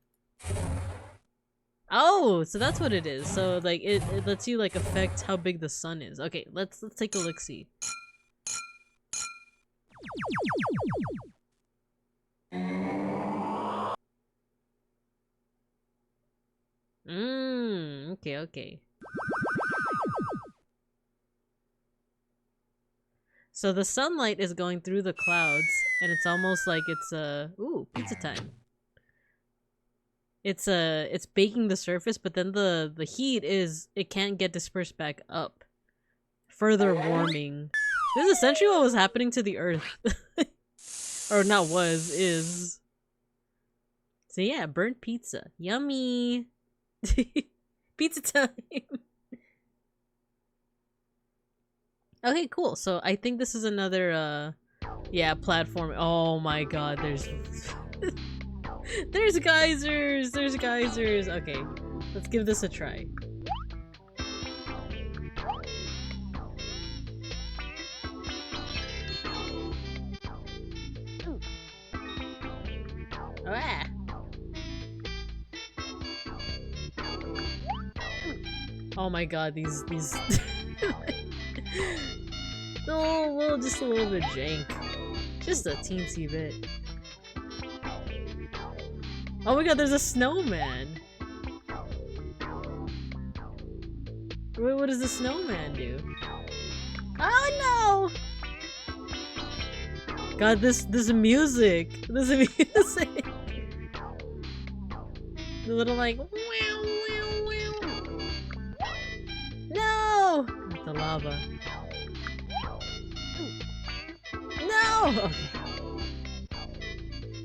Oh, so that's what it is. So like it lets you like affect how big the sun is. Okay, let's take a look see. Okay. So the sunlight is going through the clouds, and it's almost like it's ooh, pizza time. It's baking the surface, but then the heat it can't get dispersed back up, further warming. This is essentially what was happening to the Earth, or not was, is. So yeah, burnt pizza, yummy. Pizza time. Okay, cool. So I think this is another yeah, platform. Oh my god, there's there's geysers. There's geysers. Okay, let's give this a try. Ah. Oh my god, these oh, well, just a little bit jank. Just a teensy bit. Oh my god, there's a snowman! Wait, what does the snowman do? Oh no! God, this music! This music! The little like... No! The lava. No! Okay.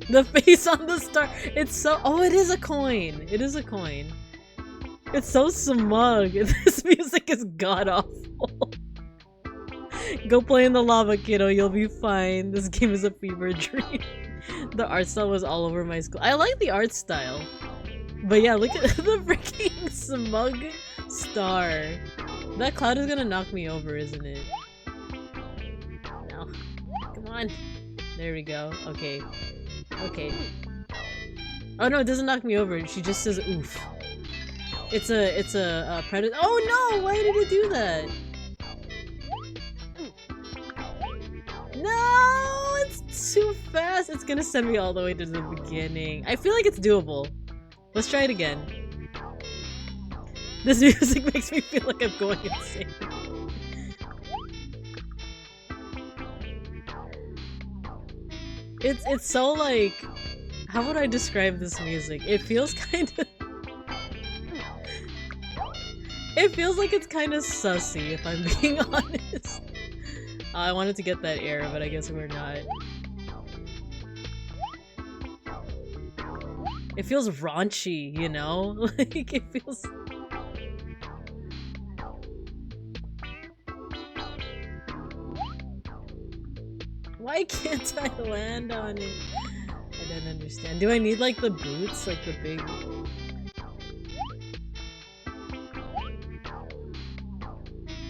The face on the star. It's so. Oh, it is a coin. It is a coin. It's so smug. This music is god awful. Go play in the lava, kiddo. You'll be fine. This game is a fever dream. The art style was all over my school. I like the art style. But yeah, look at the freaking smug star. That cloud is gonna knock me over, isn't it? No. Come on. There we go. Okay. Okay. Oh no, it doesn't knock me over. She just says oof. It's a predator. Oh no! Why did it do that? No! It's too fast. It's gonna send me all the way to the beginning. I feel like it's doable. Let's try it again. This music makes me feel like I'm going insane. It's so like, how would I describe this music? It feels kind of it feels like it's kind of sussy, if I'm being honest. I wanted to get that air, but I guess we're not. It feels raunchy, you know? Like, it feels... Why can't I land on it? I don't understand. Do I need, like, the boots? Like, the big...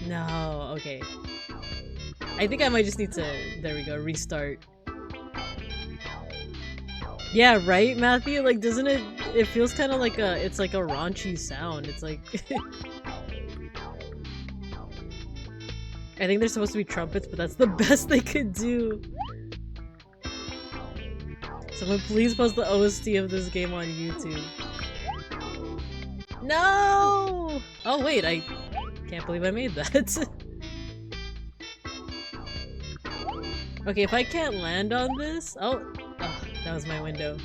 No, okay. I think I might just need to... There we go, restart. Yeah, right, Matthew? Like, doesn't it... It feels kind of like a... It's like a raunchy sound. It's like... I think they're supposed to be trumpets, but that's the best they could do. Someone please post the OST of this game on YouTube. No! Oh wait, I can't believe I made that. Okay, if I can't land on this... Oh, that was my window.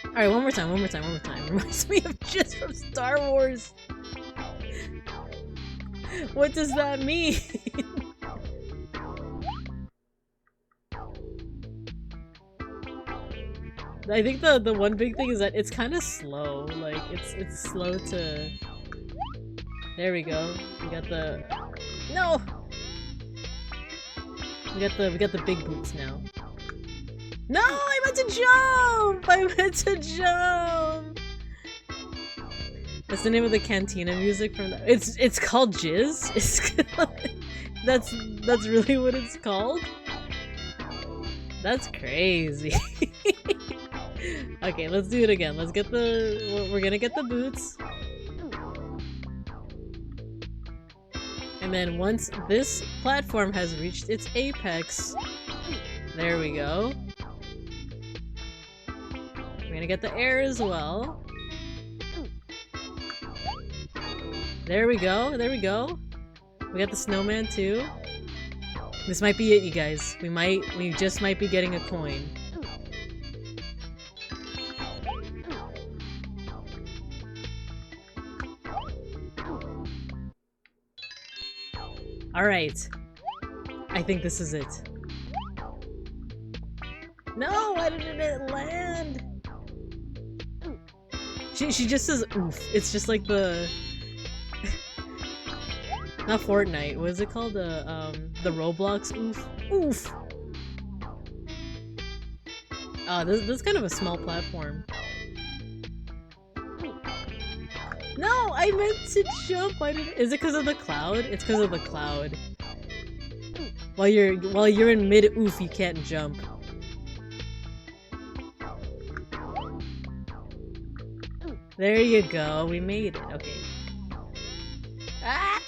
Alright, one more time. Reminds me of just from Star Wars. What does that mean? I think the one big thing is that it's kind of slow. Like it's slow to. There we go. We got the. No. We got the big boots now. No, I meant to jump. That's the name of the cantina music from the. It's called Jizz. That's really what it's called. That's crazy. Okay, let's do it again. Let's get the... We're gonna get the boots. And then once this platform has reached its apex... There we go. We're gonna get the air as well. There we go, there we go. We got the snowman too. This might be it, you guys. We just might be getting a coin. Alright. I think this is it. No! Why didn't it land? She just says oof. It's just like the... Not Fortnite. What is it called? The Roblox oof. Oof! Oh, this is kind of a small platform. No! I meant to jump! Is it because of the cloud? It's because of the cloud. While you're in mid oof, you can't jump. There you go. We made it. Okay. Ah!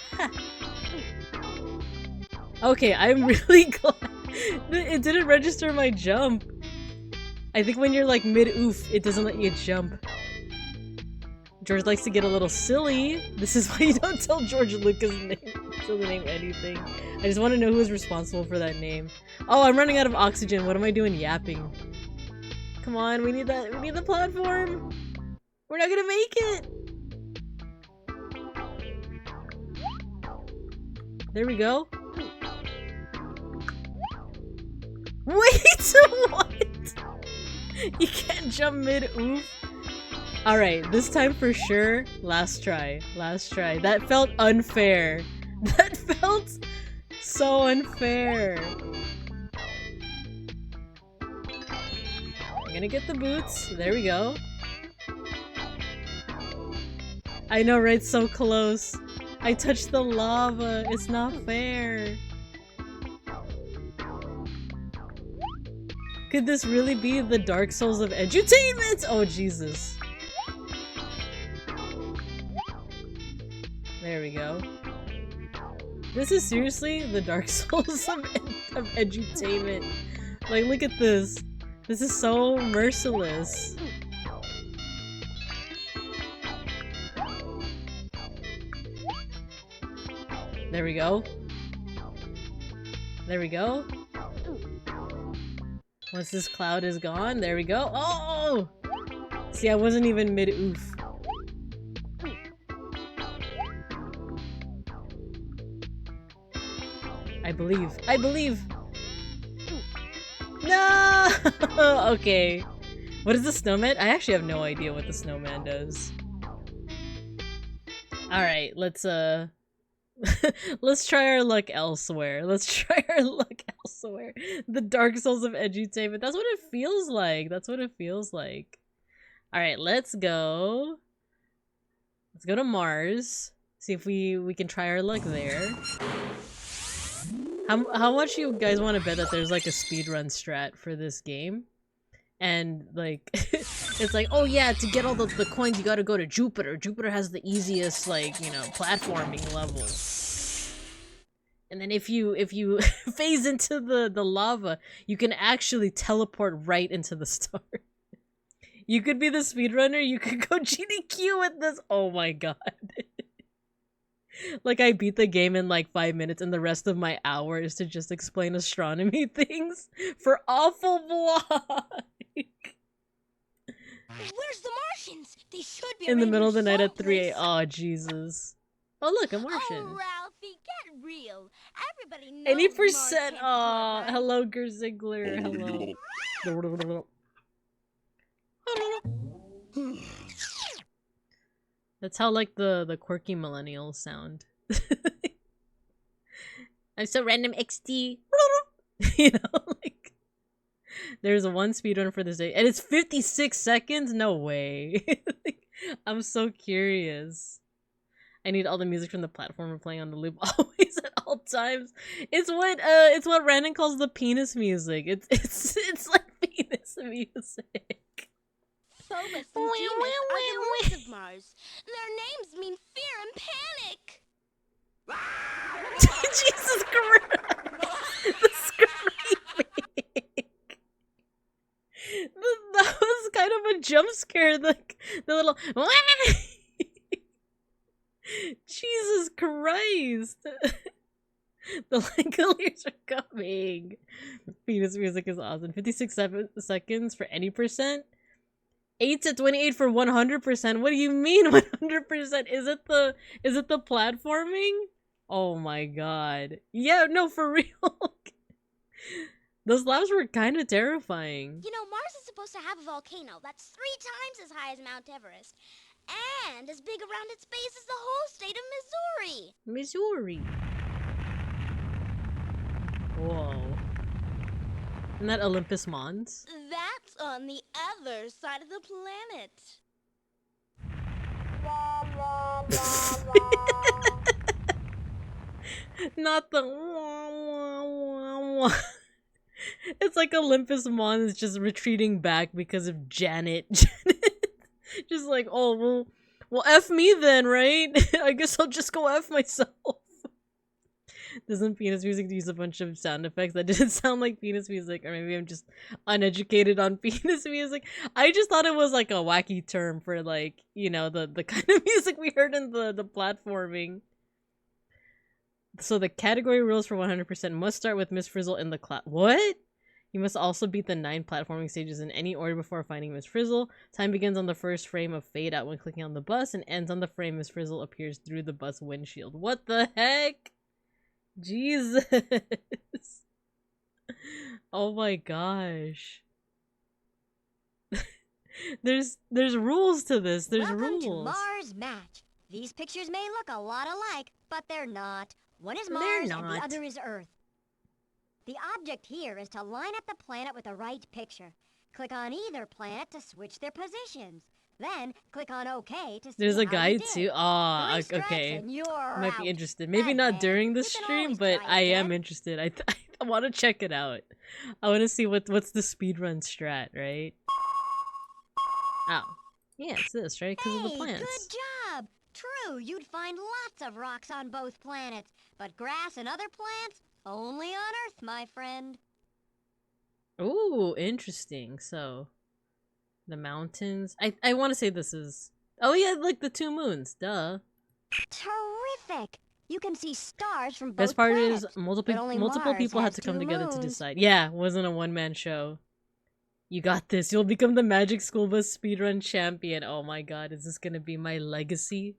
Okay, I'm really glad it didn't register my jump. I think when you're like mid oof, it doesn't let you jump. George likes to get a little silly. This is why you don't tell George Lucas' name, the name anything. I just want to know who is responsible for that name. Oh, I'm running out of oxygen. What am I doing yapping? Come on, we need that. We need the platform. We're not gonna make it. There we go. Wait, what? You can't jump mid-oof? Alright, this time for sure. Last try. Last try. That felt unfair. That felt so unfair. I'm gonna get the boots. There we go. I know, right? So close. I touched the lava. It's not fair. Could this really be the Dark Souls of edutainment? Oh, Jesus. There we go. This is seriously the Dark Souls of edutainment. Like, look at this. This is so merciless. There we go. There we go. Once this cloud is gone, there we go. Oh! See, I wasn't even mid-oof. I believe. I believe! No! Okay. What is the snowman? I actually have no idea what the snowman does. Alright, let's let's try our luck elsewhere. Let's try our luck elsewhere. The Dark Souls of edutainment. That's what it feels like. That's what it feels like. Alright, let's go. Let's go to Mars. See if we can try our luck there. How much you guys want to bet that there's like a speedrun strat for this game? And like it's like, oh yeah, to get all the coins you gotta go to Jupiter. Jupiter has the easiest, like, you know, platforming level. And then if you phase into the lava, you can actually teleport right into the star. You could be the speedrunner, you could go GDQ with this. Oh my god. Like, I beat the game in like 5 minutes and the rest of my hour is to just explain astronomy things for awful vlog. Where's the Martians? They should be In the middle of the night at 3 a.m. a.m. Oh, Jesus. Oh, look, a Martian. Oh, Ralphie, get real. Everybody knows Any percent. Martians Aw, are, right? hello, Gerzigler. Hello. That's how, like, the quirky millennials sound. I'm so random XD. You know, like, there's one speedrun for this day, and it's 56 seconds? No way. Like, I'm so curious. I need all the music from the platformer playing on the loop always at all times. It's what Brandon calls the penis music. It's like penis music. Phobos and Demas are the lords of Mars. Their names mean fear and panic. Jesus Christ! The screaming. That was kind of a jump scare. Like the little. Jesus Christ! The Langoliers are coming. Penis music is awesome. 56 seconds for any percent. 8 to 28 for 100%. What do you mean 100%? Is it the platforming? Oh my god. Yeah, no, for real. Those labs were kind of terrifying. You know, Mars is supposed to have a volcano that's 3 times as high as Mount Everest. And as big around its base as the whole state of Missouri. Missouri. Whoa. Isn't that Olympus Mons? That's on the other side of the planet. Not the wah, wah, wah, wah. It's like Olympus Mons is just retreating back because of Janet. Just like, oh, well, F me then, right? I guess I'll just go F myself. Doesn't penis music use a bunch of sound effects? That didn't sound like penis music, or maybe I'm just uneducated on penis music. I just thought it was like a wacky term for, like, you know, the kind of music we heard in the platforming. So the category rules for 100% must start with Miss Frizzle in the cloud. What? You must also beat the 9 platforming stages in any order before finding Miss Frizzle. Time begins on the first frame of Fade Out when clicking on the bus and ends on the frame Miss Frizzle appears through the bus windshield. What the heck? Jesus. Oh my gosh. There's rules to this. There's Welcome to rules. Mars Match. These pictures may look a lot alike, but they're not. One is They're Mars and the not. other is Earth. The object here is to line up the planet with the right picture. Click on either planet to switch their positions. Then click on OK to see There's a how you guide did. too. Ah, Three strikes okay. and you're Might be out. interested. Maybe But not hey, during the you can stream, always but try I am again. interested. I want to check it out. I want to see what's the speedrun strat, right? Oh. Yeah, it's this, right? Because of the Hey, plants. good job! True, you'd find lots of rocks on both planets, but grass and other plants, only on Earth, my friend. Ooh, interesting. So, the mountains. I want to say this is. Oh yeah, like the two moons. Duh. Terrific! You can see stars from both Best part planets, is multiple but only multiple Mars people had has to come two together to moons. decide. Yeah, it wasn't a one-man show. You got this. You'll become the Magic School Bus speedrun champion. Oh my god, is this gonna be my legacy?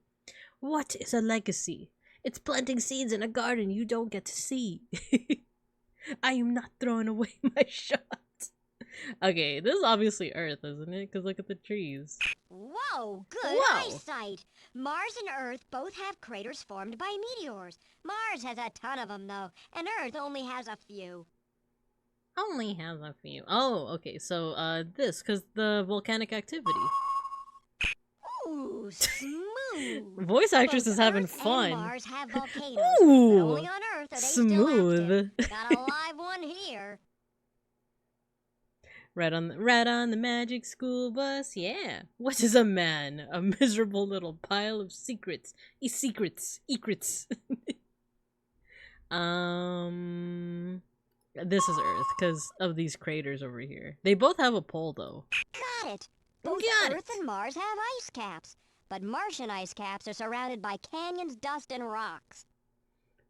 What is a legacy? It's planting seeds in a garden you don't get to see. I am not throwing away my shot. Okay, this is obviously Earth, isn't it? Because look at the trees. Whoa, good Whoa. eyesight! Mars and Earth both have craters formed by meteors. Mars has a ton of them, though, and Earth only has a few. Only has a few. Oh, okay, so, this, because the volcanic activity. Ooh, smooth! Voice actress Both is having Earth and fun. Mars have volcanoes, Ooh, but only on Earth are they still smooth. active. Got a live one here. Right on the Magic School Bus, yeah. What is a man? A miserable little pile of secrets. Secrets. This is Earth, because of these craters over here. They both have a pole, though. Got it! Both Got Earth and Mars have ice caps, but Martian ice caps are surrounded by canyons, dust, and rocks.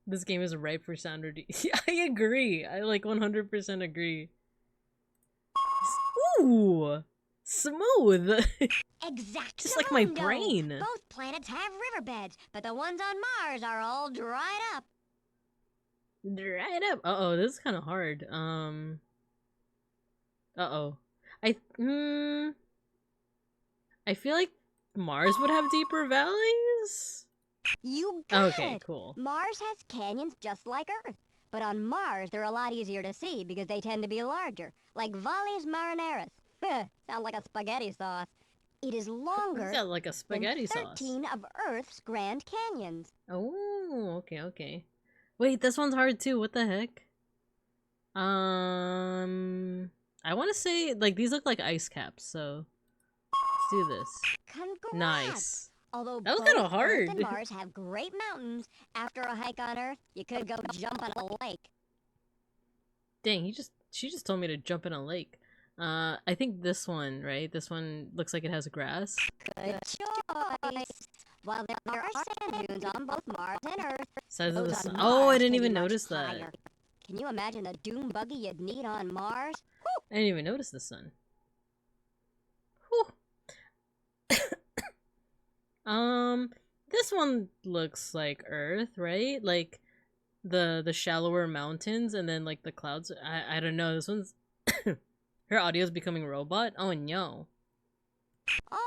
This game is ripe for sounder I agree. I like 100% agree. Ooh! Smooth! Exact. Just like my brain. Both planets have riverbeds, but the ones on Mars are all dried up. Dried up. Uh-oh, this is kind of hard. Uh-oh. I feel like Mars would have deeper valleys? You got Okay, it. cool. Mars has canyons just like Earth, but on Mars they're a lot easier to see because they tend to be larger, like Valles Marineris. Sounds like a spaghetti sauce. It is longer Got like a spaghetti than sauce. 13 of Earth's Grand Canyons. Oh, okay. Wait, this one's hard too. What the heck? I want to say, like, these look like ice caps, so let's do this. Congrats! Nice. Although That was both kinda Earth hard. and Mars have great mountains, after a hike on Earth, you could go jump on a lake. Dang, she just told me to jump in a lake. I think this one, right? This one looks like it has grass. Good choice. While there are sand dunes on both Mars and Earth, Size of the those sun. on Oh, I Mars didn't can be even much notice that. higher. Can you imagine the dune buggy you'd need on Mars? I didn't even notice the sun. Whew. This one looks like Earth, right? Like the shallower mountains and then like the clouds. I don't know. This one's her audio's becoming robot. Oh no. All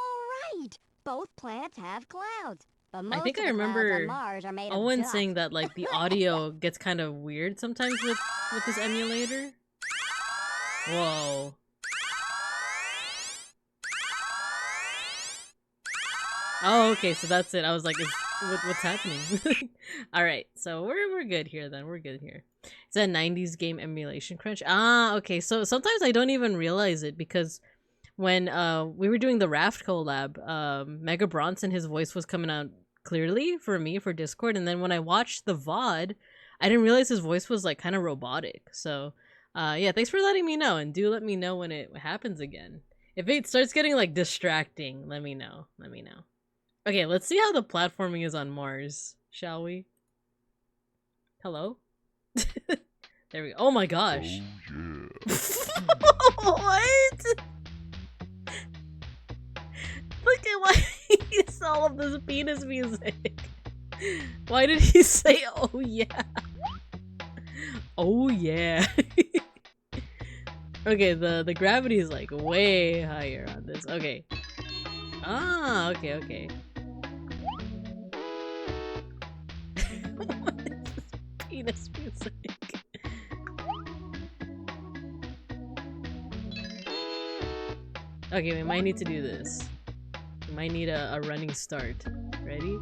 right. Both planets have clouds, but most I think of I the clouds remember on Mars are made of Owen dust. saying that like the audio gets kind of weird sometimes with this emulator. Whoa. Oh, okay, so that's it. I was like, what's happening? All right, so we're good here then. We're good here. It's a 90s game emulation crunch. Ah, okay. So sometimes I don't even realize it because when we were doing the Raft collab, Mega Bronson, his voice was coming out clearly for me for Discord, and then when I watched the VOD, I didn't realize his voice was like kind of robotic. So yeah, thanks for letting me know, and do let me know when it happens again. If it starts getting like distracting, let me know. Okay, let's see how the platforming is on Mars, shall we? Hello? There we go. Oh my gosh. What? Look at why he's all of this penis music. Why did he say, oh yeah? Oh yeah. Okay, the gravity is like way higher on this. Okay. Ah, okay, okay. What is this penis music? Okay, we might need to do this. We might need a running start. Ready?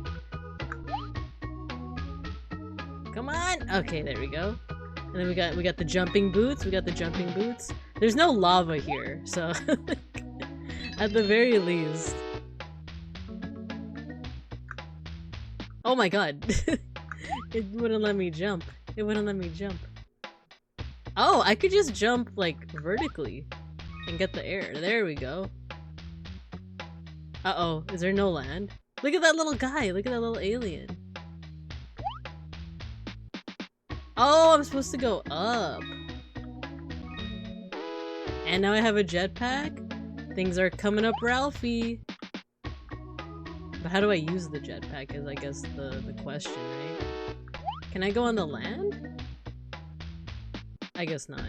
Come on! Okay, there we go. And then we got the jumping boots. We got the jumping boots. There's no lava here, so at the very least. Oh my god. It wouldn't let me jump. It wouldn't let me jump. Oh, I could just jump like vertically and get the air. There we go. Uh-oh, is there no land? Look at that little guy. Look at that little alien. Oh, I'm supposed to go up. And now I have a jetpack? Things are coming up, Ralphie. But how do I use the jetpack is I guess the question, right? Can I go on the land? I guess not.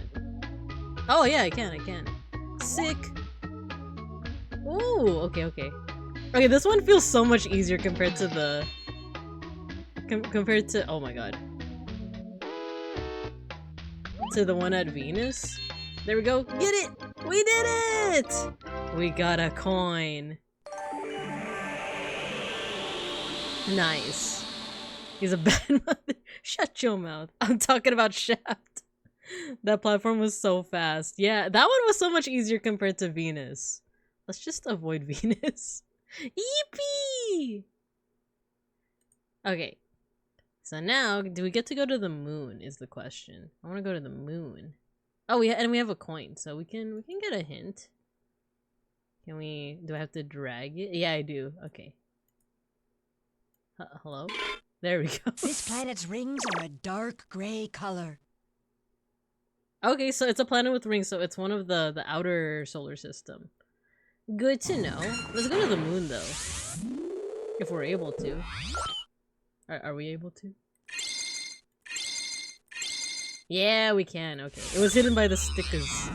Oh yeah, I can. Sick! Ooh, okay, okay. Okay, this one feels so much easier compared to the... compared to... oh my god. To the one at Venus. There we go. Get it! We did it! We got a coin. Nice. He's a bad mother. Shut your mouth. I'm talking about Shaft. That platform was so fast. Yeah, that one was so much easier compared to Venus. Let's just avoid Venus. Yippee! Okay. So now, do we get to go to the moon is the question. I want to go to the moon. Oh, we have a coin, so we can get a hint. Can we... do I have to drag it? Yeah, I do. Okay. Hello? There we go. This planet's rings are a dark gray color. Okay, so it's a planet with rings, so it's one of the outer solar system. Good to know. Let's go to the moon, though. If we're able to. Are we able to? Yeah, we can. Okay. It was hidden by the stickers.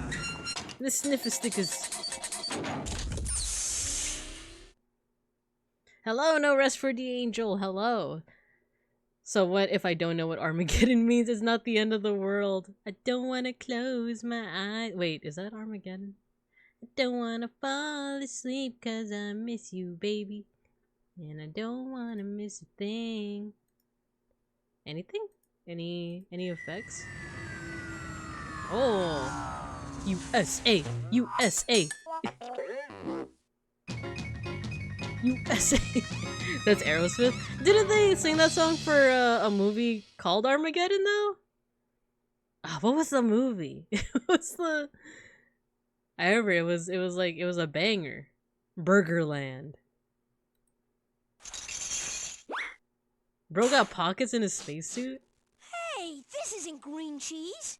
The sniffer stickers. Hello, no rest for the angel. Hello. So what if I don't know what Armageddon means? It's not the end of the world. I don't want to close my eyes. Wait, is that Armageddon? I don't want to fall asleep cause I miss you, baby. And I don't want to miss a thing. Anything? Any effects? Oh! USA! USA! USA! That's Aerosmith. Didn't they sing that song for a movie called Armageddon though? What was the movie? What's the... I remember it was a banger. Burgerland. Bro got pockets in his spacesuit? Hey, this isn't green cheese.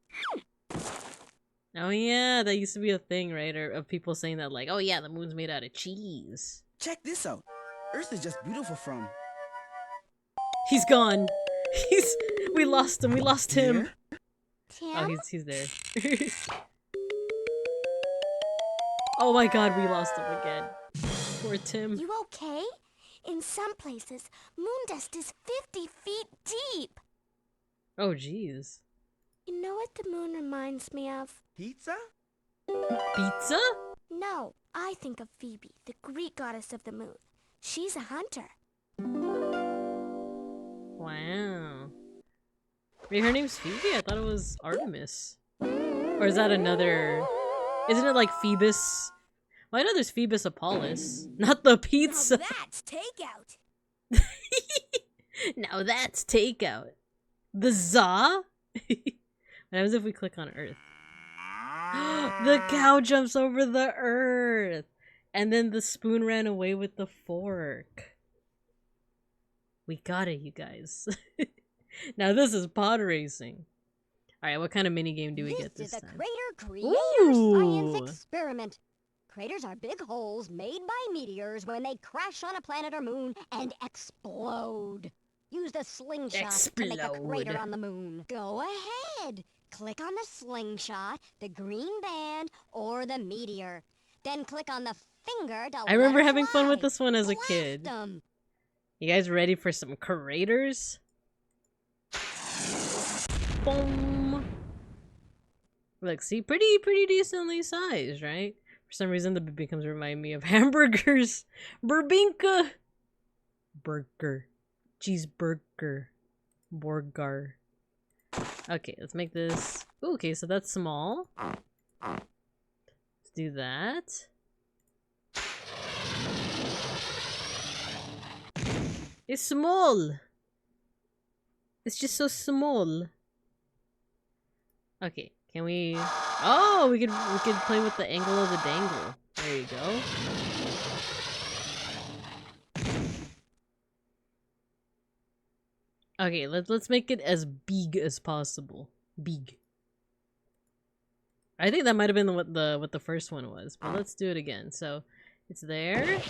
Oh yeah, that used to be a thing, right? Or of people saying that like, oh yeah, the moon's made out of cheese. Check this out. Earth is just beautiful from... He's gone. We lost him. We lost him. Tim? Oh, he's there. Oh my god, we lost him again. Poor Tim. You okay? In some places, moon dust is 50 feet deep. Oh jeez. You know what the moon reminds me of? Pizza? Pizza? No, I think of Phoebe, the Greek goddess of the moon. She's a hunter. Wow. Wait, her name's Phoebe? I thought it was Artemis. Or is that another... Isn't it like Phoebus? Well, I know there's Phoebus Apollos. Not the pizza! Now that's takeout! Now that's takeout. The za? What happens if we click on Earth? The cow jumps over the Earth! And then the spoon ran away with the fork. We got it, you guys. Now this is pod racing. Alright, what kind of minigame do we get this time? This is a time? crater creator science experiment. Craters are big holes made by meteors when they crash on a planet or moon and explode. Use the slingshot to make a crater on the moon. Go ahead. click on the slingshot, the green band, or the meteor. Then click on the finger to I remember let it having fun with fly. this one as a Blast kid. 'em. You guys ready for some craters? Boom. Look, see, pretty decently sized, right? For some reason, the becomes remind me of hamburgers. Berbinka. Burger. Cheeseburger. Burger. Okay, let's make this. Ooh, okay, so that's small. Let's do that. It's small. It's just so small. Okay, can we? Oh, we could play with the angle of the dangle. There you go. Okay, let's make it as big as possible. Big. I think that might have been what the first one was, but let's do it again. So it's there.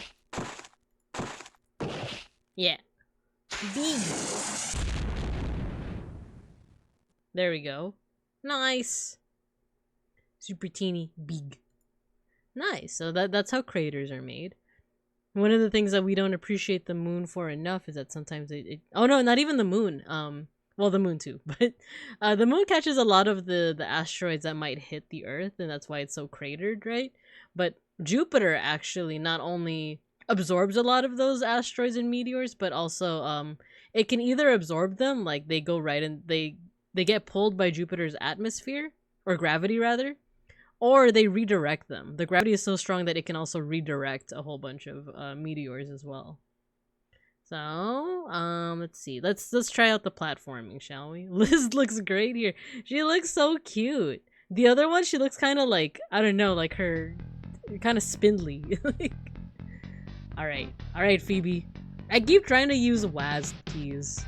Yeah. Big. There we go. Nice. Super teeny big. Nice. So that's how craters are made. One of the things that we don't appreciate the moon for enough is that sometimes it oh no, not even the moon. Well, the moon too, but the moon catches a lot of the asteroids that might hit the Earth, and that's why it's so cratered, right? But Jupiter actually not only absorbs a lot of those asteroids and meteors, but also it can either absorb them, like they go right and they get pulled by Jupiter's atmosphere, or gravity rather, or they redirect them. The gravity is so strong that it can also redirect a whole bunch of meteors as well. So, let's see. Let's try out the platforming, shall we? Liz looks great here. She looks so cute. The other one, she looks kind of like, I don't know, like her, kind of spindly. Alright, Phoebe. I keep trying to use WASD keys.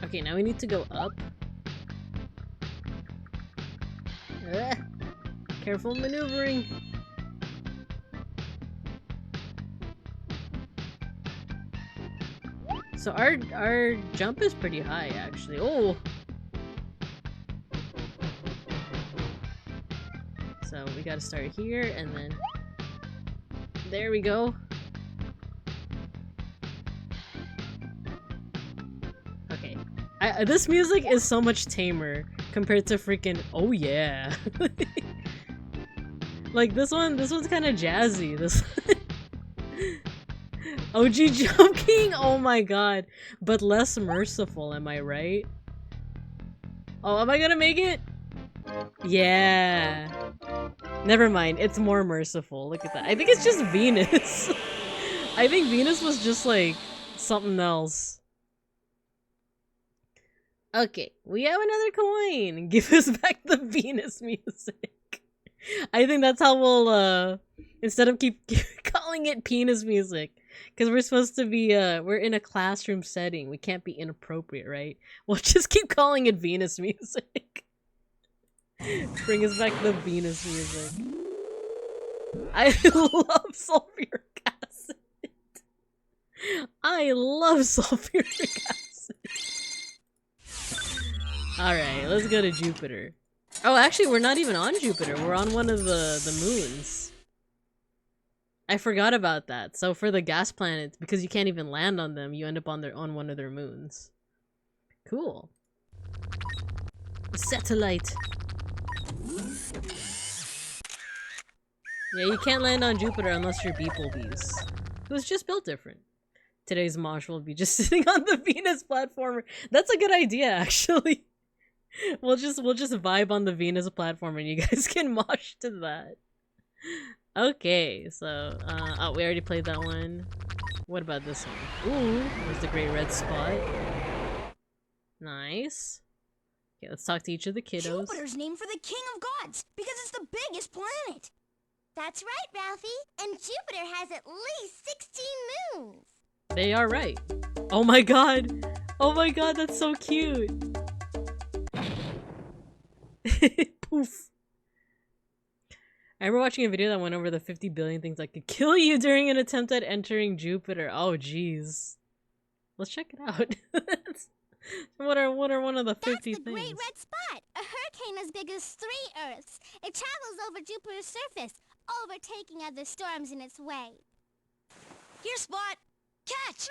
Okay, now we need to go up. Ugh. Careful maneuvering. So our jump is pretty high, actually. Oh! So we gotta start here, and then... There we go. Okay. This music is so much tamer compared to freaking... Oh yeah! Like, this one's kind of jazzy. This OG Jump King? Oh my god. But less merciful, am I right? Oh, am I gonna make it? Yeah. Never mind, it's more merciful. Look at that. I think it's just Venus. I think Venus was just like something else. Okay, we have another coin. Give us back the Venus music. I think that's how we'll instead of keep calling it penis music, because we're supposed to be we're in a classroom setting. We can't be inappropriate, right? We'll just keep calling it Venus music. Bring us back the Venus music. I love sulfuric acid. I love sulfuric acid. Alright, let's go to Jupiter. Oh, actually, we're not even on Jupiter. We're on one of the moons. I forgot about that. So for the gas planets, because you can't even land on them, you end up on one of their moons. Cool. Satellite. Yeah, you can't land on Jupiter unless you're beeplebees. It was just built different. Today's mosh will be just sitting on the Venus platformer. That's a good idea, actually. We'll just vibe on the Venus platform and you guys can mosh to that. Okay, so oh, we already played that one. What about this one? Ooh, there's the great red spot. Nice. Okay, let's talk to each of the kiddos. Jupiter's named for the king of gods because it's the biggest planet. That's right, Ralphie. And Jupiter has at least 16 moons. They are right. Oh my god. Oh my god, that's so cute. Poof. I remember watching a video that went over the 50 billion things that could kill you during an attempt at entering Jupiter. Oh jeez. Let's check it out. What are one of the 50 That's the things? Great Red Spot, a hurricane as big as 3 Earths. It travels over Jupiter's surface, overtaking other storms in its way. Here, Spot. Catch!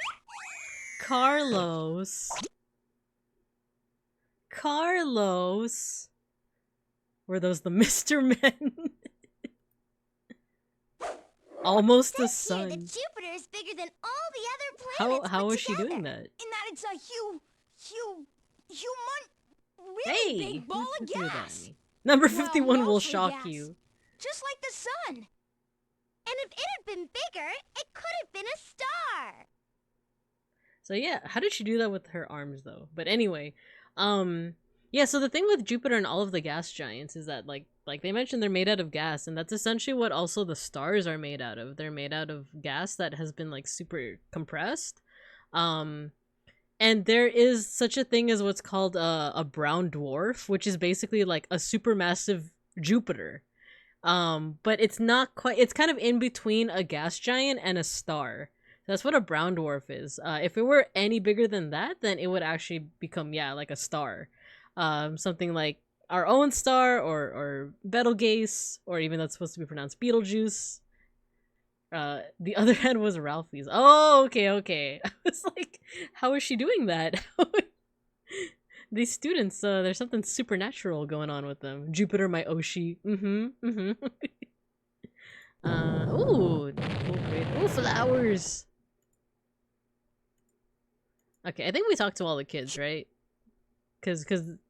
Carlos. Carlos. Were those the Mr. Men? Almost the Here, sun. that Jupiter is bigger than all the other planets. How put is she together. doing that? In that it's a human, really Hey, big ball who of threw that at gas. me? Number Well, 51 will mostly shock gas. you. Just like the sun. And if it had been bigger, it could have been a star. So yeah, how did she do that with her arms though? But anyway, yeah, so the thing with Jupiter and all of the gas giants is that like they mentioned, they're made out of gas, and that's essentially what also the stars are made out of. They're made out of gas that has been like super compressed. And there is such a thing as what's called a brown dwarf, which is basically like a supermassive Jupiter. But it's not quite, it's kind of in between a gas giant and a star. That's what a brown dwarf is. If it were any bigger than that, then it would actually become, yeah, like a star. Something like our own star, or Betelgeuse, or even that's supposed to be pronounced Beetlejuice. The other hand was Ralphie's. Oh, okay. I was like, how is she doing that? These students, there's something supernatural going on with them. Jupiter, my Oshi. Ooh, great. Ooh, flowers. Okay, I think we talked to all the kids, right? Cause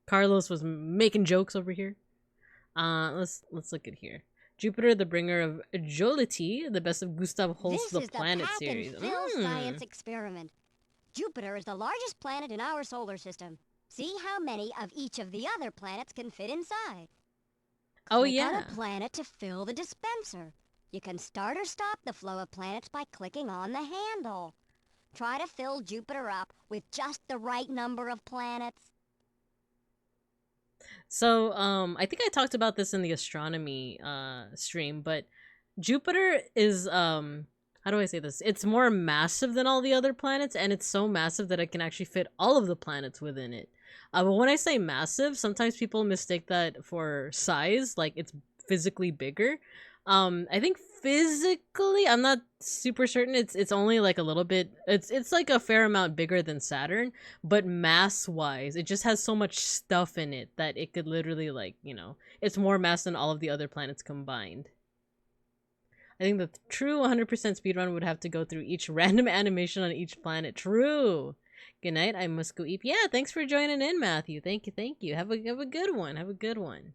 Carlos was making jokes over here. Let's look at here. Jupiter, the bringer of jollity, the best of Gustav Holst's The Planet This is the series. pack and fill science experiment. Jupiter is the largest planet in our solar system. See how many of each of the other planets can fit inside. Oh, Click yeah. on a planet to fill the dispenser. You can start or stop the flow of planets by clicking on the handle. Try to fill Jupiter up with just the right number of planets. So, I think I talked about this in the astronomy stream, but Jupiter is how do I say this? It's more massive than all the other planets, and it's so massive that it can actually fit all of the planets within it. But when I say massive, sometimes people mistake that for size, like it's physically bigger. I think physically, I'm not super certain. It's only like a little bit. It's like a fair amount bigger than Saturn, but mass wise, it just has so much stuff in it that it could literally, like, you know, it's more mass than all of the other planets combined. I think the true 100% speedrun would have to go through each random animation on each planet. True. Good night. I must go eat. Yeah, thanks for joining in, Matthew. Thank you. Have a good one. Have a good one.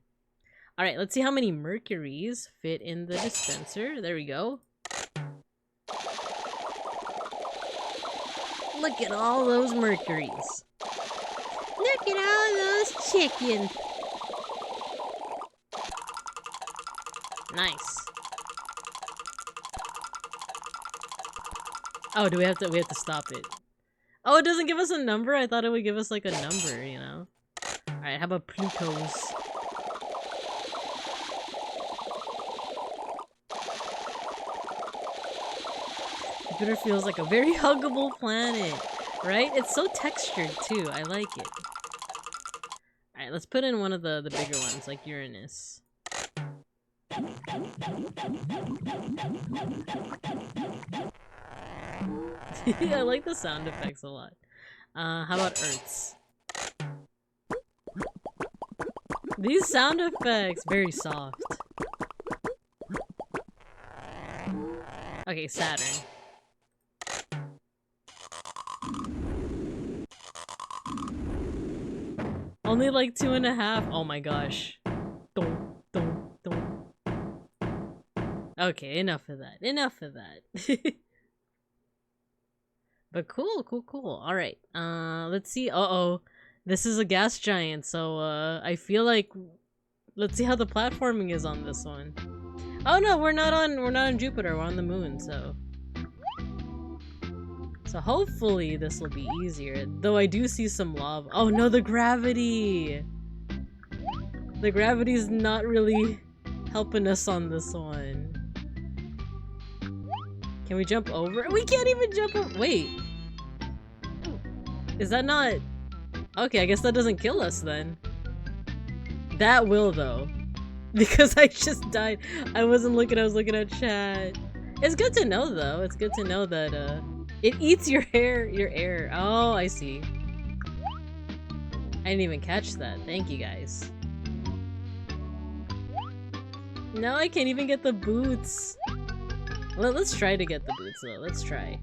All right, let's see how many Mercuries fit in the dispenser. There we go. Look at all those Mercuries. Look at all those chickens. Nice. Oh, do we have to stop it? Oh, it doesn't give us a number? I thought it would give us like a number, you know? All right, how about Pluto's? Jupiter feels like a very huggable planet, right? It's so textured too. I like it. Alright, let's put in one of the bigger ones, like Uranus. I like the sound effects a lot. How about Earth's? These sound effects, very soft. Okay, Saturn. Only like 2.5. Oh my gosh. Okay, enough of that. But cool. Alright. Let's see. Uh-oh. This is a gas giant, so I feel like let's see how the platforming is on this one. Oh no, we're not on Jupiter, we're on the moon, so hopefully this will be easier. Though I do see some lava. Oh no, the gravity! The gravity's not really helping us on this one. Can we jump over? We can't even jump over. Wait. Is that not... Okay, I guess that doesn't kill us then. That will though. Because I just died. I wasn't looking, I was looking at chat. It's good to know though. It's good to know that it eats your air. Oh, I see. I didn't even catch that. Thank you guys. No, I can't even get the boots. Let's try to get the boots though. Let's try.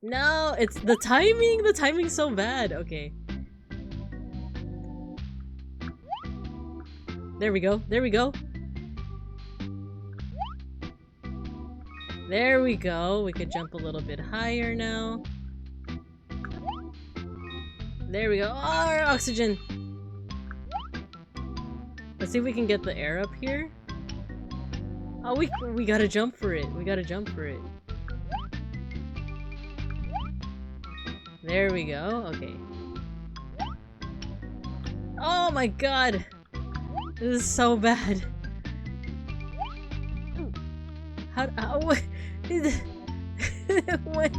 No, it's the timing. The timing's so bad. Okay. There we go. There we go. There we go. We could jump a little bit higher now. There we go. Oh, our oxygen. Let's see if we can get the air up here. Oh, we gotta jump for it. We gotta jump for it. There we go. Okay. Oh my god. This is so bad. How what? What?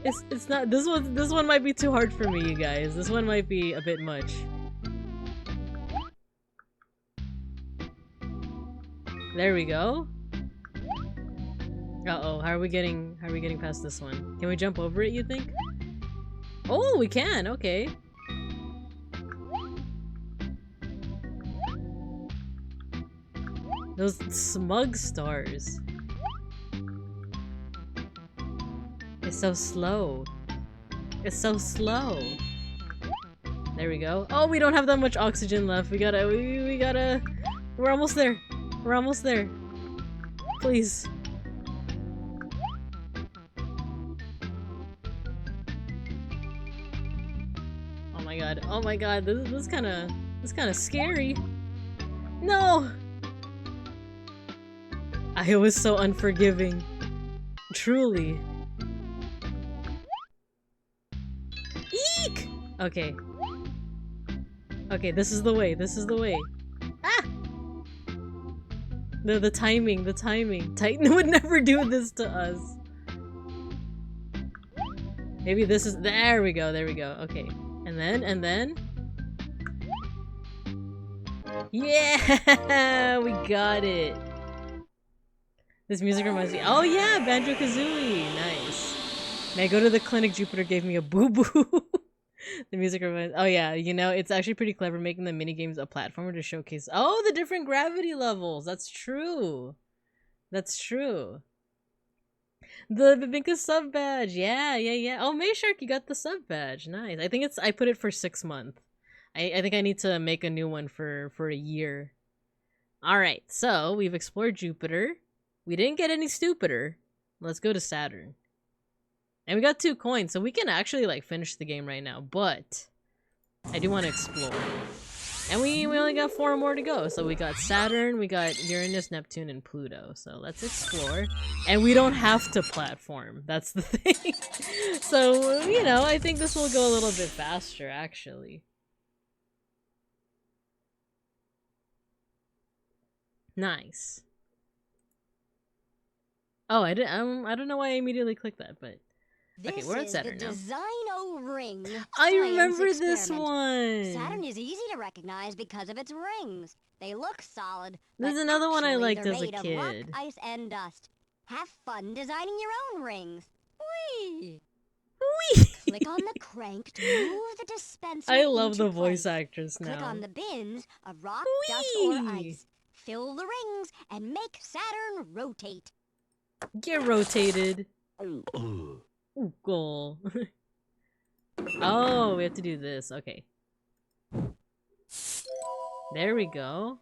It's not, this one might be too hard for me, you guys. This one might be a bit much. There we go. Uh-oh, how are we getting past this one? Can we jump over it, you think? Oh, we can, okay. Those smug stars. It's so slow. It's so slow. There we go. Oh, we don't have that much oxygen left. We gotta, we're almost there. We're almost there. Please. Oh my god, this is kinda scary. No! I was so unforgiving. Truly. Eek! Okay. Okay, this is the way, this is the way. Ah! The timing. Titan would never do this to us. Maybe this is, there we go, okay. And then... Yeah! We got it! This music reminds me, oh yeah, Banjo-Kazooie! Nice. May I go to the clinic? Jupiter gave me a boo-boo. The music reminds, oh yeah, you know, it's actually pretty clever making the minigames a platformer to showcase, oh, the different gravity levels! That's true! That's true. The Babinka sub badge, yeah. Oh, Mayshark, you got the sub badge, nice. I think I put it for 6 months. I think I need to make a new one for a year. Alright, so we've explored Jupiter. We didn't get any stupider. Let's go to Saturn. And we got 2 coins, so we can actually like finish the game right now, but I do want to explore. And we only got 4 more to go. So we got Saturn, we got Uranus, Neptune, and Pluto. So let's explore. And we don't have to platform. That's the thing. So, you know, I think this will go a little bit faster, actually. Nice. Oh, I don't know why I immediately clicked that, but okay, we're at Saturn now. This is the Design ring. I remember science this experiment. one. Saturn is easy to recognize because of its rings. They look solid. There's but another one I actually liked they're as a made of rock, kid. ice, and dust. Have fun designing your own rings. Whee! Whee! Click on the crank to move the dispenser. I love into the voice place. actors now. Click on the bins of rock, Whee! dust, or ice. Fill the rings and make Saturn rotate. Get rotated. Ooh, goal. Oh, we have to do this. Okay. There we go.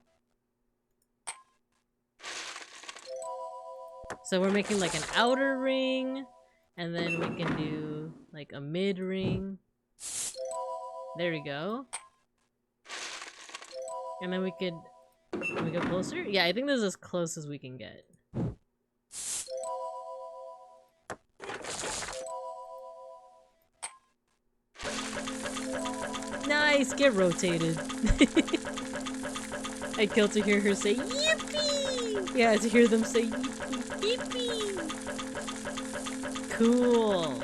So we're making like an outer ring, and then we can do like a mid ring. There we go. And then we could... Can we go closer? Yeah, I think this is as close as we can get. Nice! Get rotated. I killed to hear her say yippee! Yeah, to hear them say yippee! Yippee! Cool.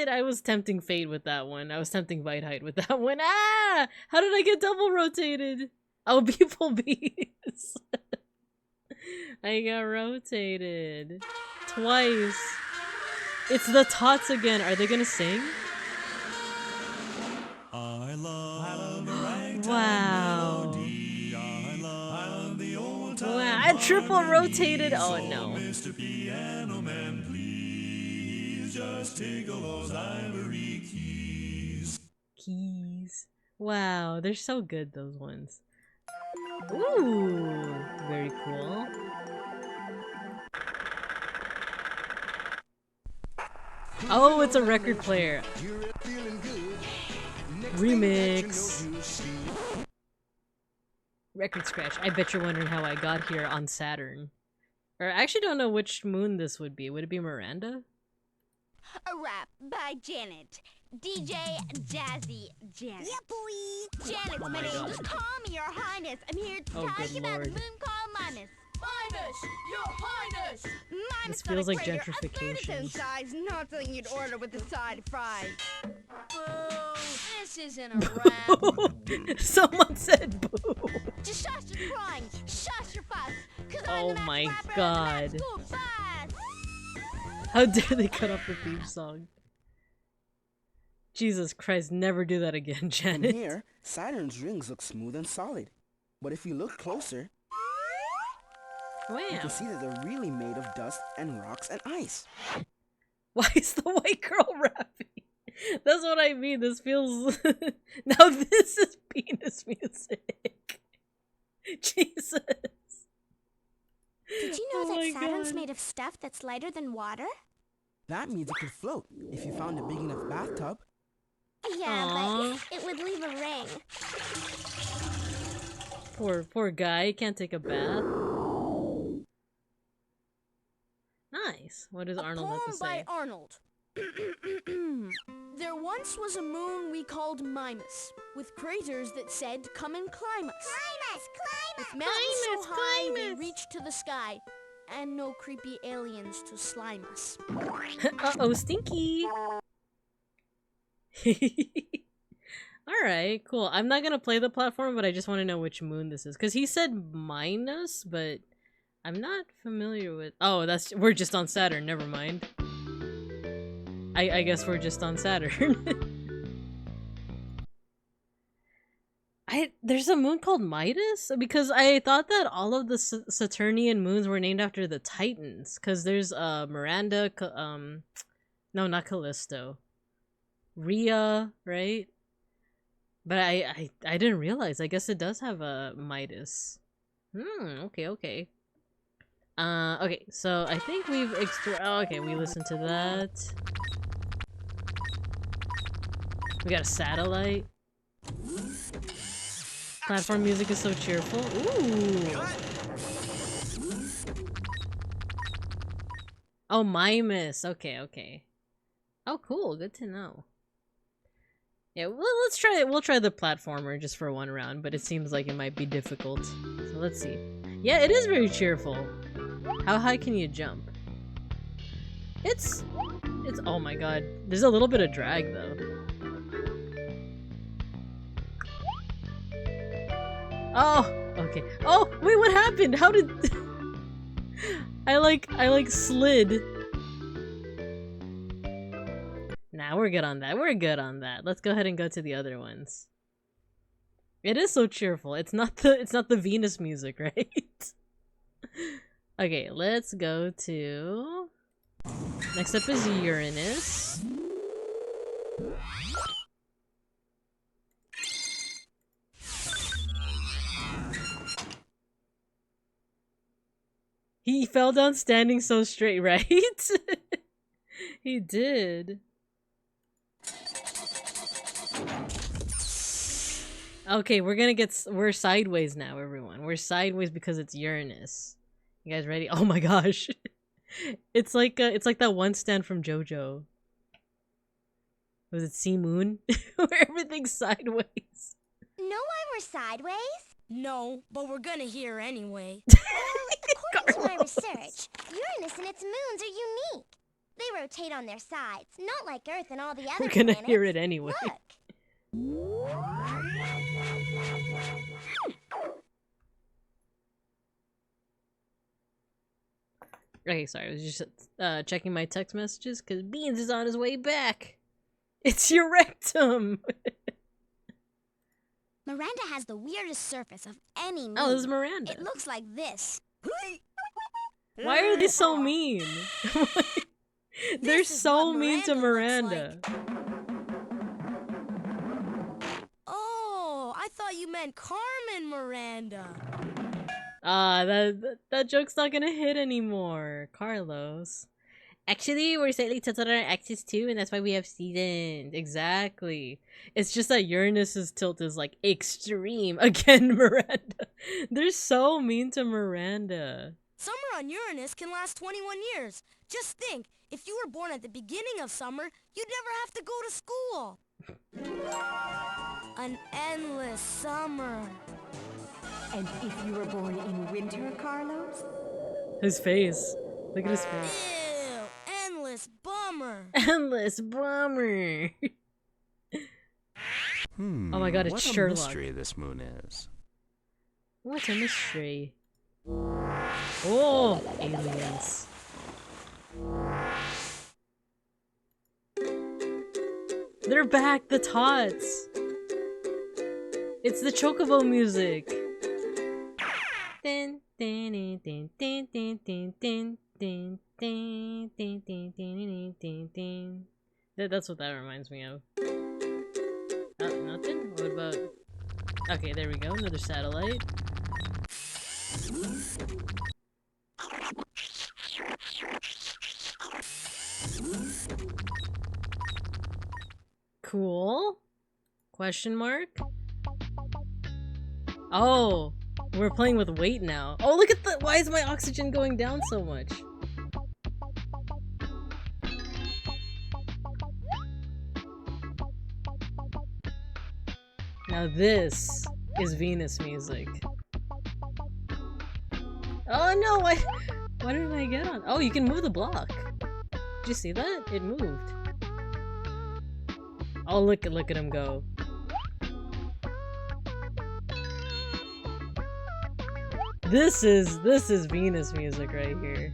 it! I was tempting fate with that one. I was tempting White Height with that one. Ah! How did I get double rotated? Oh, beeplebees. I got rotated. Twice. It's the Tots again. Are they gonna sing? I love Wow. Wow, I triple rotated. Oh no. Mr. Piano Man, please just tickle those ivory keys. Keys. Wow, they're so good, those ones. Ooh, very cool. Oh, it's a record player. Remix. Record scratch. I bet you're wondering how I got here on Saturn. Or I actually don't know which moon this would be. Would it be Miranda? A rap by Janet. DJ Jazzy Janet. Yeah, boy! Janet, Oh my my name. God. Just call me your highness. I'm here to Oh, talk good about lord. the moon called Mimas. Mimas, your highness! Mimas This got feels a like crater a third gentrification. its size, not something you'd order with a side of fries. Boo! This isn't a rap. Someone said boo. Just shush your crying, shush your fuss, 'cause I'm Oh the master my rapper and God. the school bus. How dare they cut off the theme song? Jesus Christ, never do that again, From Janet. here, Saturn's rings look smooth and solid. But if you look closer, you Wow. can see that they're really made of dust and rocks and ice. Why is the white girl rapping? That's what I mean. This feels... Now this is penis music. Jesus. Did you know Oh my that Saturn's God. made of stuff that's lighter than water? That means it could float if you found a big enough bathtub. Yeah, Aw. but it would leave a ring. Poor guy. He can't take a bath. Nice. What does Arnold have to Poem by say? Arnold. There once was a moon we called Mimas, with craters that said, "Come and climb us." Climb us, climb With us! mountains Climb us, so high climb they us. reached to the sky, and no creepy aliens to slime us. Uh-oh, stinky. Alright, cool. I'm not gonna play the platform, but I just want to know which moon this is. Because he said minus, but I'm not familiar with... Oh, we're just on Saturn, never mind. I guess we're just on Saturn. There's a moon called Midas? Because I thought that all of the Saturnian moons were named after the Titans. Because there's Miranda, no, not Callisto. Rhea, right? But I didn't realize. I guess it does have a Midas. Okay. Okay, so I think we've okay, we listened to that. We got a satellite. Platform music is so cheerful. Ooh. Oh, Mimas. Okay. Oh, cool. Good to know. Yeah, well, let's try it. We'll try the platformer just for one round, but it seems like it might be difficult. So let's see. Yeah, it is very cheerful. How high can you jump? It's oh my god. There's a little bit of drag though. Oh, okay. Oh, wait, what happened? How did I like slid. Nah, we're good on that. We're good on that. Let's go ahead and go to the other ones. It is so cheerful. It's not the Venus music, right? Okay, let's go to... Next up is Uranus. He fell down standing so straight, right? He did. Okay, we're sideways now, everyone. We're sideways because it's Uranus. You guys ready? Oh my gosh. It's like that one stand from JoJo. Was it Sea Moon? Where everything's sideways. Know why we're sideways? No, but we're gonna hear anyway. According to my research, Uranus and its moons are unique. They rotate on their sides, not like Earth and all the other We're gonna planets. hear it anyway. Look. Okay, sorry, I was just checking my text messages because Beans is on his way back. It's your rectum! Miranda has the weirdest surface of any moon. Oh, this is Miranda. It looks like this. Why are they so mean? They're This is so what mean to Miranda looks Miranda. Oh, I thought you meant Carmen Miranda. Ah, that joke's not gonna hit anymore, Carlos. Actually, we're slightly tilted on our axis too, and that's why we have seasons. Exactly. It's just that Uranus's tilt is like extreme. Again, Miranda. They're so mean to Miranda. Summer on Uranus can last 21 years. Just think, if you were born at the beginning of summer, you'd never have to go to school. An endless summer. And if you were born in winter, Carlos? His face. Look at his face. Ew, endless bummer. Endless bummer. Oh my god, it's what Sherlock. a mystery this moon is. What a mystery. Oh, aliens. They're back, the Tots. It's the Chocobo music. Din, din, din, din, din, din, din, din, din, din, din, din, din, din, din. That's what that reminds me of. Nothing? What about... Okay, there we go. Another satellite. Cool. Question mark? Oh, we're playing with weight now. Oh, look at the— why is my oxygen going down so much? Now this is Venus music. Oh no, why didn't I get on? Oh, you can move the block. Did you see that? It moved. Oh, look at him go. This is Venus music right here.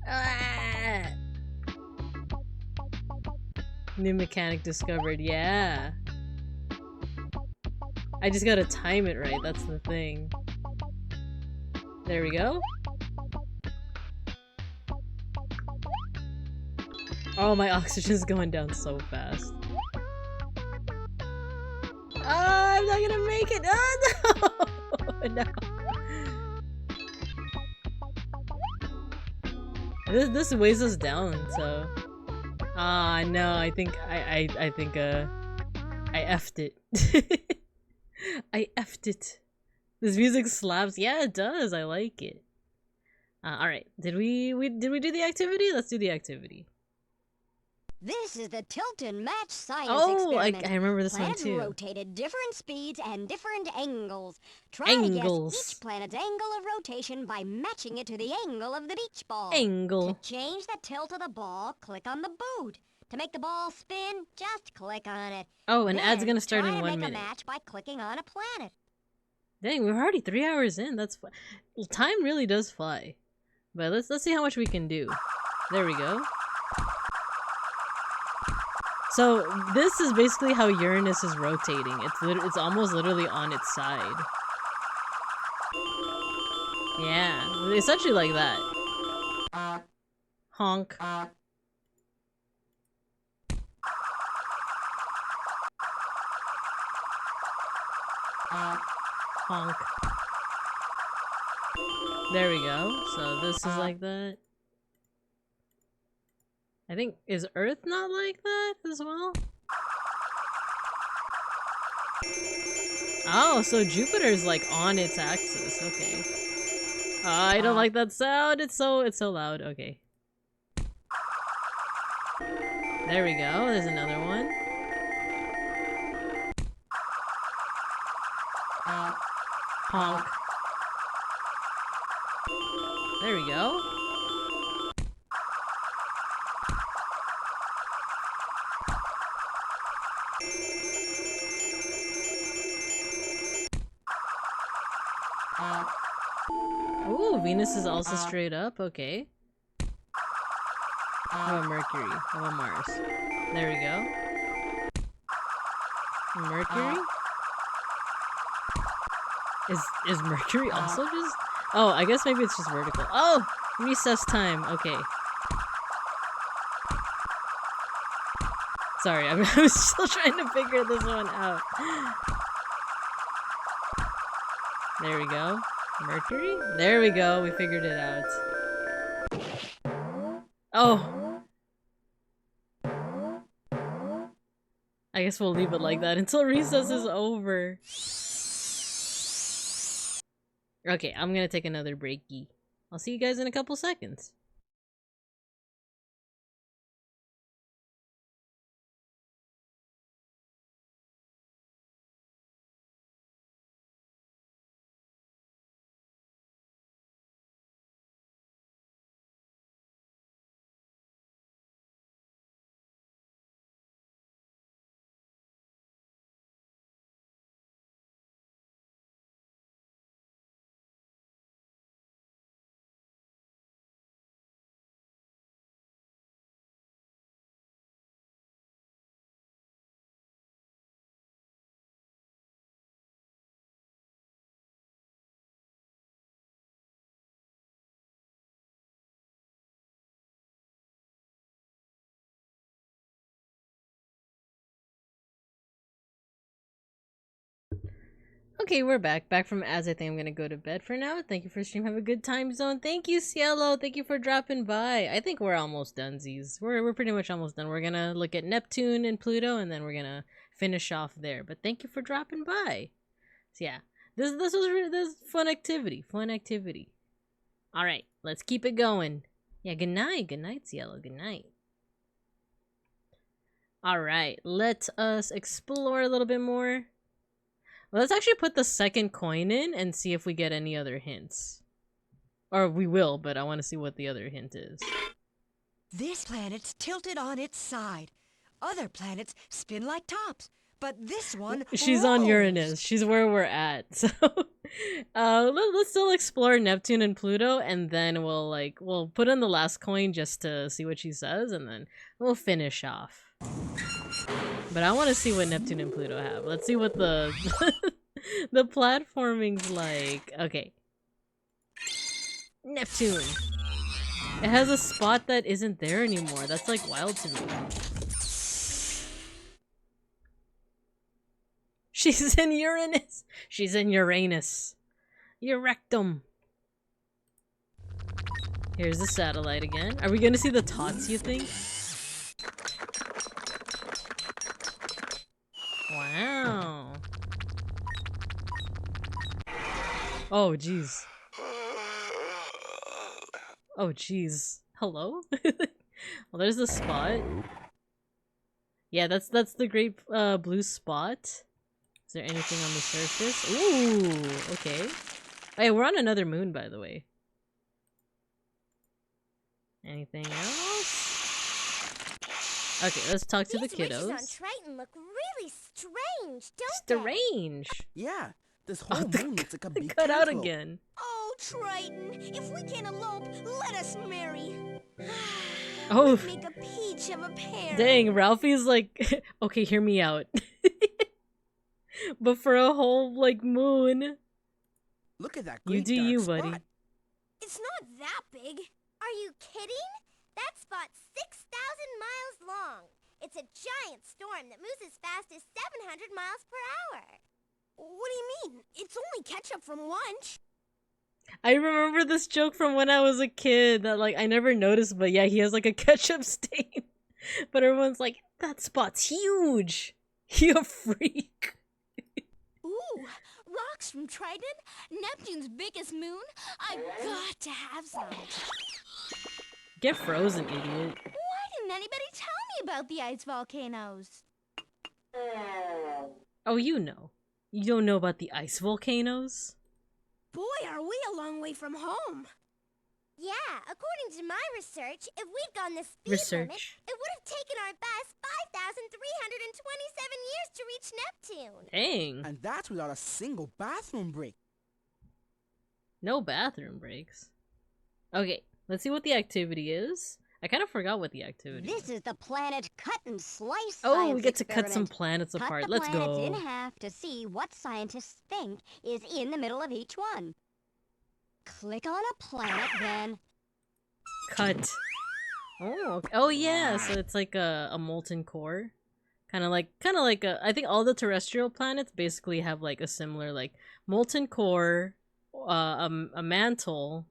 Ah! New mechanic discovered, yeah. I just gotta time it right, that's the thing. There we go. Oh, my oxygen's going down so fast. Ah, I'm not gonna make it! Oh no! No. This weighs us down, so... Ah, no, I think I effed it. I effed it. This music slaps. Yeah, it does. I like it. Alright. Did we do the activity? Let's do the activity. This is the tilt and match science Oh, experiment. I remember this Planets one too. rotate at different speeds and different angles. Try Angles. to guess each planet's angle of rotation by matching it to the angle of the beach ball. Angle. To change the tilt of the ball, click on the boot. To make the ball spin, just click on it. Oh, an ad's Then gonna start try in to 1 make minute. a match by clicking on a planet. Dang, we're already 3 hours in. That's time really does fly. But let's see how much we can do. There we go. So this is basically how Uranus is rotating. It's almost literally on its side. Yeah, essentially like that. Honk. Honk. There we go. So this is like that. I think, is Earth not like that as well? Oh, so Jupiter's like on its axis. Okay. I don't like that sound. It's so loud. Okay. There we go. There's another one. Honk. There we go. Ooh, Venus is also straight up. Okay. How about Mercury? How about Mars? There we go. Mercury? Is Mercury also just... Oh, I guess maybe it's just vertical. Oh! Recess time. Okay. Sorry, I was still trying to figure this one out. There we go. Mercury? There we go. We figured it out. Oh! I guess we'll leave it like that until recess is over. Okay, I'm gonna take another breaky. I'll see you guys in a couple seconds. Okay, we're back from Az. I think I'm gonna go to bed for now. Thank you for stream. Have a good time zone. Thank you, Cielo. Thank you for dropping by. I think we're almost donezies. We're pretty much almost done. We're gonna look at Neptune and Pluto, and then we're gonna finish off there. But thank you for dropping by. So yeah, this was fun activity. Fun activity. All right, let's keep it going. Yeah, good night, Cielo. Good night. All right, let us explore a little bit more. Let's actually put the second coin in and see if we get any other hints. Or we will, but I want to see what the other hint is. This planet's tilted on its side. Other planets spin like tops, but this one She's on rolls. Uranus. She's where we're at. So let's still explore Neptune and Pluto, and then we'll put in the last coin just to see what she says, and then we'll finish off. But I want to see what Neptune and Pluto have. Let's see what the the platforming's like. Okay. Neptune. It has a spot that isn't there anymore. That's like wild to me. She's in Uranus. She's in Uranus. Eurectum. Here's the satellite again. Are we gonna see the tots, you think? Wow. Oh, jeez. Oh, jeez. Hello? Well, there's the spot. Yeah, that's the great blue spot. Is there anything on the surface? Ooh, okay. Hey, we're on another moon, by the way. Anything else? Okay, let's talk to the kiddos. These witches on Triton look really strange, don't they? Strange? Yeah, this whole moon looks like a big Cut out cantaloupe. again. Oh, Triton, if we can't elope, let us marry. Oh. We'd make a peach of a pair. Dang, Ralphie's like, okay, hear me out. But for a whole, like, moon. Look at that You great do dark you, spot. buddy. It's not that big. Are you kidding? That spot's 6,000 miles long. It's a giant storm that moves as fast as 700 miles per hour. What do you mean? It's only ketchup from lunch. I remember this joke from when I was a kid that, like, I never noticed, but yeah, he has, like, a ketchup stain. But everyone's like, that spot's huge. You freak. Ooh, rocks from Triton? Neptune's biggest moon? I've got to have some. Get frozen, idiot. Why didn't anybody tell me about the ice volcanoes? Oh, you know. You don't know about the ice volcanoes? Boy, are we a long way from home. Yeah, according to my research, if we'd gone the speed limit, it would have taken our bus 5,327 years to reach Neptune. Dang. And that's without a single bathroom break. No bathroom breaks. Okay, let's see what the activity is. I kind of forgot what the activity is. This is the planet cut and slice. Oh, we get to experiment. cut some planets apart. Cut the Let's planets go. in half to see what scientists think is in the middle of each one. Click on a planet, then Cut. Oh, okay. Oh yeah. So it's like a molten core, kind of like a. I think all the terrestrial planets basically have like a similar like molten core, a mantle,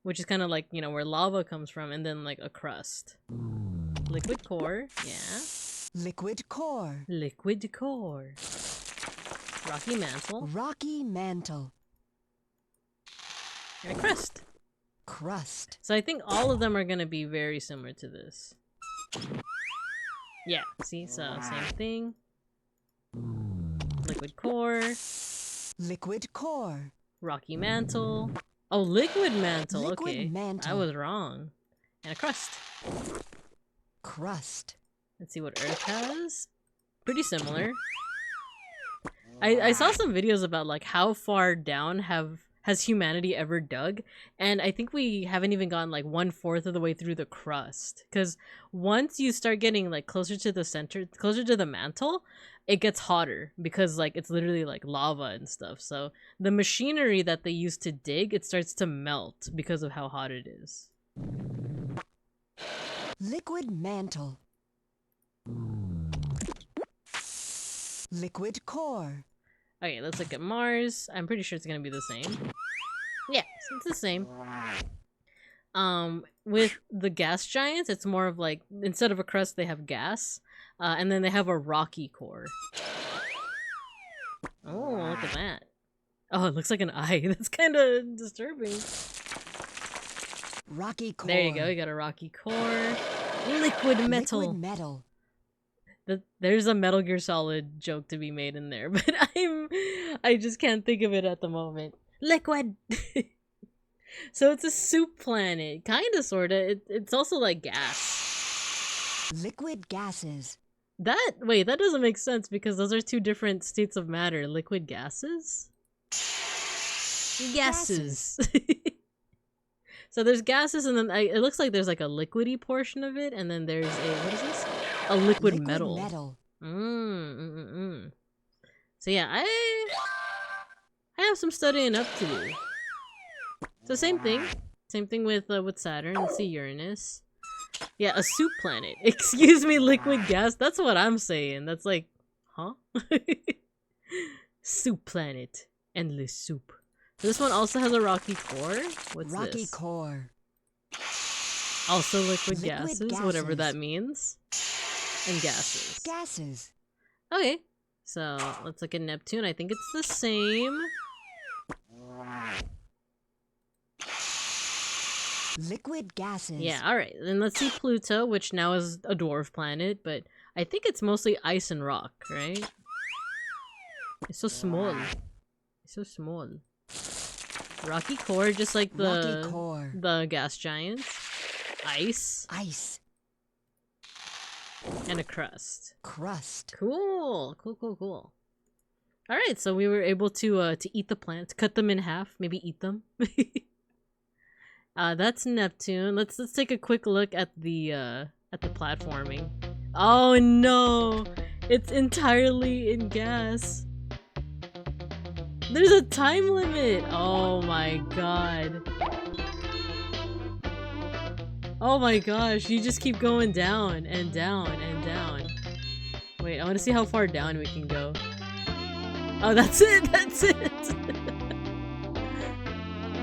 which is kind of like, you know, where lava comes from, and then like a crust. Liquid core, yeah. Liquid core. Liquid core. Rocky mantle. Rocky mantle. And a crust. Crust. So I think all of them are gonna be very similar to this. Yeah, see, so same thing. Liquid core. Liquid core. Rocky mantle. Oh, liquid mantle. Liquid Okay, mantle. I was wrong. And a crust. Crust. Let's see what Earth has. Pretty similar. I saw some videos about like how far down has humanity ever dug, and I think we haven't even gone like 1/4 of the way through the crust. Because once you start getting like closer to the center, closer to the mantle, it gets hotter because like it's literally like lava and stuff. So the machinery that they use to dig, it starts to melt because of how hot it is. Liquid mantle. Liquid core. Okay, let's look at Mars. I'm pretty sure it's gonna be the same. Yeah, it's the same. With the gas giants, it's more of like, instead of a crust, they have gas. And then they have a rocky core. Oh, look at that. Oh, it looks like an eye. That's kind of disturbing. Rocky core. There you go, you got a rocky core. Liquid metal. Liquid metal. There's a Metal Gear Solid joke to be made in there, but I just can't think of it at the moment. Liquid! So it's a soup planet. Kinda, sorta. It's also like gas. Liquid gases. Wait, that doesn't make sense because those are two different states of matter. Liquid gases? Gases. So there's gases, and then it looks like there's like a liquidy portion of it, and then there's what is this? A liquid metal. So yeah, I have some studying up to do. So same thing with Saturn. Let's see, Uranus. Yeah, a soup planet. Excuse me, liquid gas. That's what I'm saying. That's like, huh? Soup planet, endless soup. So this one also has a rocky core. What's rocky this? Core. Also liquid gases, whatever that means. And gases. Gases. Okay, so let's look at Neptune. I think it's the same. Liquid gases. Yeah, alright. Then let's see Pluto, which now is a dwarf planet, but I think it's mostly ice and rock, right? It's so small. It's so small. Rocky core, just like the gas giants. Ice. Ice. And a crust. Crust. Cool. Cool. Alright, so we were able to eat the plants, cut them in half, maybe eat them. That's Neptune. Let's take a quick look at the platforming. Oh no! It's entirely in gas. There's a time limit! Oh my god. Oh my gosh, you just keep going down and down and down. Wait, I want to see how far down we can go. Oh, that's it! That's it!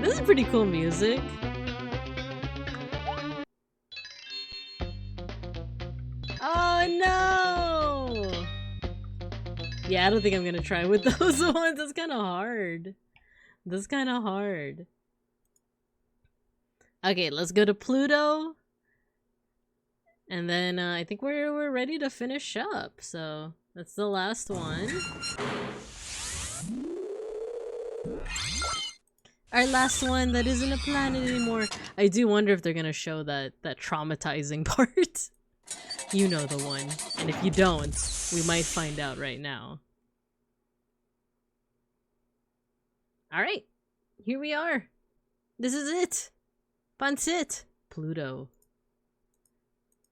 This is pretty cool music. Oh no! Yeah, I don't think I'm gonna try with those ones. That's kind of hard. That's kind of hard. Okay, let's go to Pluto. And then I think we're ready to finish up. So that's the last one. Our last one that isn't a planet anymore. I do wonder if they're gonna show that traumatizing part. You know the one. And if you don't, we might find out right now. Alright. Here we are. This is it. Pansit. Pluto.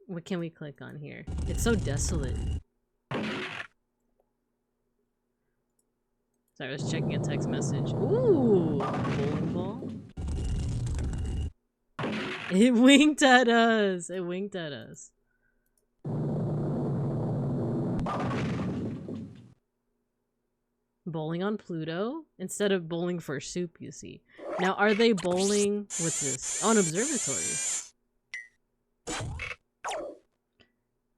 What can we click on here? It's so desolate. Sorry, I was checking a text message. Ooh! Bowling ball. It winked at us! It winked at us. Bowling on Pluto instead of bowling for soup, you see. Now, are they bowling? What's this? Oh, an observatory.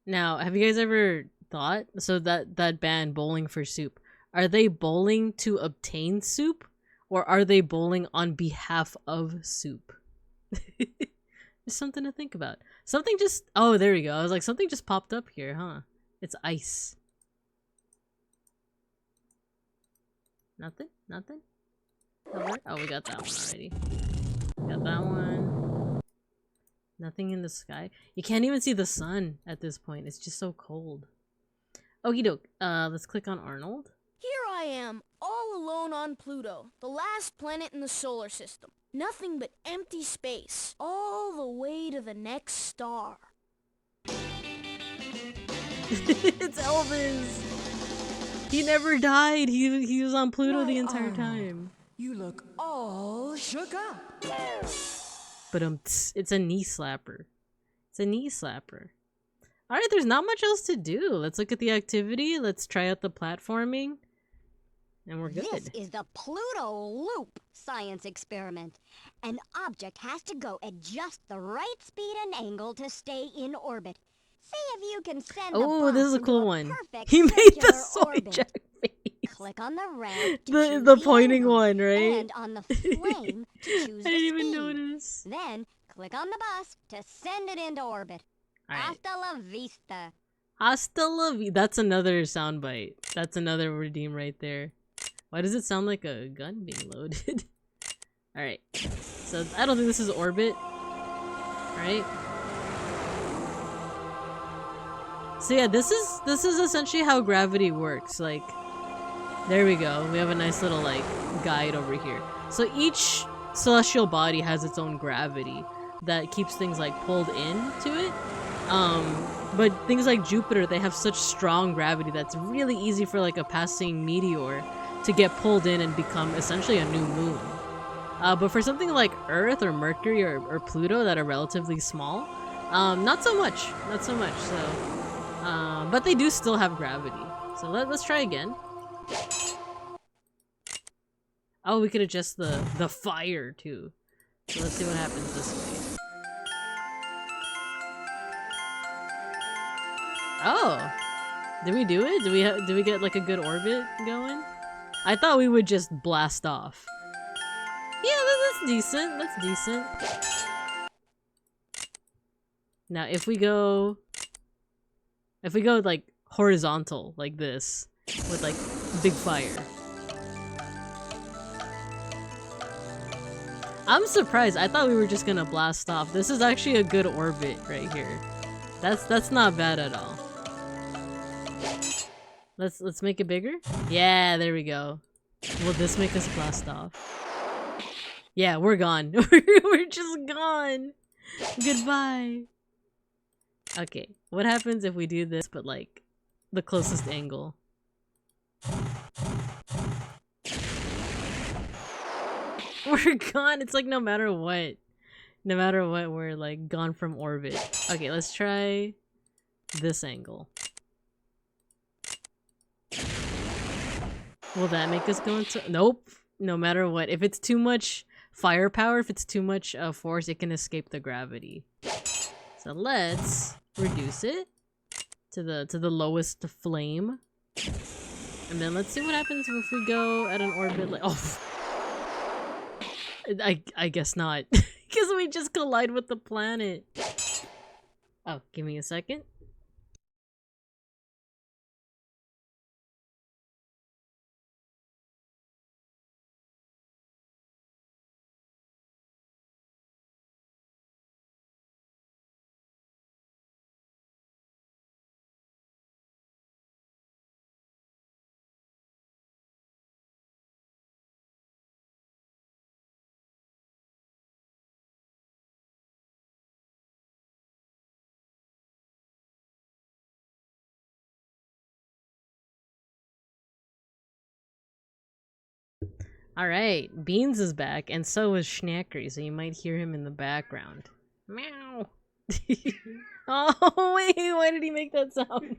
Now, have you guys ever thought? So that band, Bowling for Soup, are they bowling to obtain soup, or are they bowling on behalf of soup? Just something to think about. Something just... Oh, there we go. I was like, something just popped up here, huh? It's ice. Nothing? Nothing? Oh, we got that one already. Got that one. Nothing in the sky. You can't even see the sun at this point. It's just so cold. Okie doke. Let's click on Arnold. Here I am, all alone on Pluto, the last planet in the solar system. Nothing but empty space, all the way to the next star. It's Elvis! He never died. He was on Pluto the entire time. You look all shook up. But it's a knee slapper. It's a knee slapper. Alright, there's not much else to do. Let's look at the activity. Let's try out the platforming. And we're good. This is the Pluto Loop science experiment. An object has to go at just the right speed and angle to stay in orbit. See if you can send Oh, this is a cool one. perfect He made the soy orbit. jack face. Click on the ramp to The choose pointing angle, one, right? and on the flame to choose I the didn't even speed. notice. Then click on the bus to send it into orbit. Alright. Hasta la vista. Hasta la vi- That's another soundbite. That's another redeem right there. Why does it sound like a gun being loaded? Alright. So I don't think this is orbit. Right? So yeah, this is essentially how gravity works. Like, there we go. We have a nice little like guide over here. So each celestial body has its own gravity that keeps things like pulled into it. But things like Jupiter, they have such strong gravity that's really easy for like a passing meteor to get pulled in and become essentially a new moon. But for something like Earth or Mercury or Pluto that are relatively small, not so much. Not so much. So, but they do still have gravity. So let's try again. Oh, we could adjust the fire too. So let's see what happens this way. Oh, did we do it? Did we get like a good orbit going? I thought we would just blast off. Yeah, that's decent. That's decent. Now, if we go like horizontal like this with like big fire. I'm surprised. I thought we were just gonna blast off. This is actually a good orbit right here. That's not bad at all. Let's make it bigger. Yeah, there we go. Will this make us blast off? Yeah, we're gone. We're just gone. Goodbye. Okay, what happens if we do this but like the closest angle? We're gone. It's like no matter what, we're like gone from orbit. Okay, let's try this angle. Will that make us go into... Nope. No matter what. If it's too much firepower, if it's too much force, it can escape the gravity. So let's reduce it to the lowest flame. And then let's see what happens if we go at an orbit like... Oh! I guess not. Because we just collide with the planet. Oh, give me a second. Alright, Beans is back, and so is Schnackery, so you might hear him in the background. Meow! Oh, wait, why did he make that sound?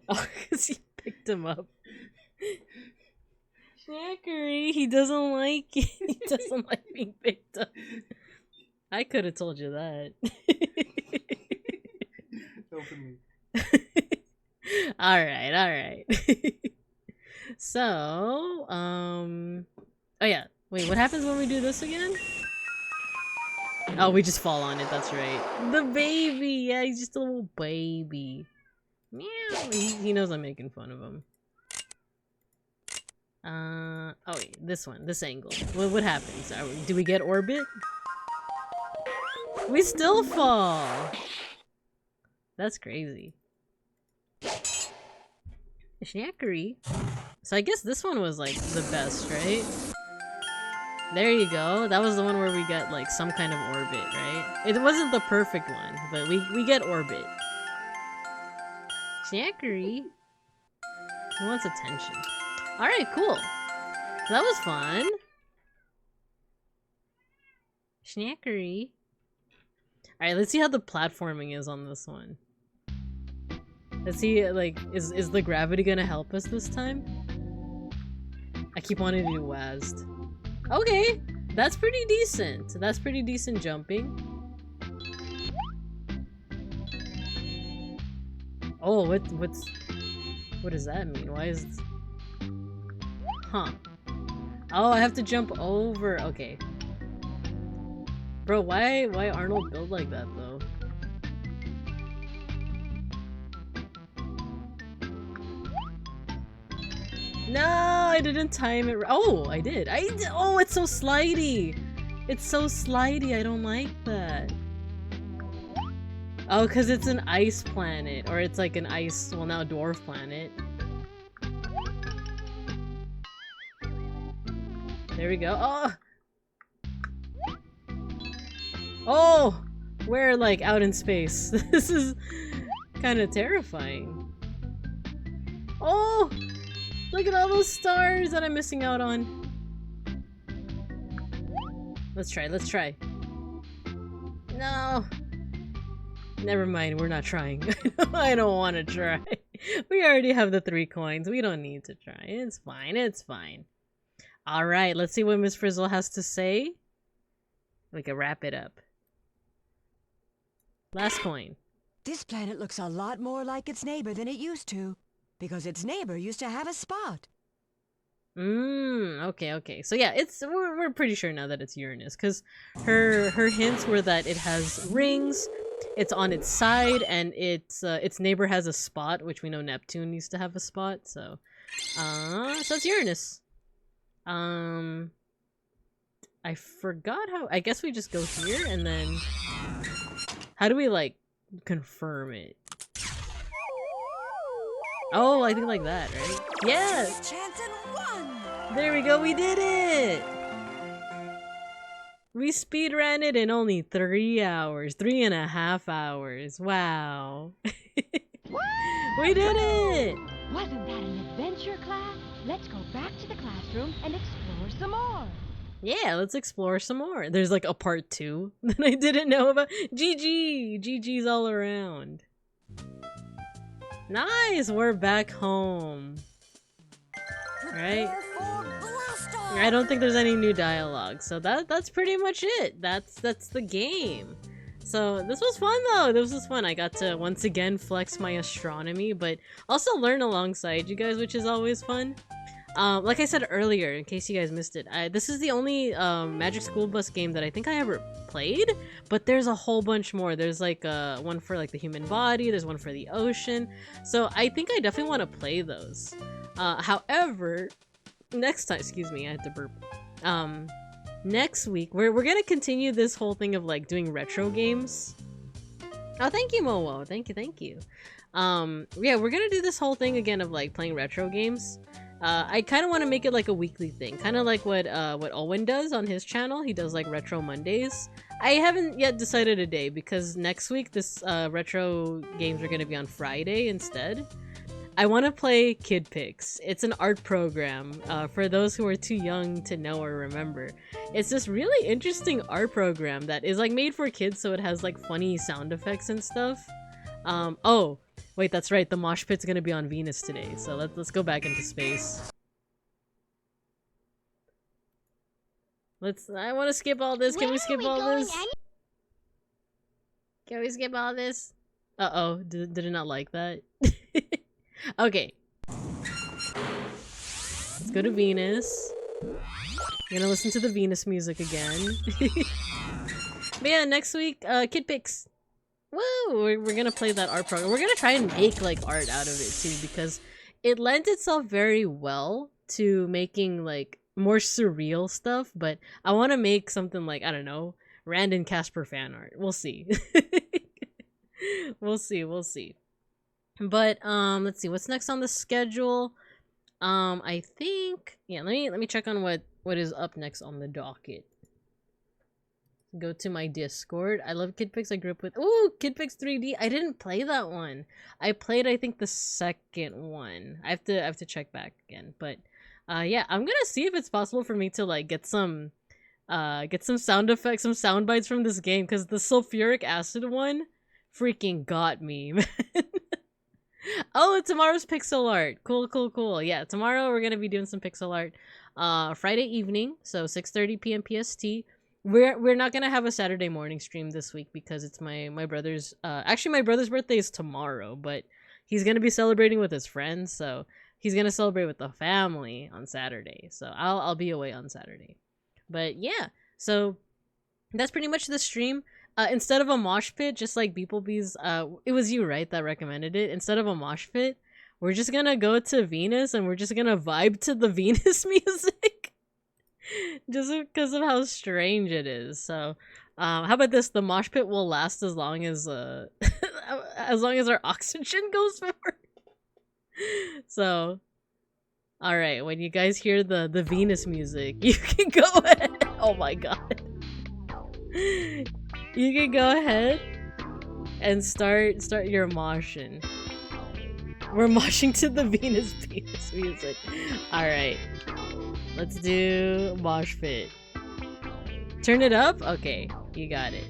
Oh, because he picked him up. Schnackery, he doesn't like it. He doesn't like being picked up. I could have told you that. Openly. Alright. So, oh yeah. Wait, what happens when we do this again? Oh, we just fall on it, that's right. The baby! Yeah, he's just a little baby. Meow! He knows I'm making fun of him. Oh wait, this one, this angle. What happens? Do we get orbit? We still fall! That's crazy. Schnackery. So I guess this one was like the best, right? There you go. That was the one where we got like some kind of orbit, right? It wasn't the perfect one, but we get orbit. Schnackery. He wants attention. Alright, cool. That was fun. Schnackery. Alright, let's see how the platforming is on this one. Let's see, like, is the gravity gonna help us this time? I keep wanting to do WASD. Okay, that's pretty decent. That's pretty decent jumping. Oh, what does that mean? Why is... Huh. Oh, I have to jump over. Okay. Bro, why Arnold build like that, though? No, I didn't time it. Oh, I did. Oh, it's so slidey. It's so slidey. I don't like that. Oh, because it's an ice planet. Or it's like an ice, well, now dwarf planet. There we go. Oh! Oh! We're like out in space. This is kind of terrifying. Oh! Look at all those stars that I'm missing out on. Let's try, let's try. No! Never mind, we're not trying. I don't want to try. We already have the 3 coins. We don't need to try. It's fine, it's fine. Alright, let's see what Miss Frizzle has to say. We can wrap it up. Last coin. This planet looks a lot more like its neighbor than it used to. Because its neighbor used to have a spot. Okay. So yeah, we're pretty sure now that it's Uranus, because her hints were that it has rings, it's on its side, and its neighbor has a spot, which we know Neptune used to have a spot. So it's Uranus. I forgot how. I guess we just go here and then. How do we like confirm it? Oh, I think like that, right? Yes! Chance and 1! There we go, we did it! We speedran it in only 3 hours. 3.5 hours. Wow. We did it! Wasn't that an adventure, class? Let's go back to the classroom and explore some more. Yeah, let's explore some more. There's like a part 2 that I didn't know about. GG! GG's all around. Nice! We're back home. Right? I don't think there's any new dialogue, so that's pretty much it. That's the game. So this was fun though. This was fun. I got to once again flex my astronomy, but also learn alongside you guys, which is always fun. Like I said earlier, in case you guys missed it, this is the only Magic School Bus game that I think I ever played, but there's a whole bunch more. There's like one for like the human body, there's one for the ocean, so I think I definitely want to play those. However, next time, excuse me, I had to burp. Next week, we're gonna continue this whole thing of like doing retro games. Oh, thank you, Mowo. Thank you. Yeah, we're gonna do this whole thing again of like playing retro games. I kind of want to make it like a weekly thing, kind of like what Owen does on his channel. He does like Retro Mondays. I haven't yet decided a day because next week this retro games are going to be on Friday instead. I want to play Kid Pix. It's an art program for those who are too young to know or remember. It's this really interesting art program that is like made for kids, so it has like funny sound effects and stuff. Oh, wait, that's right. The mosh pit's gonna be on Venus today, so let's go back into space. I want to skip all this. Can we skip all this? Can we skip all this? Uh-oh, did it not like that? Okay. Let's go to Venus. I'm gonna listen to the Venus music again. But yeah, next week, Kid Pix. Woo! We're gonna play that art program. We're gonna try and make like art out of it too, because it lends itself very well to making like more surreal stuff, but I want to make something like, I don't know, Randon Casper fan art. We'll see. We'll see. But let's see what's next on the schedule. I think, yeah, let me check on what is up next on the docket. Go to my Discord. I love Kid Pix. I grew up with Kid Pix 3D. I didn't play that one. I played, I think, the second one. I have to check back again. But yeah, I'm gonna see if it's possible for me to like get some sound effects, some sound bites from this game, because the sulfuric acid one freaking got me, man. Oh, tomorrow's pixel art. Cool. Yeah, tomorrow we're gonna be doing some pixel art. Friday evening, so 6:30 p.m. PST. We're not gonna have a Saturday morning stream this week because it's my brother's actually my brother's birthday is tomorrow, but he's gonna be celebrating with his friends, so he's gonna celebrate with the family on Saturday. So I'll be away on Saturday. But yeah, so that's pretty much the stream. Instead of a mosh pit, just like beeplebees, it was you, right, that recommended it. Instead of a mosh pit, we're just gonna go to Venus and we're just gonna vibe to the Venus music. Just because of how strange it is. So, how about this? The mosh pit will last as long as as long as our oxygen goes for. So, all right, when you guys hear the Venus music, you can go ahead. Oh my god. You can go ahead and start your moshing. We're moshing to the Venus music. Alright. Let's do mosh pit. Turn it up? Okay, you got it.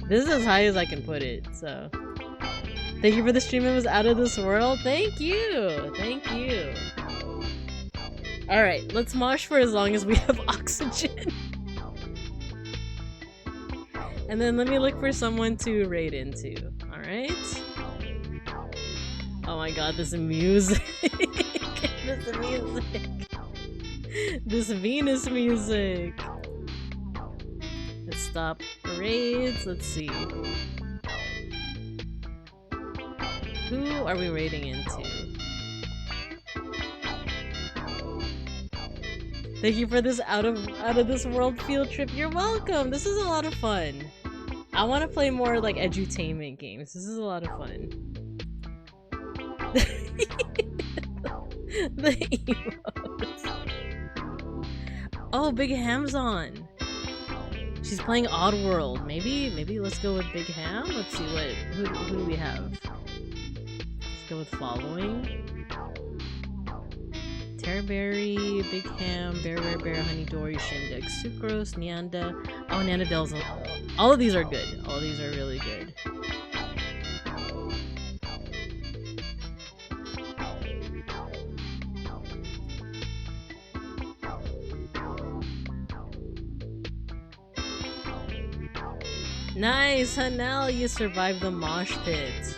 This is as high as I can put it, so. Thank you for the stream, it was out of this world. Thank you! Alright, let's mosh for as long as we have oxygen. And then let me look for someone to raid into. Alright? Oh my god, this music. This Venus music. Let's stop raids. Let's see. Who are we raiding into? Thank you for this out of this world field trip. You're welcome. This is a lot of fun. I want to play more like edutainment games. This is a lot of fun. The emotes. Oh, Big Ham's on. She's playing Oddworld. Maybe let's go with Big Ham. Let's see who do we have. Let's go with following. Terraberry, Big Ham, Bear, Honey Dory, Shindex, Sucrose, Nyanda. Oh, Nyandadel's. All of these are good. All of these are really good. Nice, Hanel, you survived the mosh pit.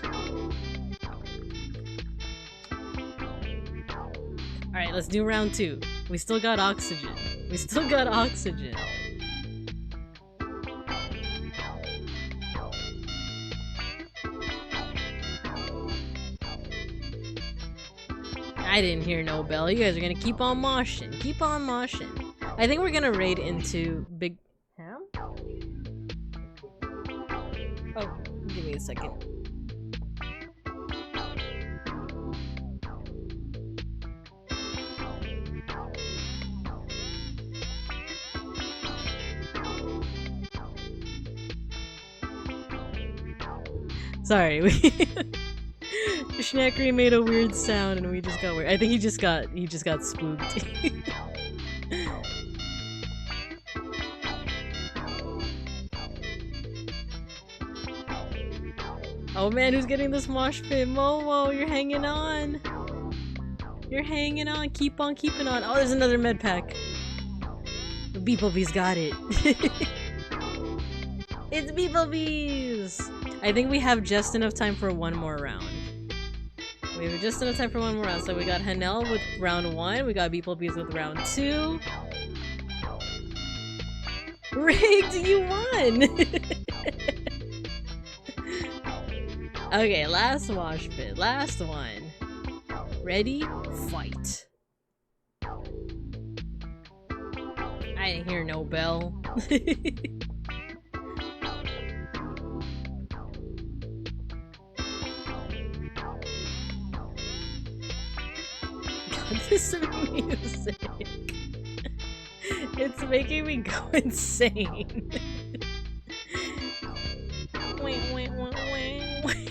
Alright, let's do round 2. We still got oxygen. I didn't hear no bell. You guys are gonna keep on moshing. I think we're gonna raid into Big Ham? Oh, give me a second. Sorry, Schnackery made a weird sound and we just got weird. I think he just got spooked. Oh man, who's getting this mosh pit? Momo, you're hanging on. You're hanging on. Keep on keeping on. Oh, there's another med pack. Beeplebees got it. It's Beeplebees! I think we have just enough time for one more round. We have just enough time for one more round. So we got Hanel with round 1. We got Beeplebees with round 2. Rigged, you won! Okay, last mosh pit. Last one. Ready? Fight. I didn't hear no bell. God, this music. It's making me go insane. Wait, wait, wait, wait, wait.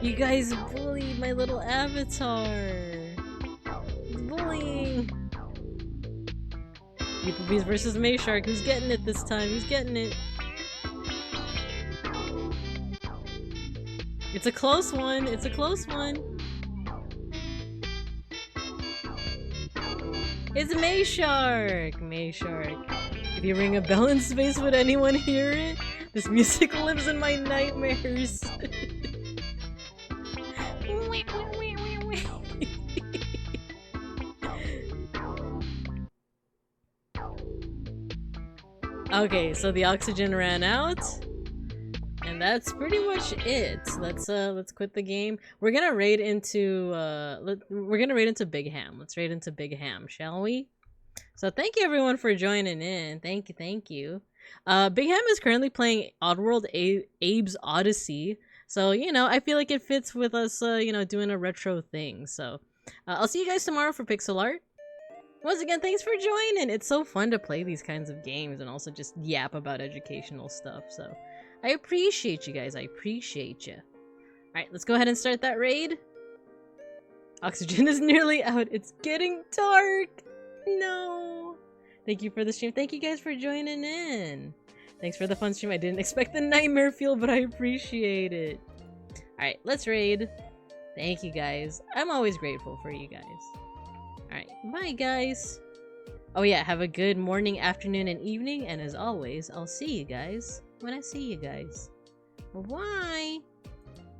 You guys bullied my little avatar. Bullying. Beeplebees versus Mayshark. Who's getting it this time? Who's getting it? It's a close one. It's a close one. It's Mayshark. Mayshark. If you ring a bell in space, would anyone hear it? This music lives in my nightmares. Okay, so the oxygen ran out, and that's pretty much it. Let's quit the game. We're gonna raid into Big Ham. Let's raid into Big Ham, shall we? So thank you everyone for joining in. Thank you. Big Ham is currently playing Oddworld Abe's Odyssey. So, you know, I feel like it fits with us, you know, doing a retro thing. So, I'll see you guys tomorrow for pixel art. Once again, thanks for joining! It's so fun to play these kinds of games and also just yap about educational stuff, so I appreciate you guys, I appreciate you. Alright, let's go ahead and start that raid. Oxygen is nearly out, it's getting dark! No! Thank you for the stream, thank you guys for joining in! Thanks for the fun stream, I didn't expect the nightmare feel, but I appreciate it. Alright, let's raid. Thank you guys, I'm always grateful for you guys. Alright, bye guys! Oh yeah, have a good morning, afternoon, and evening, and as always, I'll see you guys when I see you guys. Bye-bye!